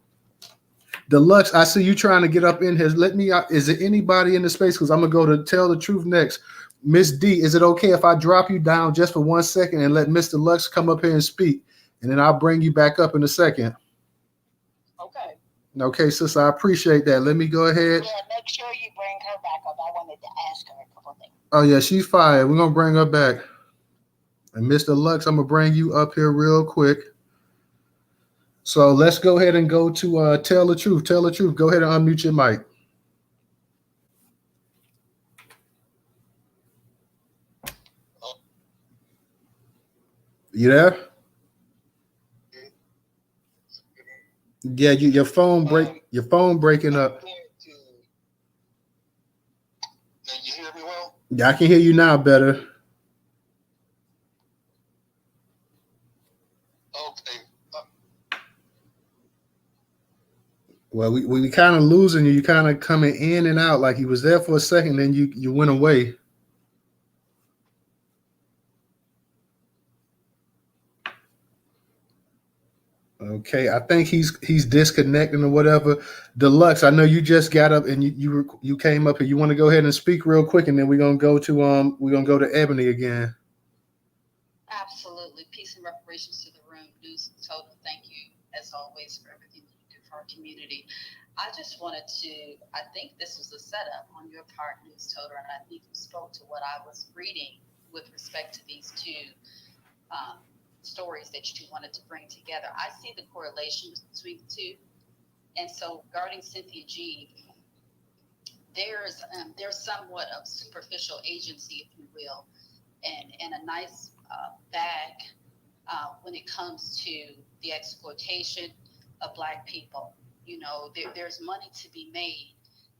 Deluxe, I see you trying to get up in here. Let me out. Is there anybody in the space? Because I'm gonna go to Tell the Truth next. Miss D, is it okay if I drop you down just for 1 second and let Mr. Lux come up here and speak? And then I'll bring you back up in a second. Okay. Okay, sister, I appreciate that. Let me go ahead. Yeah, make sure you bring her back up. I wanted to ask her a couple things. Oh yeah, she's fired. We're gonna bring her back. And Mr. Lux, I'm gonna bring you up here real quick. So let's go ahead and go to Tell the Truth. Tell the Truth. Go ahead and unmute your mic. You there? Yeah, your phone breaking up. Can you hear me well? Yeah, I can hear you now better. Okay. Well, we kind of losing you. You kind of coming in and out. Like you was there for a second, then you went away. Okay, I think he's disconnecting or whatever. Deluxe, I know you just got up and you came up here. You want to go ahead and speak real quick, and then we're gonna go to Ebony again. Absolutely. Peace and reparations to the room. Newstoter, thank you as always for everything that you do for our community. I just wanted to, I think this was a setup on your part, Newstoter, and I think you spoke to what I was reading with respect to these two stories that you wanted to bring together. I see the correlation between the two. And so regarding Cynthia G, there's somewhat of superficial agency, if you will, and a nice bag when it comes to the exploitation of Black people. You know, there's money to be made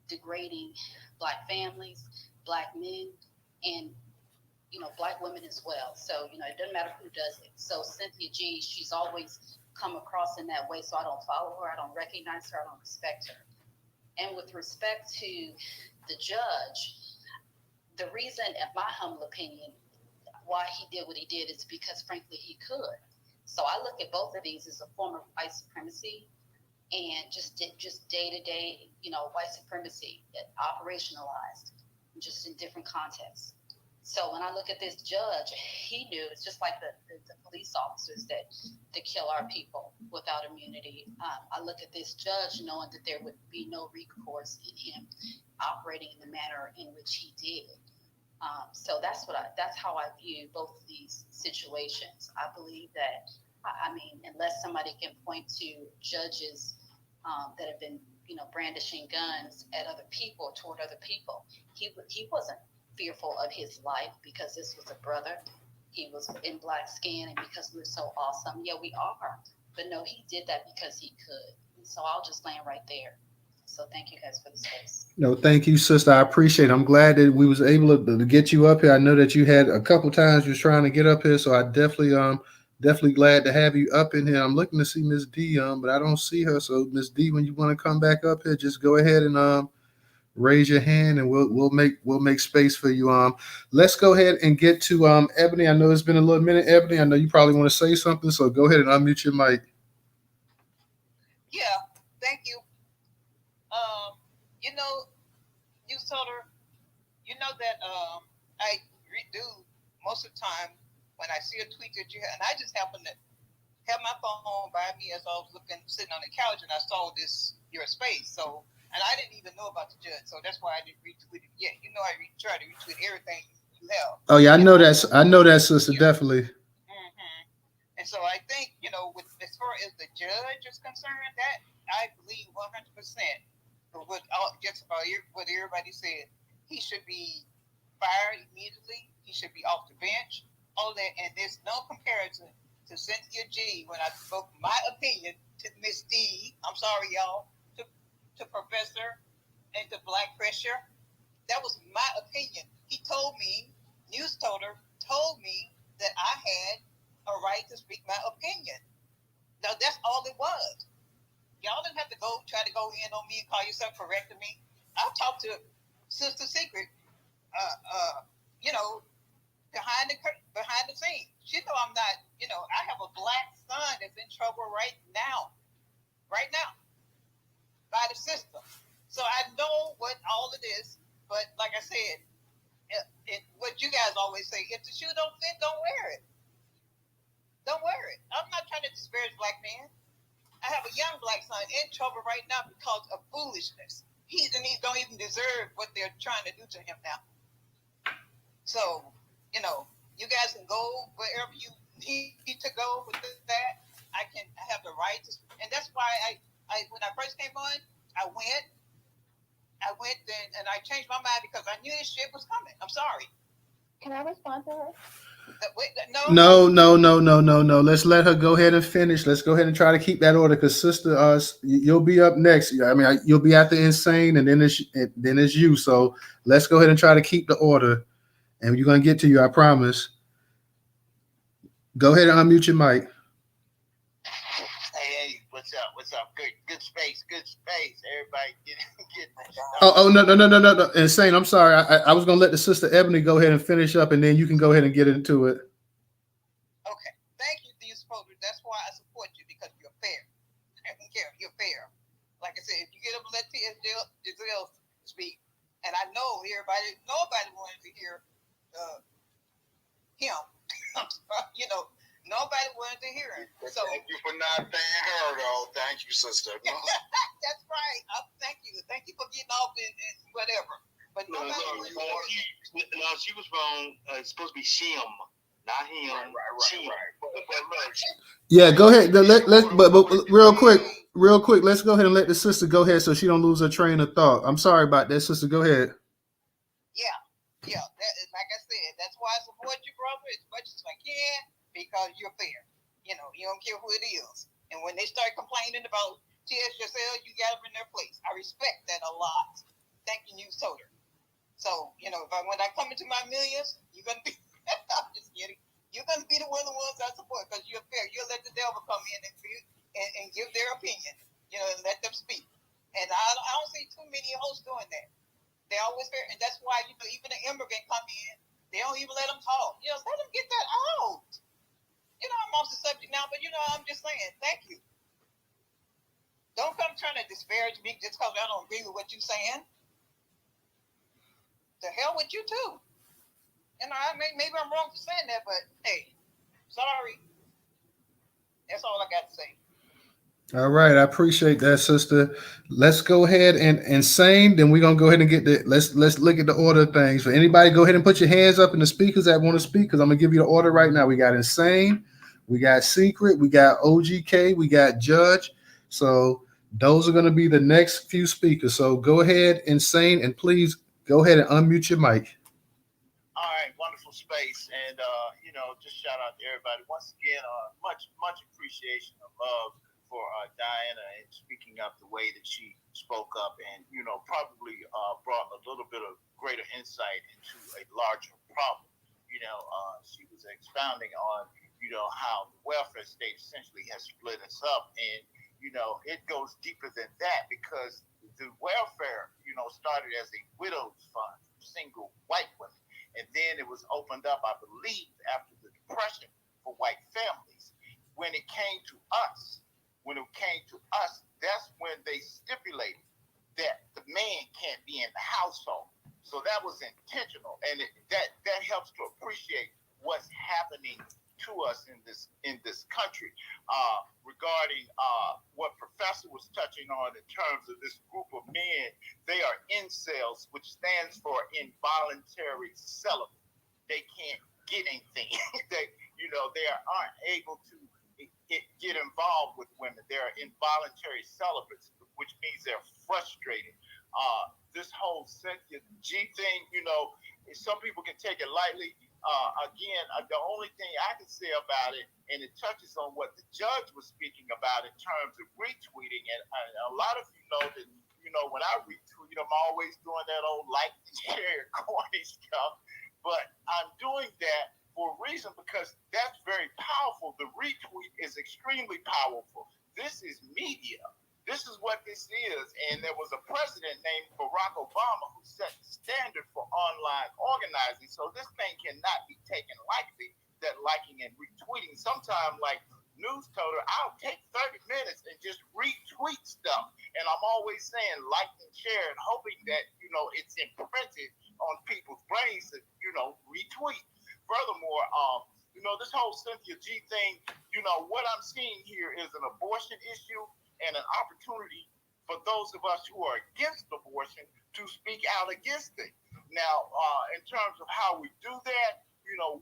degrading Black families, Black men, and Black women as well. So, it doesn't matter who does it. So Cynthia G, she's always come across in that way. So I don't follow her. I don't recognize her. I don't respect her. And with respect to the judge, the reason, in my humble opinion, why he did what he did is because, frankly, he could. So I look at both of these as a form of white supremacy and just day-to-day, white supremacy operationalized, just in different contexts. So when I look at this judge, he knew it's just like the police officers that kill our people without immunity. I look at this judge knowing that there would be no recourse in him operating in the manner in which he did. So that's how I view both of these situations. I believe that, unless somebody can point to judges that have been, brandishing guns at other people, toward other people, he wasn't fearful of his life because this was a brother. He was in Black skin, and because we're so awesome. Yeah, we are. But no, he did that because he could. And so I'll just land right there. So thank you guys for the space. No, thank you, sister. I appreciate it. I'm glad that we was able to get you up here. I know that you had a couple times you was trying to get up here, so I definitely glad to have you up in here. I'm looking to see Miss D, but I don't see her. So Miss D, when you want to come back up here, just go ahead and raise your hand, and we'll make space for you. Let's go ahead and get to Ebony. I know it's been a little minute, Ebony. I know you probably want to say something, so go ahead and unmute your mic. Yeah, thank you. Newstoter, that I do most of the time when I see a tweet that you have, and I just happen to have my phone by me as I was sitting on the couch, and I saw your space. So, and I didn't even know about the judge, so that's why I didn't retweet it yet. I try to retweet everything you have. Oh yeah, I know that, sister, definitely. Mm-hmm. And so I think, with as far as the judge is concerned, that I believe 100%. With just about what everybody said, he should be fired immediately. He should be off the bench. All that, and there's no comparison to Cynthia G when I spoke my opinion to Miss D. I'm sorry, y'all, to Professor and to Black Pressure. That was my opinion. He told me, Newstoter told me that I had a right to speak my opinion. Now that's all it was. Y'all didn't have to try to go in on me and call yourself correcting me. I'll talk to Sister Secret, behind the scenes. She know I'm not, I have a Black son that's in trouble right now, by the system. So I know what all it is, but like I said, what you guys always say, if the shoe don't fit, don't wear it. Don't wear it. I'm not trying to disparage Black men. I have a young Black son in trouble right now because of foolishness. He don't even deserve what they're trying to do to him now. So, you guys can go wherever you need to go with that. I have the right to, and that's why I when I first came on, I went and I changed my mind because I knew this shit was coming. I'm sorry. Can I respond to her? No. Let's let her go ahead and finish. Let's go ahead and try to keep that order, because sister, you'll be up next. You'll be after Insane, and then it's you. So let's go ahead and try to keep the order, and you're gonna get to you. I promise. Go ahead and unmute your mic. Hey, what's up? Good space. Everybody get. No. Insane. I'm sorry. I was gonna let the sister Ebony go ahead and finish up, and then you can go ahead and get into it. Okay. Thank you, Newstoter. That's why I support you, because you're fair. Giselle speak, and I know nobody wanted to hear him. Nobody wanted to hear him. So thank you for not saying her, though. Thank you, sister. No. That's right. Thank you. Thank you for getting off and whatever. But she was wrong. It's supposed to be Shim, not him. Right. Yeah, go ahead. But real quick, let's go ahead and let the sister go ahead so she don't lose her train of thought. I'm sorry about that, sister. Go ahead. Yeah. Like I said, that's why I support your brother as much as I can because you're fair. You don't care who it is. And when they start complaining about TSSL, you got them in their place. I respect that a lot. Thank you, Newstoter. So, when I come into my millions, you're going to be, I'm just kidding. You're going to be one of the ones I support because you're fair. You'll let the devil come in and give their opinion, and let them speak. And I don't see too many hosts doing that. They always fair. And that's why, even an immigrant come in, they don't even let them talk. Let them get that out. I'm off the subject now, but, I'm just saying, thank you. Don't come trying to disparage me just because I don't agree with what you're saying. The hell with you, too. Maybe I'm wrong for saying that, but, hey, sorry. That's all I got to say. All right, I appreciate that, sister. Let's go ahead and insane. Then we're gonna go ahead and get let's look at the order of things. For anybody, go ahead and put your hands up in the speakers that want to speak, because I'm gonna give you the order right now. We got insane, we got secret, we got OGK, we got judge. So those are gonna be the next few speakers. So go ahead, insane, and please go ahead and unmute your mic. All right, wonderful space, and just shout out to everybody once again. Much appreciation and love for Diana and speaking up the way that she spoke up, and probably brought a little bit of greater insight into a larger problem. She was expounding on how the welfare state essentially has split us up, and it goes deeper than that because the welfare started as a widow's fund for single white women. And then it was opened up, I believe, after the Depression for white families. When it came to us, that's when they stipulated that the man can't be in the household. So that was intentional, and that helps to appreciate what's happening to us in this country regarding what Professor was touching on in terms of this group of men. They are incels, which stands for involuntary celibate. They can't get anything. They aren't able to get involved with women. They're involuntary celibates, which means they're frustrated. This whole Cynthia G thing, some people can take it lightly. Again, the only thing I can say about it, and it touches on what the judge was speaking about in terms of retweeting, and a lot of you know that, when I retweet, I'm always doing that old like and share corny stuff, but I'm doing that for a reason because that's very powerful. The retweet is extremely powerful. This is media. This is what this is. And there was a president named Barack Obama who set the standard for online organizing. So this thing cannot be taken lightly, that liking and retweeting. Sometimes, like Newstoter, I'll take 30 minutes and just retweet stuff. And I'm always saying like and share and hoping that, it's imprinted on people's brains to, retweet. Furthermore, this whole Cynthia G thing, what I'm seeing here is an abortion issue and an opportunity for those of us who are against abortion to speak out against it. Now, in terms of how we do that,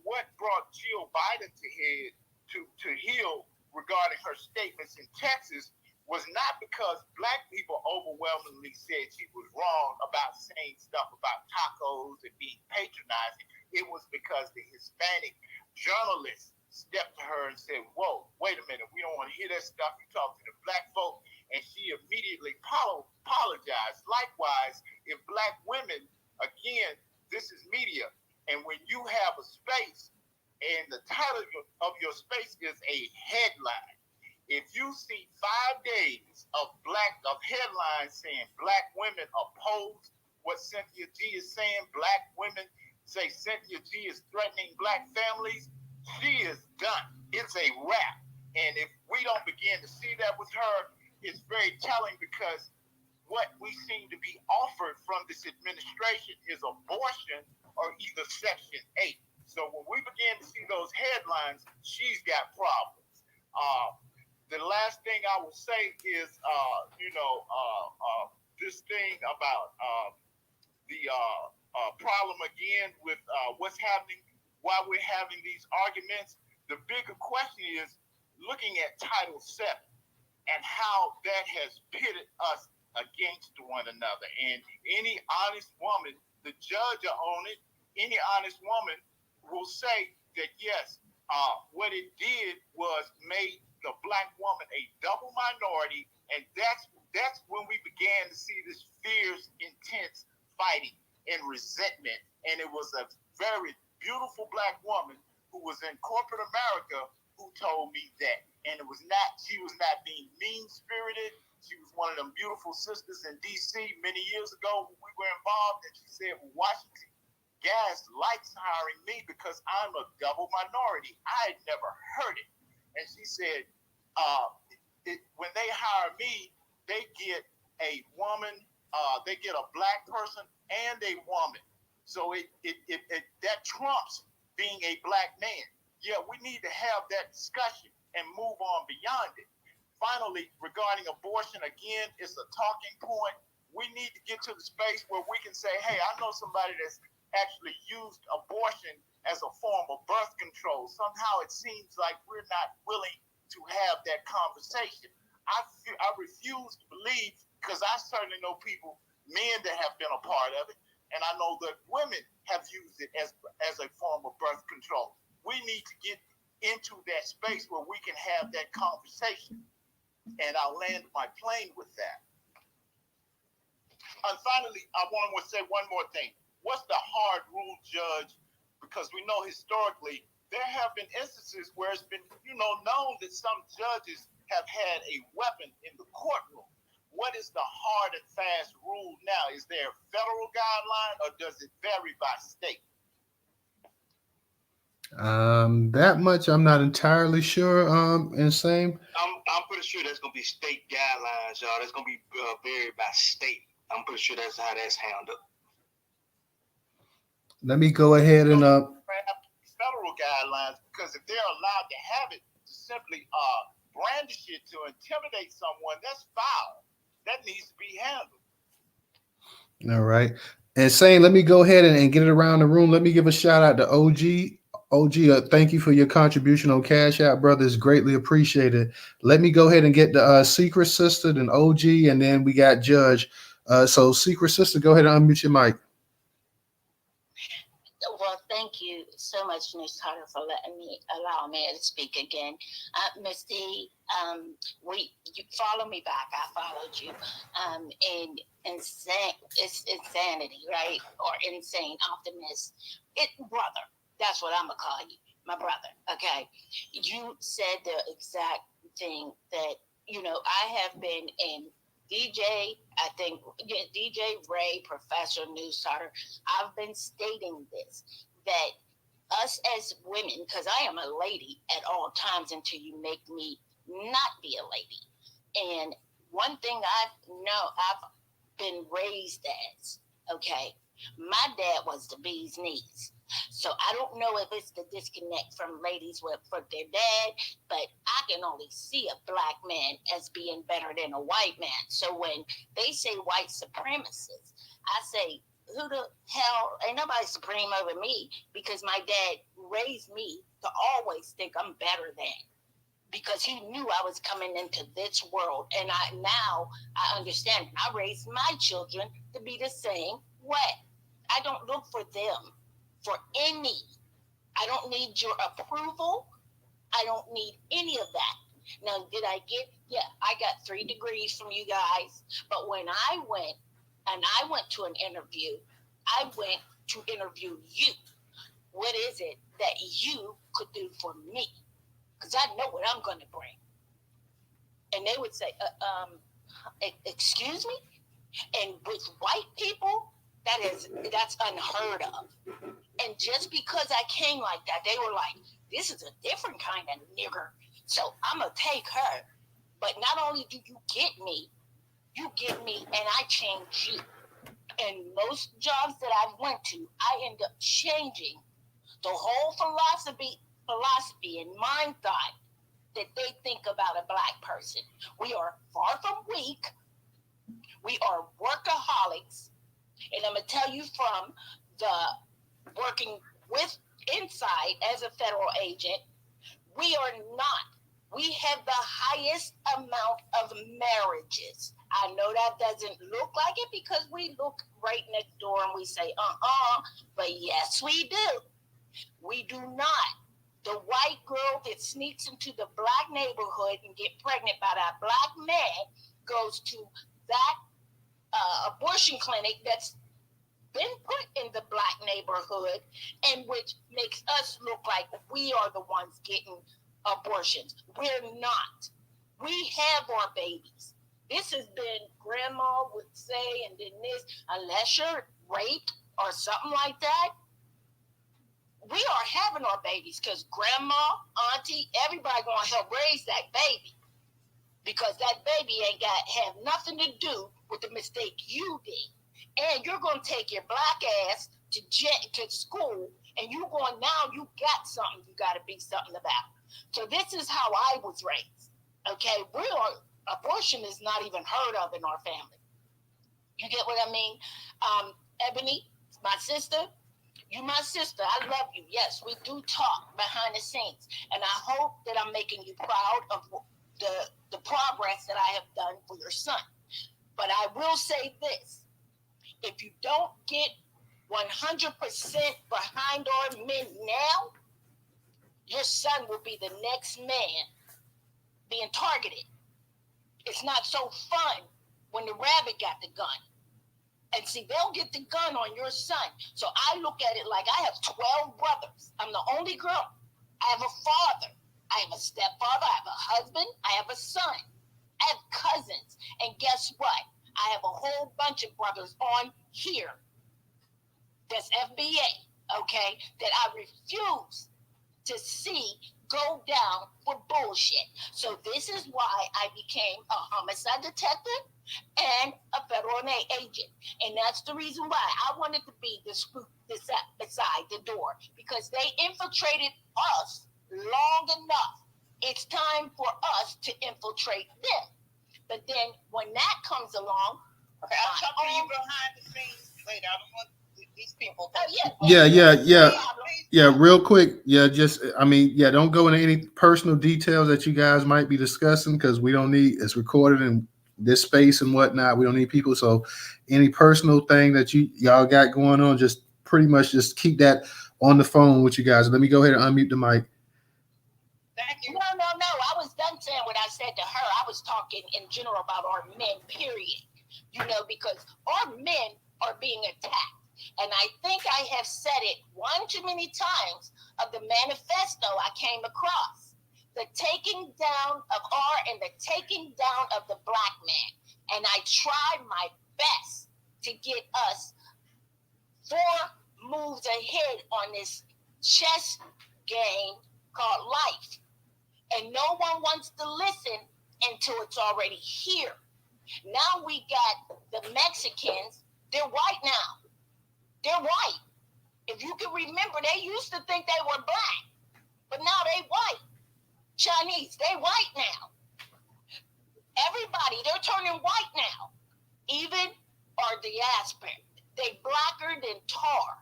what brought Jill Biden to heel regarding her statements in Texas was not because Black people overwhelmingly said she was wrong about saying stuff about tacos and being patronizing. It was because the Hispanic journalists stepped to her and said, whoa, wait a minute, we don't want to hear that stuff. You talk to the Black folk. And she immediately apologized. Likewise, if Black women, again, this is media, and when you have a space and the title of your space is a headline, if you see 5 days of headlines saying Black women oppose what Cynthia G is saying, Black women say Cynthia G is threatening Black families, she is done. It's a wrap. And if we don't begin to see that with her, it's very telling because what we seem to be offered from this administration is abortion or either Section 8. So when we begin to see those headlines, she's got problems. The last thing I will say is, this thing about the problem again with what's happening while we're having these arguments. The bigger question is looking at Title VII and how that has pitted us against one another. And any honest woman, the judge on it, any honest woman will say that yes, what it did was made the black woman a double minority, and that's when we began to see this fierce, intense fighting and resentment. And it was a very beautiful black woman who was in corporate America who told me that. And she was not being mean-spirited. She was one of them beautiful sisters in D.C. many years ago when we were involved, and she said, well, Washington Gas likes hiring me because I'm a double minority. I had never heard it. And she said, when they hire me, they get a woman, they get a black person and a woman. So that trumps being a black man. Yeah, we need to have that discussion and move on beyond it. Finally, regarding abortion, again, it's a talking point. We need to get to the space where we can say, hey, I know somebody that's actually used abortion as a form of birth control. Somehow it seems like we're not willing to have that conversation. I refuse to believe, because I certainly know people, men that have been a part of it, and I know that women have used it as a form of birth control. We need to get into that space where we can have that conversation. And I'll land my plane with that. And finally, I want to say one more thing. What's the hard rule, Judge? Because we know historically there have been instances where it's been, known that some judges have had a weapon in the courtroom. What is the hard and fast rule now? Is there a federal guideline or does it vary by state? That much I'm not entirely sure. Insane. I'm pretty sure that's gonna be state guidelines, y'all. That's gonna be varied by state. I'm pretty sure that's how that's handled. Let me go ahead and federal guidelines, because if they're allowed to have it, to simply brandish it to intimidate someone, that's foul. That needs to be handled. All right. Insane, let me go ahead and get it around the room. Let me give a shout out to OG. OG, thank you for your contribution on Cash App, brother. It's greatly appreciated. Let me go ahead and get the Secret Sister, then OG, and then we got Judge. So Secret Sister, go ahead and unmute your mic. Well, thank you so much, Newstoter, for allowing me to speak again. Miss D, you follow me back. I followed you. And it's insanity, right? Or insane optimist. Brother, that's what I'm gonna call you, my brother. Okay, you said the exact thing that I have been in. DJ, I think, DJ Ray, Professor Newstoter, I've been stating this, that us as women, because I am a lady at all times until you make me not be a lady. And one thing I've been raised as, okay, my dad was the bee's knees. So I don't know if it's the disconnect from ladies for their dad, but I can only see a black man as being better than a white man. So when they say white supremacists, I say, who the hell, ain't nobody supreme over me, because my dad raised me to always think I'm better than, because he knew I was coming into this world. And now I understand. I raised my children to be the same way. I don't look for them for any. I don't need your approval. I don't need any of that. Now, did I get? Yeah, I got 3 degrees from you guys. But when I went to an interview, I went to interview you. What is it that you could do for me? Because I know what I'm going to bring. And they would say, excuse me? And with white people, that's unheard of. And just because I came like that, they were like, this is a different kind of nigger, so I'm going to take her. But not only do you get me, You give me, and I change you. And most jobs that I went to, I end up changing the whole philosophy and mind thought that they think about a black person. We are far from weak. We are workaholics. And I'm going to tell you from the working with inside as a federal agent, we are not. We have the highest amount of marriages. I know that doesn't look like it because we look right next door and we say, but yes, we do. We do not. The white girl that sneaks into the black neighborhood and get pregnant by that black man goes to that abortion clinic that's been put in the black neighborhood, and which makes us look like we are the ones getting abortions. We're not. We have our babies. This has been, grandma would say, and then this, unless you're raped or something like that, we are having our babies because grandma, auntie, everybody going to help raise that baby, because that baby ain't have nothing to do with the mistake you did. And you're going to take your black ass to school, and you got something you got to be something about. So this is how I was raised. Okay, abortion is not even heard of in our family. You get what I mean? Ebony, my sister, you my sister. I love you. Yes, we do talk behind the scenes, and I hope that I'm making you proud of the progress that I have done for your son. But I will say this: if you don't get 100% behind our men now, your son will be the next man being targeted. It's not so fun when the rabbit got the gun. And see, they'll get the gun on your son. So I look at it like I have 12 brothers. I'm the only girl. I have a father. I have a stepfather. I have a husband. I have a son. I have cousins. And guess what? I have a whole bunch of brothers on here that's FBA, okay, that I refuse to see go down for bullshit. So this is why I became a homicide detective and a federal agent. And that's the reason why I wanted to be the spook beside the door, because they infiltrated us long enough. It's time for us to infiltrate them. But then when that comes along, okay, I'll talk to you behind the scenes later. I don't want these people. Yeah. Real quick. Yeah. Don't go into any personal details that you guys might be discussing, because we don't need, it's recorded in this space and whatnot. We don't need people. So any personal thing that y'all got going on, just pretty much just keep that on the phone with you guys. Let me go ahead and unmute the mic. Thank you. No. I was done saying what I said to her. I was talking in general about our men, period. Because our men are being attacked. And I think I have said it one too many times of the manifesto I came across. The taking down of and the taking down of the black man. And I tried my best to get us 4 moves ahead on this chess game called life. And no one wants to listen until it's already here. Now we got the Mexicans. They're white now. They're white. If you can remember, they used to think they were black, but now they white. Chinese, they white now. Everybody, they're turning white now. Even our diaspora, they blacker than tar,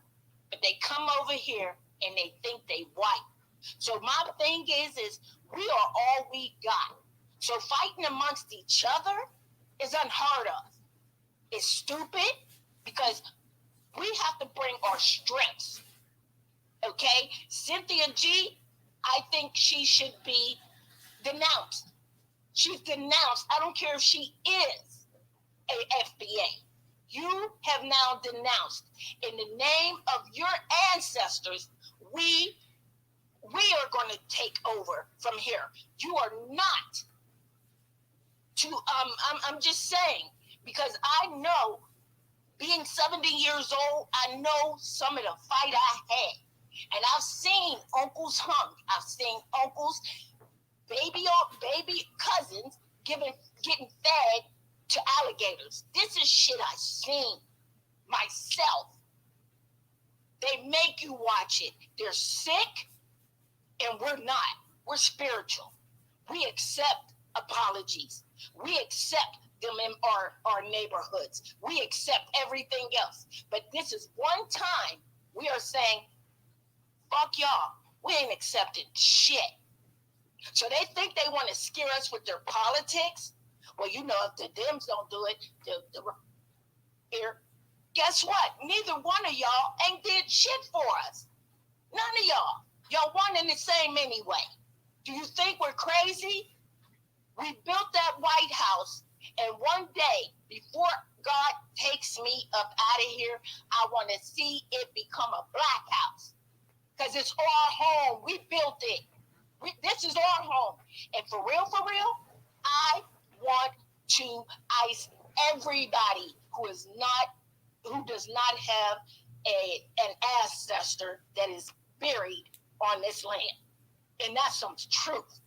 but they come over here and they think they white. So my thing is we are all we got. So fighting amongst each other is unheard of. It's stupid, because we have to bring our strengths. Okay? Cynthia G, I think she should be denounced. She's denounced. I don't care if she is a FBA. You have now denounced. In the name of your ancestors, we are going to take over from here. You are not to, I'm just saying, because I know, being 70 years old, I know some of the fight I had. And I've seen uncles hung. I've seen uncles, baby cousins getting fed to alligators. alligators. This is shit I seen myself. They make you watch it. They're sick, and we're not. We're spiritual. We accept apologies. We accept them in our neighborhoods. We accept everything else. But this is one time we are saying, fuck y'all. We ain't accepting shit. So they think they want to scare us with their politics. Well, you know, if the Dems don't do it, here, guess what? Neither one of y'all ain't did shit for us. None of y'all. Y'all one and the same anyway. Do you think we're crazy? We built that White House, and one day, before God takes me up out of here, I want to see it become a black house. Because it's our home. We built it. This is our home. And for real, I want to ice everybody who does not have an ancestor that is buried on this land. And that's some truth.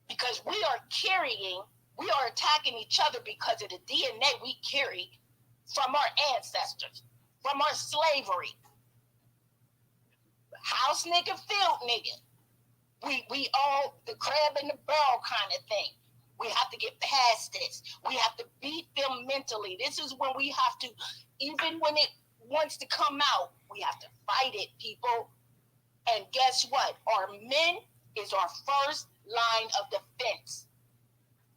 Because we are attacking each other because of the DNA we carry from our ancestors, from our slavery. House nigga, field nigga. We all the crab in the barrel kind of thing. We have to get past this. We have to beat them mentally. This is when we have to, even when it wants to come out, we have to fight it, people. And guess what? Our men is our first line of defense.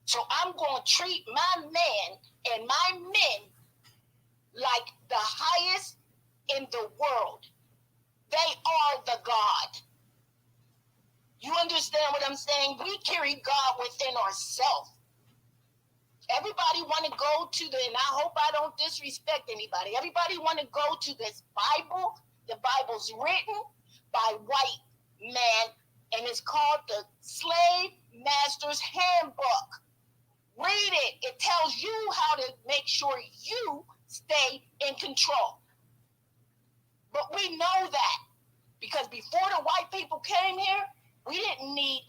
So I'm going to treat my man and my men like the highest in the world. They are the God. You understand what I'm saying? We carry God within ourselves. Everybody want to go to and I hope I don't disrespect anybody. Everybody want to go to this Bible. The Bible's written by white man, and it's called the Slave Master's Handbook. Read it. It tells you how to make sure you stay in control. But we know that because before the white people came here, we didn't need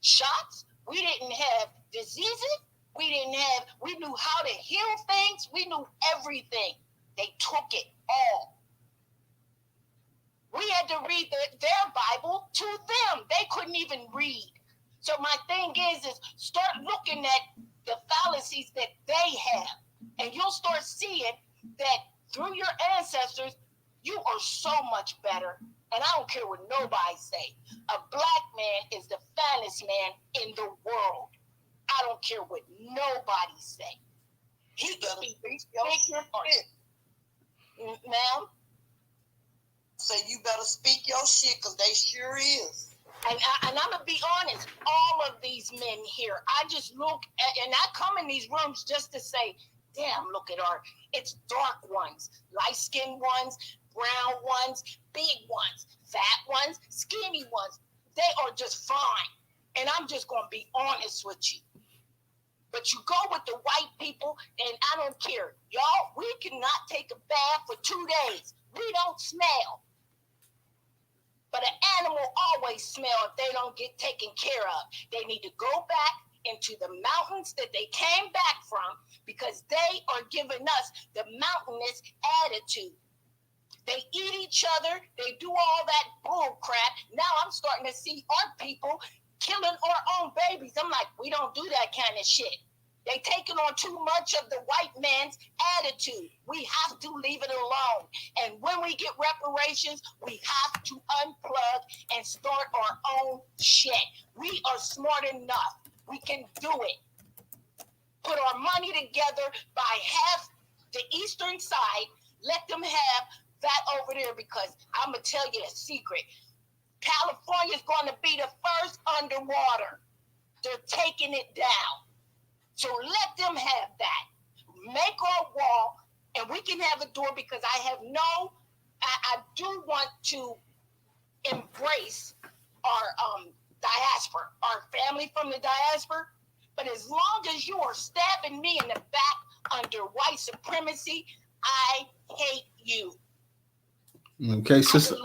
shots. We didn't have diseases. We knew how to heal things. We knew everything. They took it all. We had to read their Bible to them. They couldn't even read. So my thing is start looking at the fallacies that they have. And you'll start seeing that through your ancestors, you are so much better. And I don't care what nobody say. A black man is the finest man in the world. I don't care what nobody say. He could be bigger or ma'am. So you better speak your shit, because they sure is. And I'm going to be honest, all of these men here, I just look at, and I come in these rooms just to say, damn, look at it's dark ones, light-skinned ones, brown ones, big ones, fat ones, skinny ones. They are just fine. And I'm just going to be honest with you. But you go with the white people, and I don't care. Y'all, we cannot take a bath for 2 days. We don't smell. But an animal always smells if they don't get taken care of. They need to go back into the mountains that they came back from because they are giving us the mountainous attitude. They eat each other. They do all that bull crap. Now I'm starting to see our people killing our own babies. I'm like, we don't do that kind of shit. They taking on too much of the white man's attitude. We have to leave it alone. And when we get reparations, we have to unplug and start our own shit. We are smart enough. We can do it. Put our money together by half the eastern side. Let them have that over there because I'm going to tell you a secret. California is going to be the first underwater. They're taking it down. So let them have that. Make our wall, and we can have a door because I do want to embrace our diaspora, our family from the diaspora. But as long as you are stabbing me in the back under white supremacy, I hate you. Okay, sister.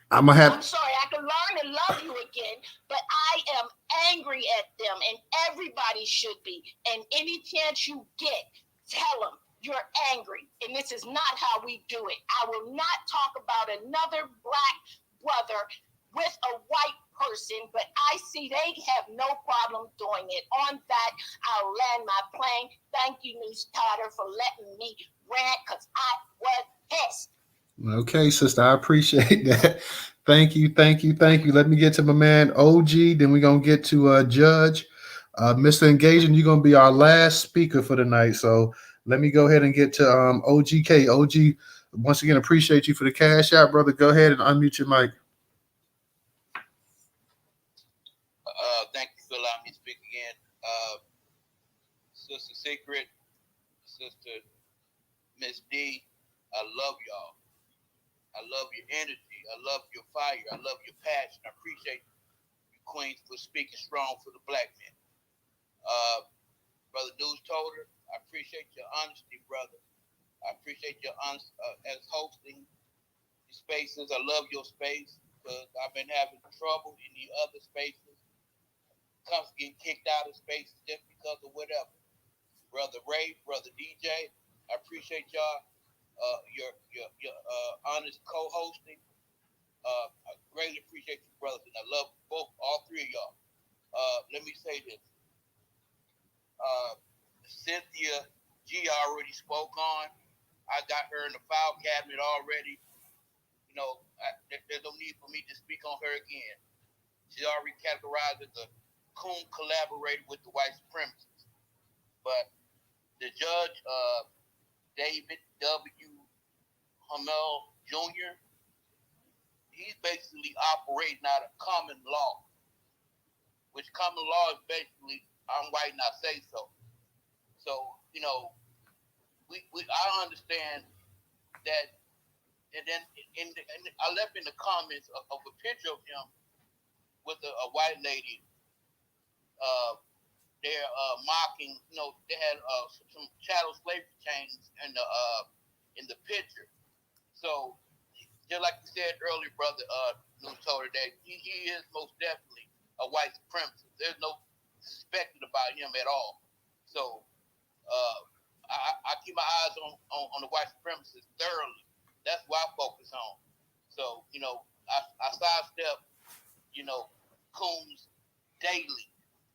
I'm sorry, I can learn to love you again, but I am angry at them, and everybody should be. And any chance you get, tell them you're angry, and this is not how we do it. I will not talk about another black brother with a white person, but I see they have no problem doing it. On that, I'll land my plane. Thank you, Newstoter, for letting me rant, because I was pissed. Okay, sister, I appreciate that. Thank you, thank you, thank you. Let me get to my man OG, then we're gonna get to Judge. Mr. Engaging, you're gonna be our last speaker for the night. So let me go ahead and get to OGK. OG, once again, appreciate you for the cash out, brother. Go ahead and unmute your mic. Thank you for allowing me to speak again. Sister Secret, Sister Miss D, I love y'all. I love your energy. I love your fire. I love your passion. I appreciate you, Queens, for speaking strong for the black men. Brother Newstoter, I appreciate your honesty, brother. I appreciate your as hosting these spaces. I love your space because I've been having trouble in the other spaces. Comes getting kicked out of spaces just because of whatever. Brother Ray, Brother DJ, I appreciate y'all. Your honest co-hosting. I greatly appreciate you, brothers, and I love all three of y'all. Let me say this. Cynthia G already spoke on. I got her in the file cabinet already. You know, there's no need for me to speak on her again. She's already categorized as a coon collaborator with the white supremacists. But the judge, David W. Hamel Jr., he's basically operating out of common law, which common law is basically, I'm white and I say so. So, you know, I understand that, and then I left in the comments of a picture of him with a white lady. They're mocking, you know, they had some chattel slavery chains in the picture. So, just like you said earlier, brother Newstoter, that he is most definitely a white supremacist. There's no suspecting about him at all. So, I keep my eyes on the white supremacists thoroughly. That's what I focus on. So, you know, I sidestep, you know, coons daily.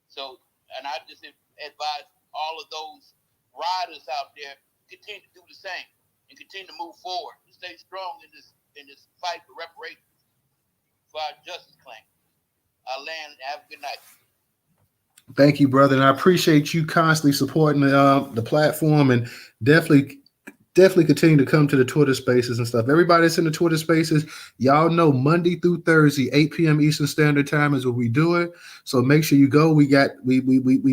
So, and I just advise all of those riders out there continue to do the same and continue to move forward and stay strong in this fight for reparations for our justice claim. I land. Have a good night. Thank you, brother, and I appreciate you constantly supporting the platform, and definitely continue to come to the Twitter spaces and stuff. Everybody that's in the Twitter spaces, y'all know Monday through Thursday, 8 p.m. Eastern Standard Time is what we do it. So make sure you go. We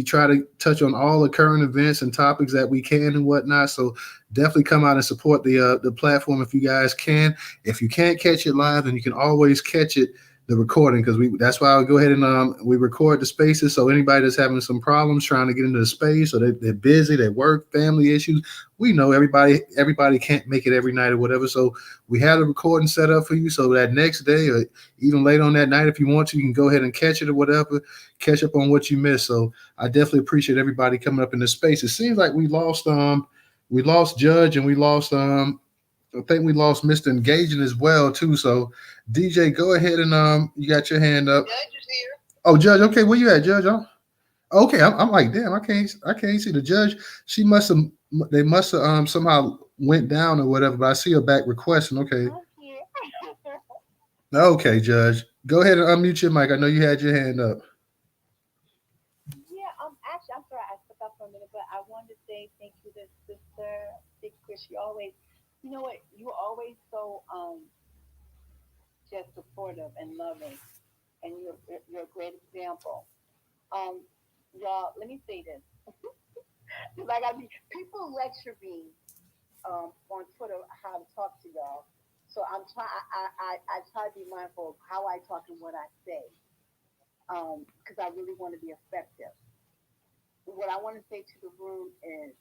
try to touch on all the current events and topics that we can and whatnot. So definitely come out and support the platform if you guys can. If you can't catch it live, then you can always catch it the recording, because that's why I'll go ahead and we record the spaces. So anybody that's having some problems trying to get into the space, or they're busy, they work, family issues, we know everybody can't make it every night or whatever. So we have the recording set up for you, so that next day or even late on that night, if you want to, you can go ahead and catch it or whatever, catch up on what you missed. So I definitely appreciate everybody coming up in this space. It seems like we lost Judge, and we lost I think we lost Mr. Engaging as well too. So DJ, go ahead and you got your hand up. Judge is here. Oh, Judge. Okay, where you at, Judge? Okay, I'm like, damn, I can't see the Judge. They must have somehow went down or whatever. But I see her back requesting. Okay. Okay, Judge. Go ahead and unmute your mic. I know you had your hand up. Yeah, actually, I'm sorry I stuck up for a minute, but I wanted to say thank you to Sister Secret. She always, you know what, you're always so just supportive and loving, and you're a great example. Um, y'all, let me say this. Like people lecture me on Twitter how to talk to y'all. So I try to be mindful of how I talk and what I say, because I really want to be effective. What I want to say to the room is,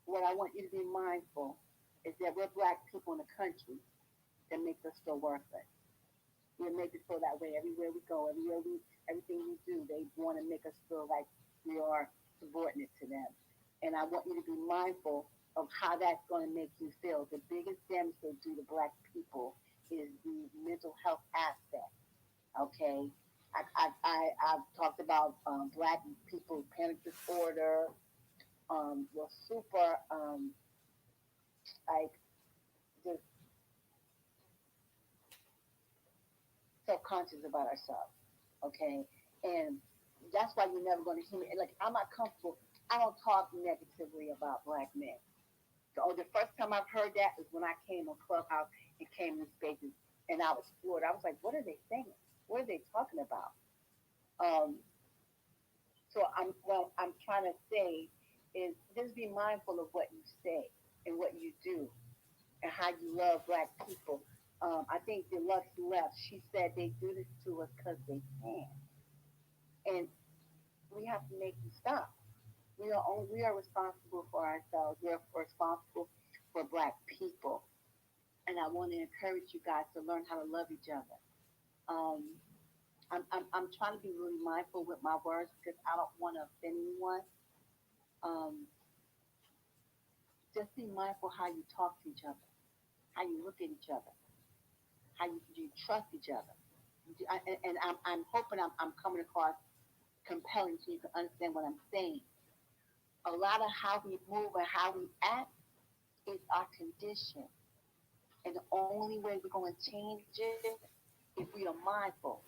what I want you to be mindful is that we're black people in the country that make us feel worthless. We make us feel that way everywhere we go, everything we do. They want to make us feel like we are subordinate to them. and I want you to be mindful of how that's going to make you feel. The biggest damage they do to black people is the mental health aspect. Okay, I've talked about black people panic disorder. We're super like just self-conscious about ourselves. Okay, and that's why you're never going to hear me. Like I'm not comfortable. I don't talk negatively about black men. So the first time I've heard that is when I came on Clubhouse and came in spaces, and I was floored. I was like, "What are they saying? What are they talking about?" Um, so what I'm trying to say is just be mindful of what you say and what you do and how you love black people. I think Deluxe left. She said they do this to us because they can, and we have to make them stop. We are responsible for ourselves. We are responsible for black people, and I want to encourage you guys to learn how to love each other. Um, I'm trying to be really mindful with my words because I don't want to offend anyone. Um, just be mindful how you talk to each other, how you look at each other, how you trust each other. And I'm hoping I'm coming across compelling so you can understand what I'm saying. A lot of how we move and how we act is our condition. And the only way we're going to change it if we are mindful.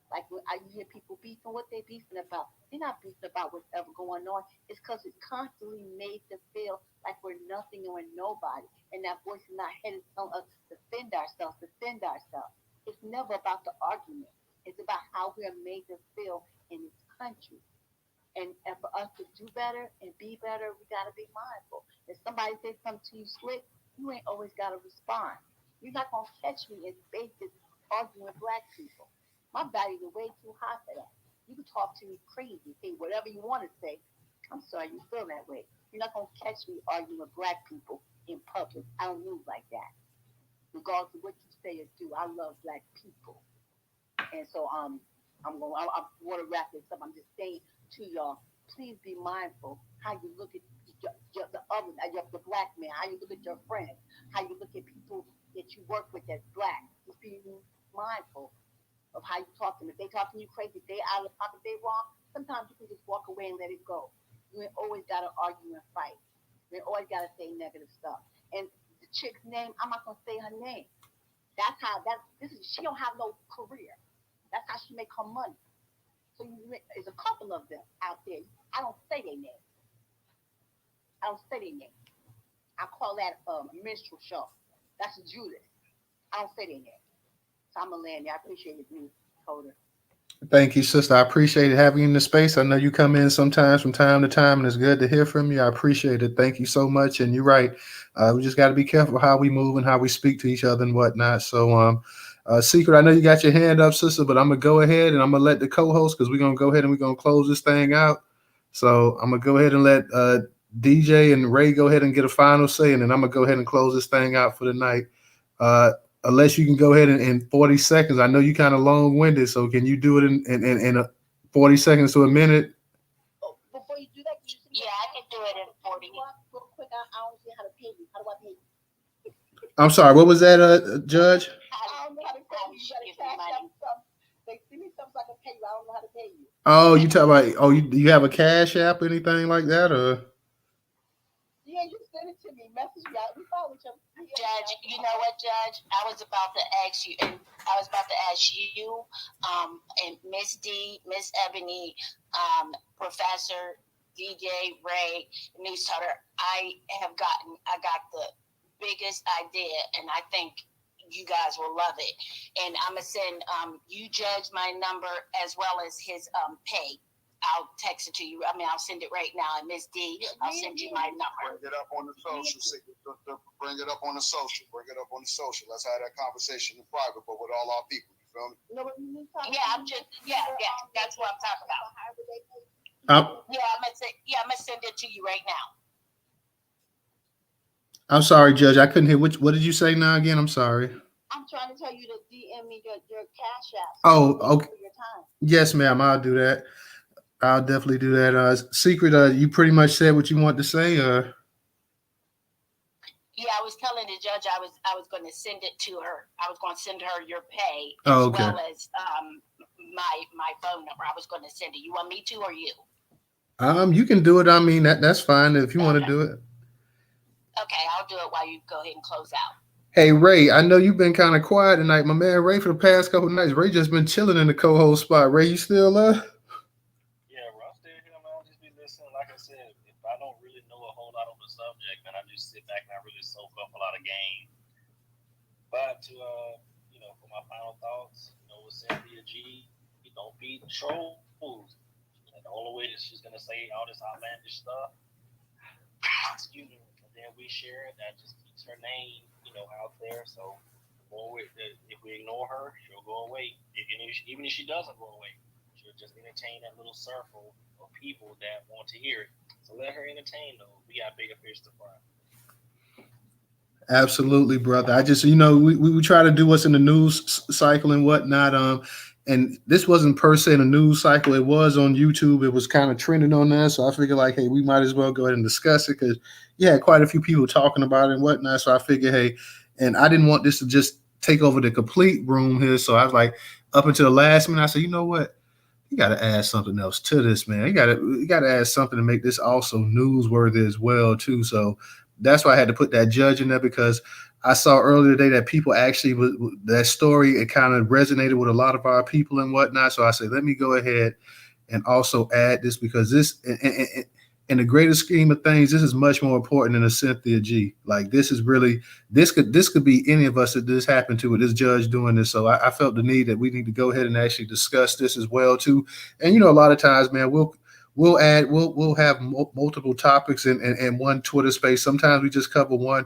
Like when I hear people beefing, what they beefing about? They're not beefing about what's ever going on. It's because it's constantly made to feel like we're nothing or nobody. And that voice in our head is telling us to defend ourselves, defend ourselves. It's never about the argument. It's about how we are made to feel in this country. And for us to do better and be better, we got to be mindful. If somebody says something to you slick, you ain't always got to respond. You're not going to catch me in spaces arguing with black people. My values are way too high for that. You can talk to me crazy, say whatever you want to say. I'm sorry you feel that way. You're not going to catch me arguing with black people in public. I don't move like that. Regardless of what you say or do, I love black people. And so I want to wrap this up. I'm just saying to y'all, please be mindful how you look at the other, the black man, how you look at your friends, how you look at people that you work with that's black. Just be mindful of how you talk to them. If they talking to you crazy, if they out of pocket, they wrong, sometimes you can just walk away and let it go. You ain't always got to argue and fight. You ain't always got to say negative stuff. And the chick's name, I'm not going to say her name. She don't have no career. That's how she make her money. So there's a couple of them out there. I don't say their name. I don't say their name. I call that a minstrel show. That's Judas. I don't say their name. So I'm gonna land there. I appreciate it, Newstoter. Thank you, sister. I appreciate having you in the space. I know you come in sometimes from time to time, and it's good to hear from you. I appreciate it. Thank you so much. And you're right. We just got to be careful how we move and how we speak to each other and whatnot. So, Secret, I know you got your hand up, sister, but I'm gonna go ahead and I'm gonna let the co-host because we're gonna go ahead and we're gonna close this thing out. So I'm gonna go ahead and let DJ and Ray go ahead and get a final say, and then I'm gonna go ahead and close this thing out for the night. Uh, Unless you can go ahead in 40 seconds. I know you kind of long-winded, so can you do it in 40 seconds to a minute? Oh, before you do that, yeah, I can do it in 40. Real quick, I don't see how to pay you. How do I pay you? I'm sorry, what was that, Judge? I don't know how to pay you. You gotta cash out something. They send me something so I can pay you. I don't know how to pay you. Oh, you talk about, you have a cash app, anything like that, or? Yeah, you send it to me. Message me. We follow each other. Judge, you know what, Judge? I was about to ask you, and Miss D, Miss Ebony, Professor DJ Ray, Newstoter. I got the biggest idea, and I think you guys will love it. And I'm gonna send you, Judge, my number as well as his pay. I'll text it to you. I mean, I'll send it right now. And Miss D, I'll send you my number. Bring it up on the social. Bring it up on the social. Bring it up on the social. Let's have that conversation in private, but with all our people. You feel me? Yeah, that's what I'm talking about. I'm I'm gonna send it to you right now. I'm sorry, Judge. I couldn't hear. What did you say now again? I'm sorry. I'm trying to tell you to DM me your cash app. Oh, okay. Yes, ma'am. I'll do that. I'll definitely do that. Secret, you pretty much said what you want to say. Yeah, I was telling the judge I was going to send it to her. I was going to send her your pay Oh, as okay. well as my phone number. I was going to send it. You want me to or you? You can do it. I mean, that's fine if you want to do it. Okay, I'll do it while you go ahead and close out. Hey Ray, I know you've been kind of quiet tonight, my man. Ray, for the past couple nights, Ray just been chilling in the co-host spot. Ray, you still Yeah, bro, I'm still here, man. I'll just be listening. Like I said, if I don't really know a whole lot on the subject, man, I just sit back and I really soak up a lot of game. But to for my final thoughts, with Cynthia G, you don't feed the trolls. And the only way that she's gonna say all this outlandish stuff, excuse me, and then we share it, that just keeps her name, out there. So if we ignore her, she'll go away. Even if she doesn't go away, she'll just entertain that little circle of people that want to hear it. So let her entertain those. We got bigger fish to fry. Absolutely, brother. I just, we try to do what's in the news cycle and whatnot. And this wasn't per se in a news cycle. It was on YouTube. It was kind of trending on there. So I figured like, hey, we might as well go ahead and discuss it because you had quite a few people talking about it and whatnot. So I figured, hey, and I didn't want this to just take over the complete room here. So I was like, up until the last minute, I said, you know what? You got to add something else to this, man. You got to add something to make this also newsworthy as well, too. So that's why I had to put that judge in there because I saw earlier today that people actually that story, it kind of resonated with a lot of our people and whatnot. So I said, let me go ahead and also add this because this in the greater scheme of things, this is much more important than a Cynthia G. Like this is really this could be any of us that this happened to with this judge doing this. So I felt the need that we need to go ahead and actually discuss this as well too. And a lot of times, man, we'll have multiple topics in one Twitter space. Sometimes we just cover one.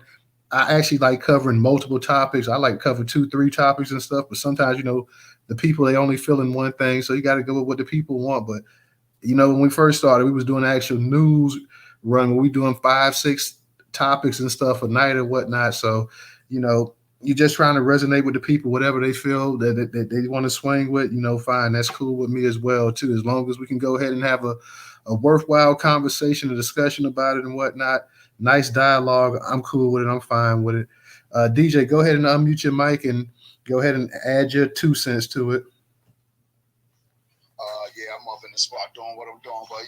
I actually like covering multiple topics. I like cover 2-3 topics and stuff. But sometimes, the people they only feel in one thing, so you got to go with what the people want. But when we first started, we was doing actual news run where we doing 5-6 topics and stuff a night or whatnot. So, you're just trying to resonate with the people, whatever they feel that they want to swing with, fine. That's cool with me as well, too. As long as we can go ahead and have a worthwhile conversation, a discussion about it and whatnot. Nice dialogue. I'm cool with it. I'm fine with it. DJ, go ahead and unmute your mic and go ahead and add your 2 cents to it. Yeah, I'm up in the spot doing what I'm doing, but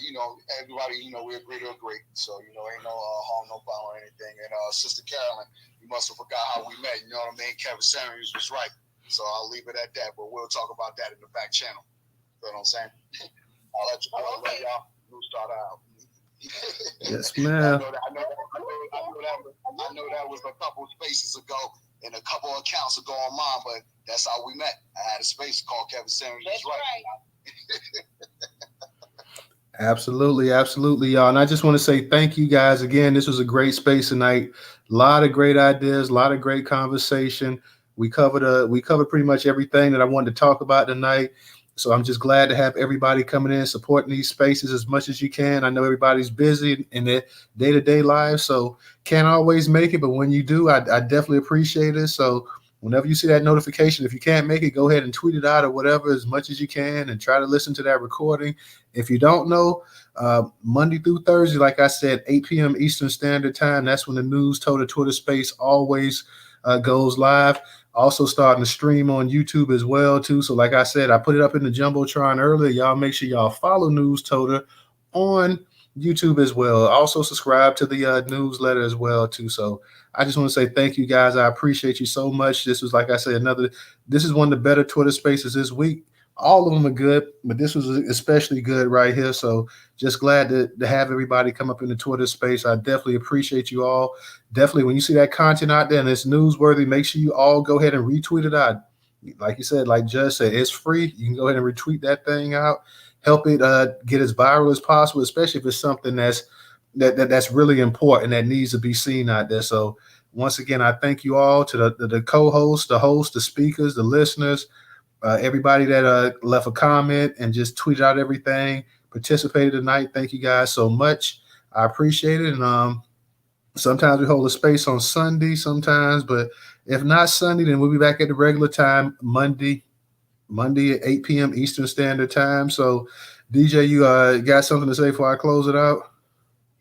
everybody, we agree to agree. So ain't no harm, no foul or anything. And Sister Carolyn, you must have forgot how we met. You know what I mean? Kevin Samuels was right. So I'll leave it at that. But we'll talk about that in the back channel. You know what I'm saying? I'll let y'all Newstoter out. Yes, ma'am. I know that was a couple spaces ago and a couple accounts ago on mine, but that's how we met. I had a space called Kevin Samuels. That's right. Absolutely, y'all. And I just want to say thank you guys again. This was a great space tonight. A lot of great ideas, a lot of great conversation. We covered pretty much everything that I wanted to talk about tonight. So I'm just glad to have everybody coming in, supporting these spaces as much as you can. I know everybody's busy in their day-to-day lives, so can't always make it. But when you do, I definitely appreciate it. So whenever you see that notification, if you can't make it, go ahead and tweet it out or whatever as much as you can and try to listen to that recording. If you don't know, Monday through Thursday, like I said, 8 p.m. Eastern Standard Time, that's when the Newstoter Twitter space always goes live. Also starting to stream on YouTube as well, too. So like I said, I put it up in the Jumbotron earlier. Y'all make sure y'all follow Newstoter on YouTube as well. Also subscribe to the newsletter as well, too. So I just want to say thank you guys. I appreciate you so much. This was, like I said, this is one of the better Twitter spaces this week. All of them are good, but this was especially good right here. So just glad to have everybody come up in the Twitter space. I definitely appreciate you all. Definitely, when you see that content out there and it's newsworthy, make sure you all go ahead and retweet it out. Like you said, like Judge said, it's free. You can go ahead and retweet that thing out. Help it get as viral as possible, especially if it's something that's really important that needs to be seen out there. So once again, I thank you all, to the co-hosts, the hosts, the speakers, the listeners, everybody that left a comment and just tweeted out everything, participated tonight. Thank you guys so much. I appreciate it. And sometimes we hold a space on Sunday sometimes, but if not Sunday, then we'll be back at the regular time Monday at 8 p.m. Eastern Standard Time. So DJ, you got something to say before I close it out?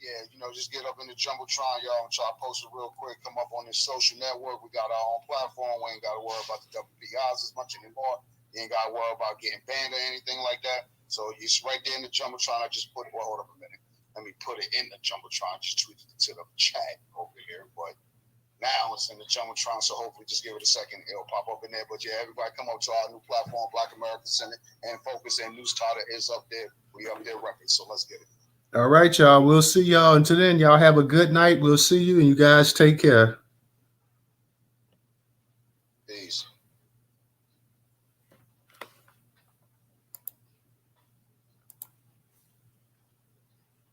Yeah, just get up in the Jumbotron, y'all, and try to post it real quick. Come up on this social network. We got our own platform. We ain't got to worry about the WPIs as much anymore. You ain't got to worry about getting banned or anything like that. So it's right there in the Jumbotron. I just put, well, hold up a minute. Let me put it in the Jumbotron. Just tweeted it to the chat over here. But now it's in the Jumbotron, so hopefully just give it a second. It'll pop up in there. But yeah, everybody come up to our new platform, Black American Center, and Focus, and Newstoter is up there. We up there repping, so let's get it. All right, y'all. We'll see y'all. Until then, y'all have a good night. We'll see you, and you guys take care.